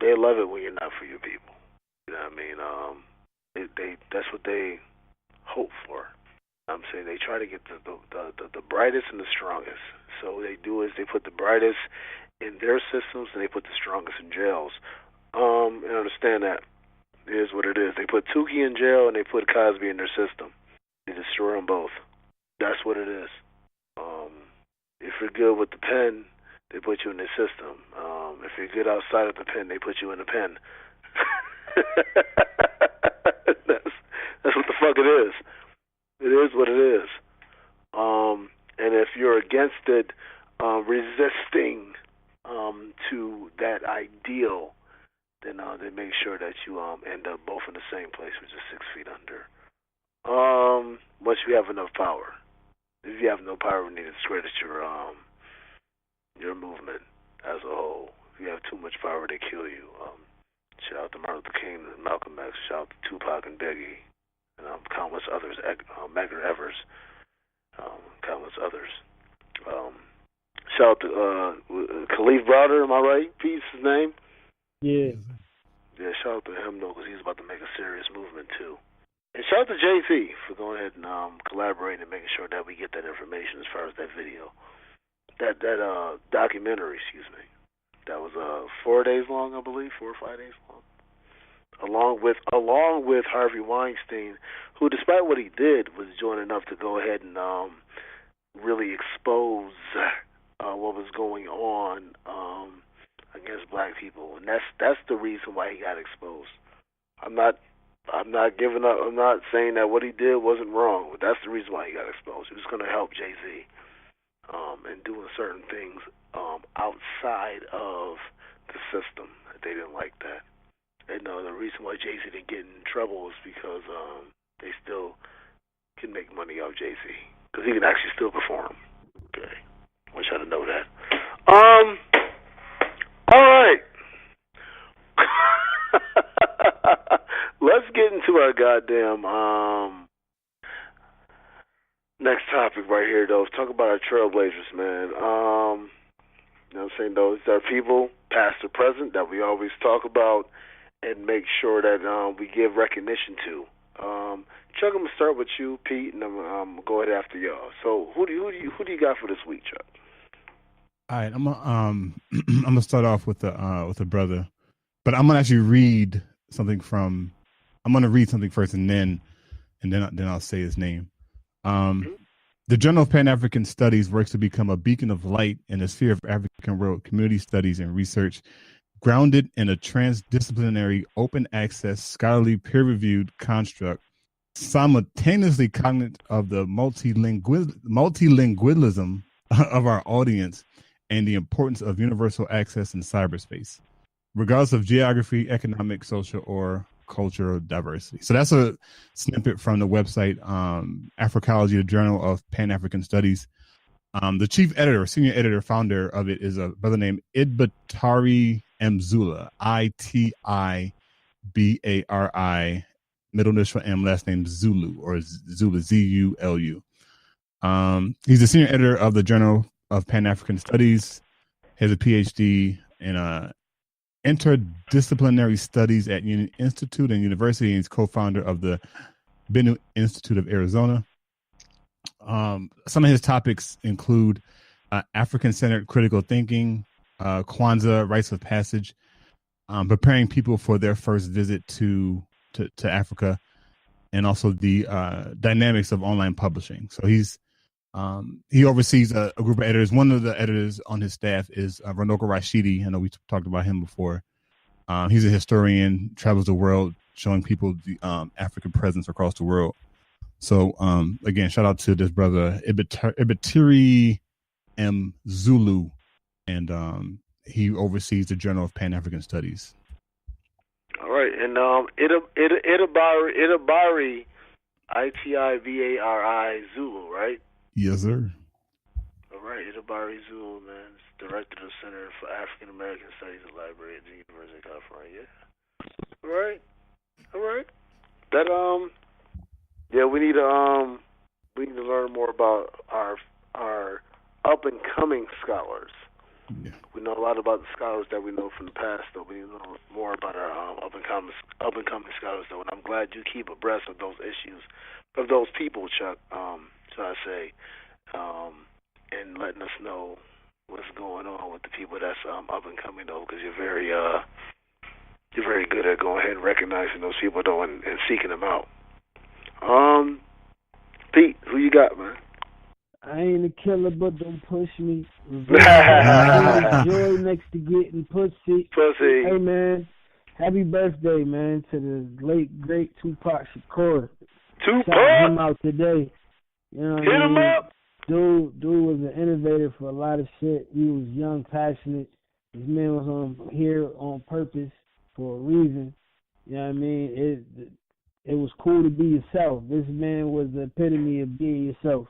They love it when you're not for your people. You know what I mean? That's what they hope for. I'm saying they try to get the brightest and the strongest. So what they do is they put the brightest in their systems and they put the strongest in jails. And understand that. It is what it is. They put Tukey in jail and they put Cosby in their system. They destroy them both. That's what it is. If you're good with the pen, they put you in the system. If you're good outside of the pen, they put you in the pen. That's what the fuck it is. It is what it is. And if you're against it, resisting to that ideal, then they make sure that you end up both in the same place, which is 6 feet under. Once you have enough power. If you have no power, we need to discredit your movement as a whole. If you have too much power, they kill you. Shout out to Martin Luther King and Malcolm X. Shout out to Tupac and Biggie, and countless others. Medgar Evers, countless others. Shout out to Khalif Browder. Am I right? Pete's his name.
Yeah.
Yeah. Shout out to him though, because he's about to make a serious movement too. And shout out to Jay-Z for going ahead and collaborating and making sure that we get that information as far as that video. That documentary, excuse me. That was 4 days long, I believe, 4 or 5 days long. Along with Harvey Weinstein, who, despite what he did, was doing enough to go ahead and really expose what was going on against Black people. And that's the reason why he got exposed. I'm not giving up. I'm not saying that what he did wasn't wrong, but that's the reason why he got exposed. He was going to help Jay-Z and doing certain things outside of the system. They didn't like that. And the reason why Jay-Z didn't get in trouble is because they still can make money off Jay-Z, because he can actually still perform. Okay, I want y'all to know that. All right. Let's get into our goddamn next topic right here, though. Let's talk about our trailblazers, man. You know what I'm saying, though? These are people, past or present, that we always talk about and make sure that we give recognition to. Chuck, I'm gonna start with you, Pete, and I'm gonna go ahead after y'all. So, who do you got for this week, Chuck?
All right, I'm gonna start off with a brother, but I'm gonna actually read something from. I'm going to read something first, and then I'll say his name. The Journal of Pan-African Studies works to become a beacon of light in the sphere of African world community studies and research, grounded in a transdisciplinary, open-access, scholarly, peer-reviewed construct, simultaneously cognizant of the multilingualism of our audience and the importance of universal access in cyberspace, regardless of geography, economic, social, or cultural diversity. So that's a snippet from the website Afroecology, the Journal of Pan-African Studies. The chief editor, senior editor, founder of it is a brother named Idbatari Mzula, Itibari, middle initial M, last name Zulu, or Zulu, Zulu. He's the senior editor of the Journal of Pan-African Studies. He has a PhD in interdisciplinary studies at Union Institute and University, and he's co-founder of the Bennu Institute of Arizona. Some of his topics include African-centered critical thinking, Kwanzaa, rites of passage, preparing people for their first visit to Africa, and also the dynamics of online publishing. So he oversees a group of editors. One of the editors on his staff is Ranoko Rashidi. I know we talked about him before. He's a historian, travels the world, showing people the African presence across the world. So again, shout out to this brother Ibitiri M. Zulu, and he oversees the Journal of Pan-African Studies.
All right, and Itibari, Itibari Zulu, right?
Yes, sir.
All right, Itibari Zulu, man, is director of the Center for African American Studies at the Library at the University of California. All right. That yeah, we need to learn more about our up and coming scholars.
Yeah.
We know a lot about the scholars that we know from the past, though. We need to know more about our up and coming scholars, though. And I'm glad you keep abreast of those issues, of those people, Chuck. Should I say, and letting us know what's going on with the people that's up and coming, though, because you're very good at going ahead and recognizing those people, though, and seeking them out. Pete, who you got, man?
I ain't a killer, but don't push me. Joy next to getting pussy. Hey, man, happy birthday, man, to the late, great Tupac Shakur. Shout him out today. You know what
Hit him up.
Dude was an innovator for a lot of shit. He was young, passionate. This man was here on purpose for a reason. You know what I mean? It was cool to be yourself. This man was the epitome of being yourself.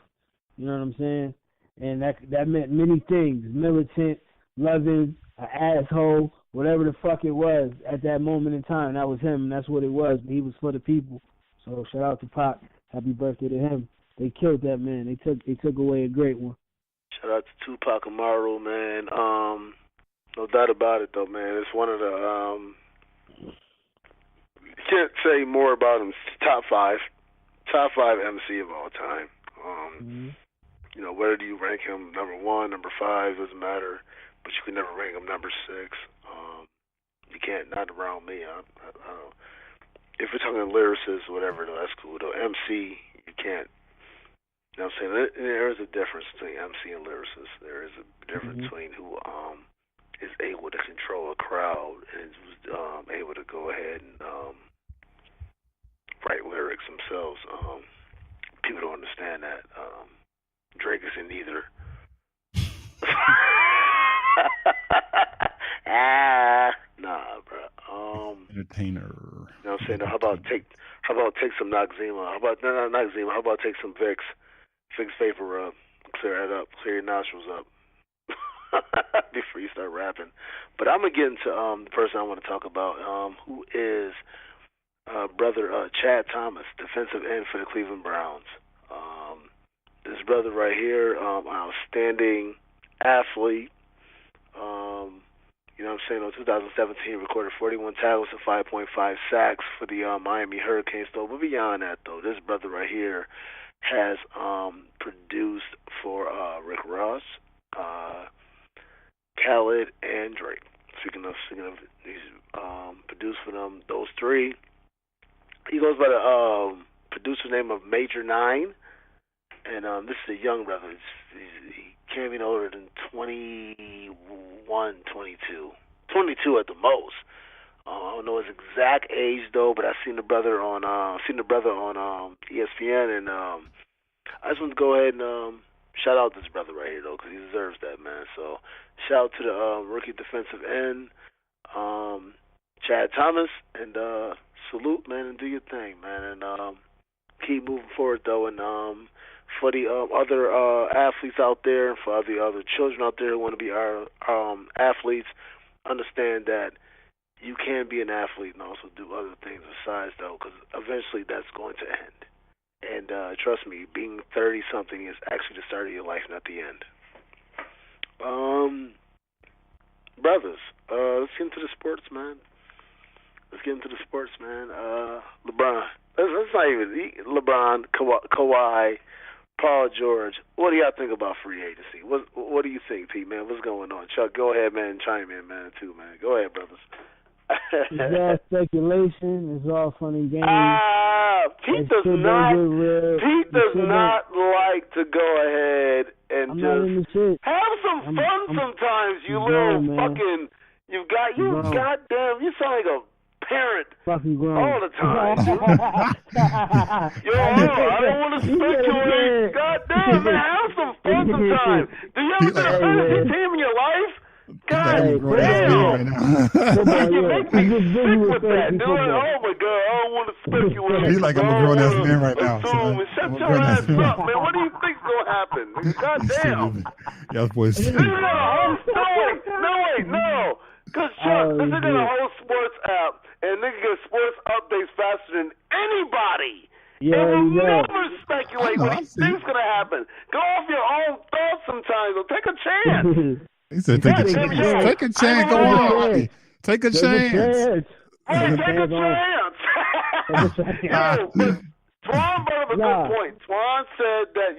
You know what I'm saying? And that meant many things. Militant, loving, an asshole, whatever the fuck it was at that moment in time. That was him, and that's what it was. He was for the people. So shout out to Pac. Happy birthday to him. They killed that man. They took away a great one.
Shout out to Tupac Amaru, man. No doubt about it, though, man. It's one of the you can't say more about him. Top five MC of all time. You know, whether you rank him number 1, number 5, doesn't matter, but you can never rank him number 6. You can't, not around me. I don't. If we're talking lyricists or whatever, though, that's cool. Though MC, you can't. You know what I'm saying? There is a difference between MC and lyricist. There is a difference between who is able to control a crowd and who's able to go ahead and write lyrics themselves. People don't understand that. Drake is in neither. Nah, bro.
Entertainer.
You know what I'm saying? How about take some Noxzema? How about not Noxzema? How about take some Vicks Vapor Rub, clear that up, clear your nostrils up before you start rapping. But I'm gonna get into the person I want to talk about, who is brother Chad Thomas, defensive end for the Cleveland Browns. This brother right here, outstanding athlete. You know what I'm saying? In 2017, recorded 41 tackles and 5.5 sacks for the Miami Hurricanes. Though, but beyond that, though, this brother right here has produced for Rick Ross, Khaled, and Drake. Speaking of, he's produced for them. Those three. He goes by the producer name of Major 9. And this is a young brother. He can't be older than 21, 22. 22 at the most. I don't know his exact age though, but I've seen the brother on ESPN, and I just want to go ahead and shout out this brother right here though, because he deserves that, man. So shout out to the rookie defensive end, Chad Thomas, and salute, man, and do your thing, man, and keep moving forward though, and for the other athletes out there, and for the other children out there who want to be our athletes, understand that you can be an athlete and also do other things besides, though, because eventually that's going to end. And trust me, being 30-something is actually the start of your life, not the end. Brothers, let's get into the sports, man. LeBron. Let's not even LeBron, Kawhi, Paul George. What do y'all think about free agency? What do you think, T, man? What's going on? Chuck, go ahead, man. Chime in, man, too, man. Go ahead, brothers.
It's all speculation. It's all fun and games.
Pete does not like to go ahead and just have some fun sometimes. You little fucking, you goddamn, you sound like a parent all the time. Yo, I don't want to speculate. Goddamn, man, have some fun sometimes. Do you ever get a fantasy team in your life? God damn! You make me sick with that, dude. Oh my God, I don't want to speculate.
He's like I'm a grown ass man right now.
Shut your ass up, man. What do you think's gonna happen? God damn!
Y'all boys.
This is a whole no. Because Chuck, this is a whole sports app, and nigga get sports updates faster than anybody.
Yeah,
and you never speculate what you think's gonna happen. Go off your own thoughts sometimes, or take a chance.
He said, "Take a chance. Take a chance. Go on. Take a chance.
Hey, take a chance." Yo, but Twan brought up a good point. Twan said that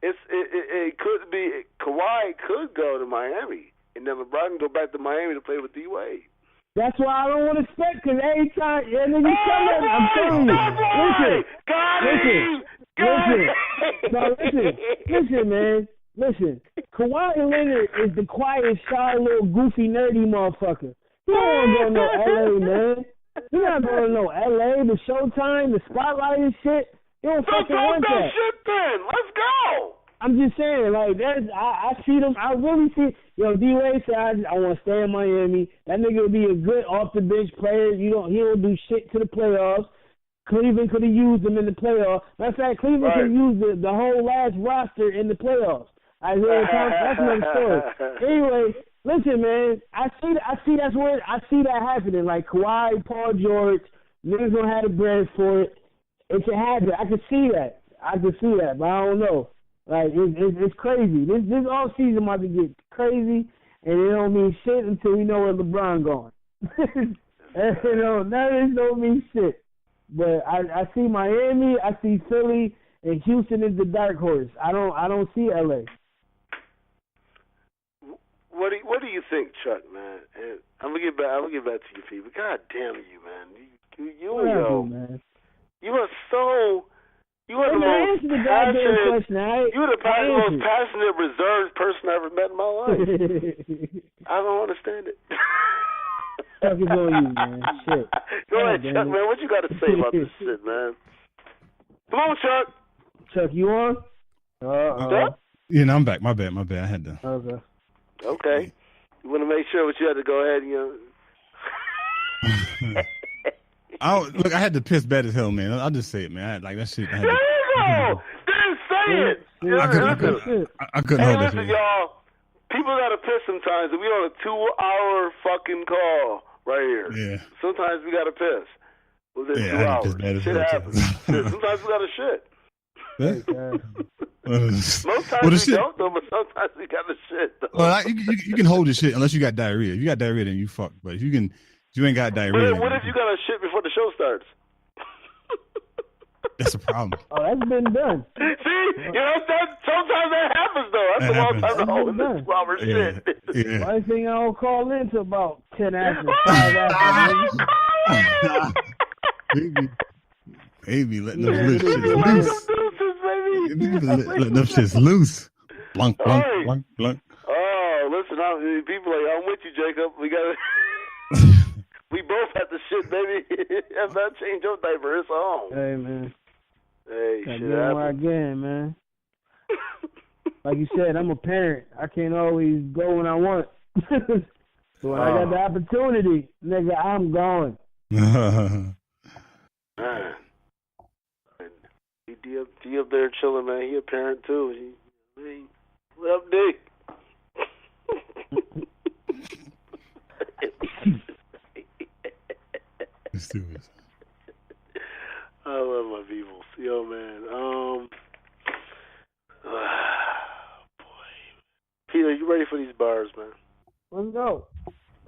it could be Kawhi could go to Miami, and then LeBron can go back to Miami to play with D Wade.
That's why I don't want to expect, because every time, and then you come in, I'm telling you. Listen, man. Listen, Kawhi Leonard is the quiet, shy, little goofy, nerdy motherfucker. You don't want to go to no L.A., man. You're not going to no L.A., the Showtime, the Spotlight and shit. You don't fucking want that.
Shit then. Let's go.
I'm just saying, like, I see them. I really see, D-Wade said, I want to stay in Miami. That nigga will be a good off-the-bench player. He don't do shit to the playoffs. Cleveland could have used him in the playoffs. Matter of fact, Cleveland could have used the whole last roster in the playoffs. That's another story. Anyway, listen, man. I see that happening. Like Kawhi, Paul George, niggas gonna have the bread for it. It can happen. I can see that, but I don't know. Like it's crazy. This all season about to get crazy, and it don't mean shit until we know where LeBron going. None of this don't mean shit. But I see Miami, I see Philly, and Houston is the dark horse. I don't see LA.
What do you think, Chuck, man? And I'm gonna get back to you, people. God damn you, man. You are the most passionate. You're the most passionate, reserved person I ever met in my life. I don't understand it.
Fuck is on you, man. Shit.
Go ahead, Chuck, man. What you got to say about this shit, man? Come on, Chuck.
Chuck, you on?
Chuck?
Yeah, no, I'm back. My bad. I had to.
Okay. You want to make sure, but you had to go ahead and
Look, I had to piss bad as hell, man. I'll just say it, man. I had, like that shit.
There you go. Then say it.
I couldn't hold it.
Listen, y'all. People got to piss sometimes, and we on a 2-hour fucking call right here.
Yeah.
Sometimes we got to piss within 2 hours. Shit happens. Sometimes we got to shit. Most times we don't, though, but sometimes we got to shit, though.
Well, you can hold your shit unless you got diarrhea. If you got diarrhea, then you fuck. But if you ain't got diarrhea.
What if you got to shit before the show starts?
That's a problem.
Oh, that's been done.
See, sometimes that happens though. That's the long time to hold this proper shit.
Yeah.
I think I don't call in to about 10 after 5 after.
Baby, letting them loose shit loose. Letting them shit loose. Blunk.
Oh, listen, people like, I'm with you, Jacob. We got we both have to shit, baby. If I change your diaper, it's on.
Hey, man.
Hey,
shit
happens.
Again, man. Like you said, I'm a parent. I can't always go when I want. So when I got the opportunity, nigga, I'm going.
D up there chilling, man. He a parent too. What up, Dick? I love my people. Yo, man. Boy. Peter, you ready for these bars, man?
Let's go.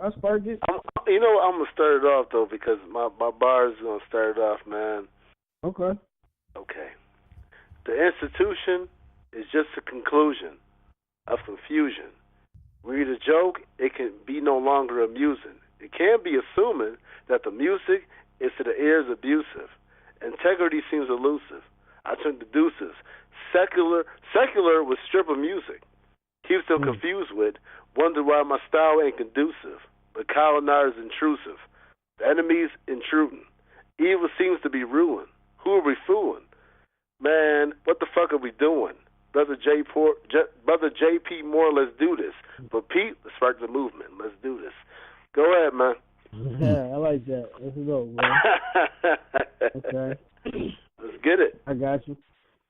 I sparked it.
I'm gonna start it off though because my bars is gonna start it off, man.
Okay.
The institution is just a conclusion of confusion. Read a joke, it can be no longer amusing. It can be assuming that the music is to the ears abusive. Integrity seems elusive. I turn to deuces. Secular with strip of music. Keeps them confused with, wonder why my style ain't conducive. The colonizer is intrusive. The enemy's intruding. Evil seems to be ruined. Who are we fooling? Man, what the fuck are we doing? Brother JP Moore, let's do this. But Pete, let's spark the movement. Let's do this. Go ahead, man.
Yeah, I like that. Let's go, man. Okay.
Let's get it.
I got you.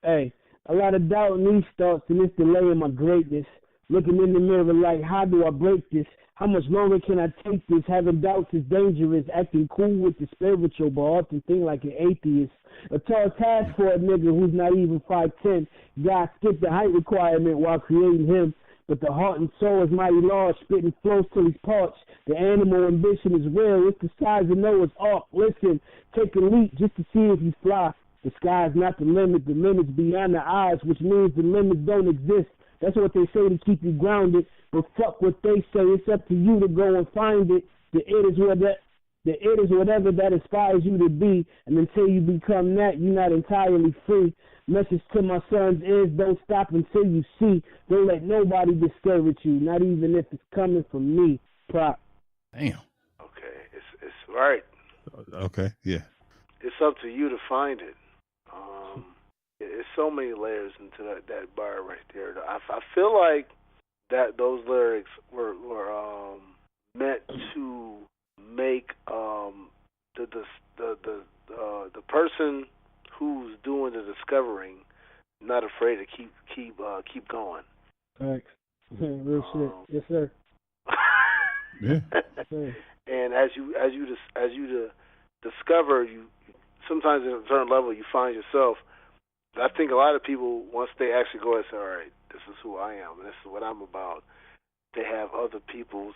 Hey, a lot of doubt in these thoughts and this delay in my greatness. Looking in the mirror like, how do I break this? How much longer can I take this? Having doubts is dangerous. Acting cool with the spiritual, but often think like an atheist. A tall task for a nigga who's not even 5'10". God skipped the height requirement while creating him. But the heart and soul is mighty large, spitting flows till he's parched. The animal ambition is real. It's the size of Noah's Ark. Listen, take a leap just to see if you fly. The sky's not the limit. The limit's beyond the eyes, which means the limits don't exist. That's what they say to keep you grounded. But fuck what they say. It's up to you to go and find it. The it is whatever that inspires you to be. And until you become that, you're not entirely free. Message to my sons is, don't stop until you see. Don't let nobody discourage you, not even if it's coming from me. Prop.
Damn.
Okay, it's right.
Okay, yeah.
It's up to you to find it. There's so many layers into that bar right there. I feel like that those lyrics were meant to make the person who's doing the discovering not afraid to keep going.
Thanks. Real shit. Yes, sir.
Yeah.
And as you discover, you sometimes at a certain level you find yourself. I think a lot of people, once they actually go and say, all right, this is who I am, and this is what I'm about, they have other people's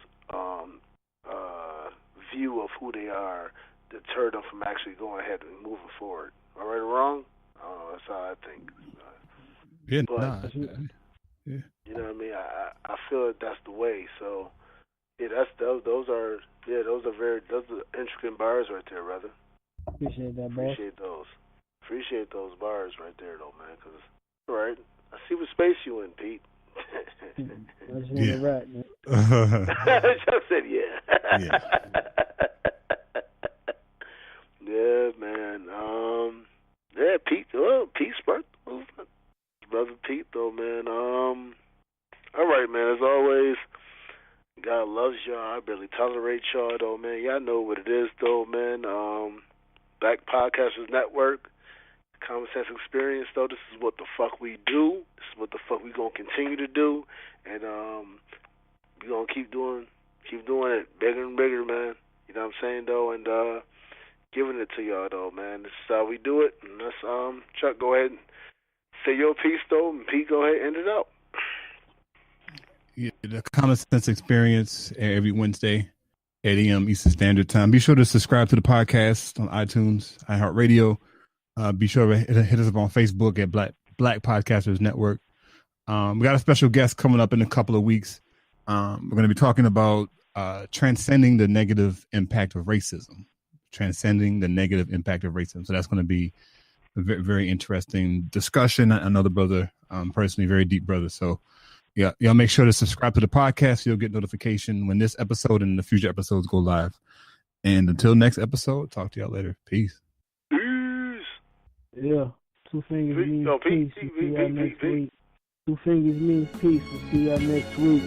view of who they are deter them from actually going ahead and moving forward. Am I right or wrong? That's how I think.
Yeah.
You know what I mean? I feel that that's the way. So, yeah, those are intricate bars right there, brother.
Appreciate that, bro.
Appreciate those bars right there, though, man. Cause all right, I see what space you in, Pete.
I just want to rap, man.
Just said yeah. Yeah, man. Yeah, Pete. Well, Pete's brother Pete, though, man. All right, man. As always, God loves y'all. I barely tolerate y'all, though, man. Y'all know what it is, though, man. Black Podcasters Network, Common Sense Experience, though. This is what the fuck we do. This is what the fuck we gonna continue to do, and we gonna keep doing it bigger and bigger, man. You know what I'm saying, though, and giving it to y'all, though, man. This is how we do it. And let's Chuck, go ahead and say your piece, though, and Pete, go ahead and end it out.
Yeah, the Common Sense Experience every Wednesday, 8 a.m. Eastern Standard Time. Be sure to subscribe to the podcast on iTunes, iHeartRadio. Be sure to hit us up on Facebook at Black Podcasters Network. We got a special guest coming up in a couple of weeks. We're going to be talking about transcending the negative impact of racism. Transcending the negative impact of racism. So that's going to be a very, very interesting discussion. I know the brother, personally, very deep brother. So yeah, y'all make sure to subscribe to the podcast. You'll get notification when this episode and the future episodes go live. And until next episode, talk to y'all later. Peace.
Yeah. 2 fingers means peace. We'll see y'all next week. 2 fingers means peace. We'll see y'all next week.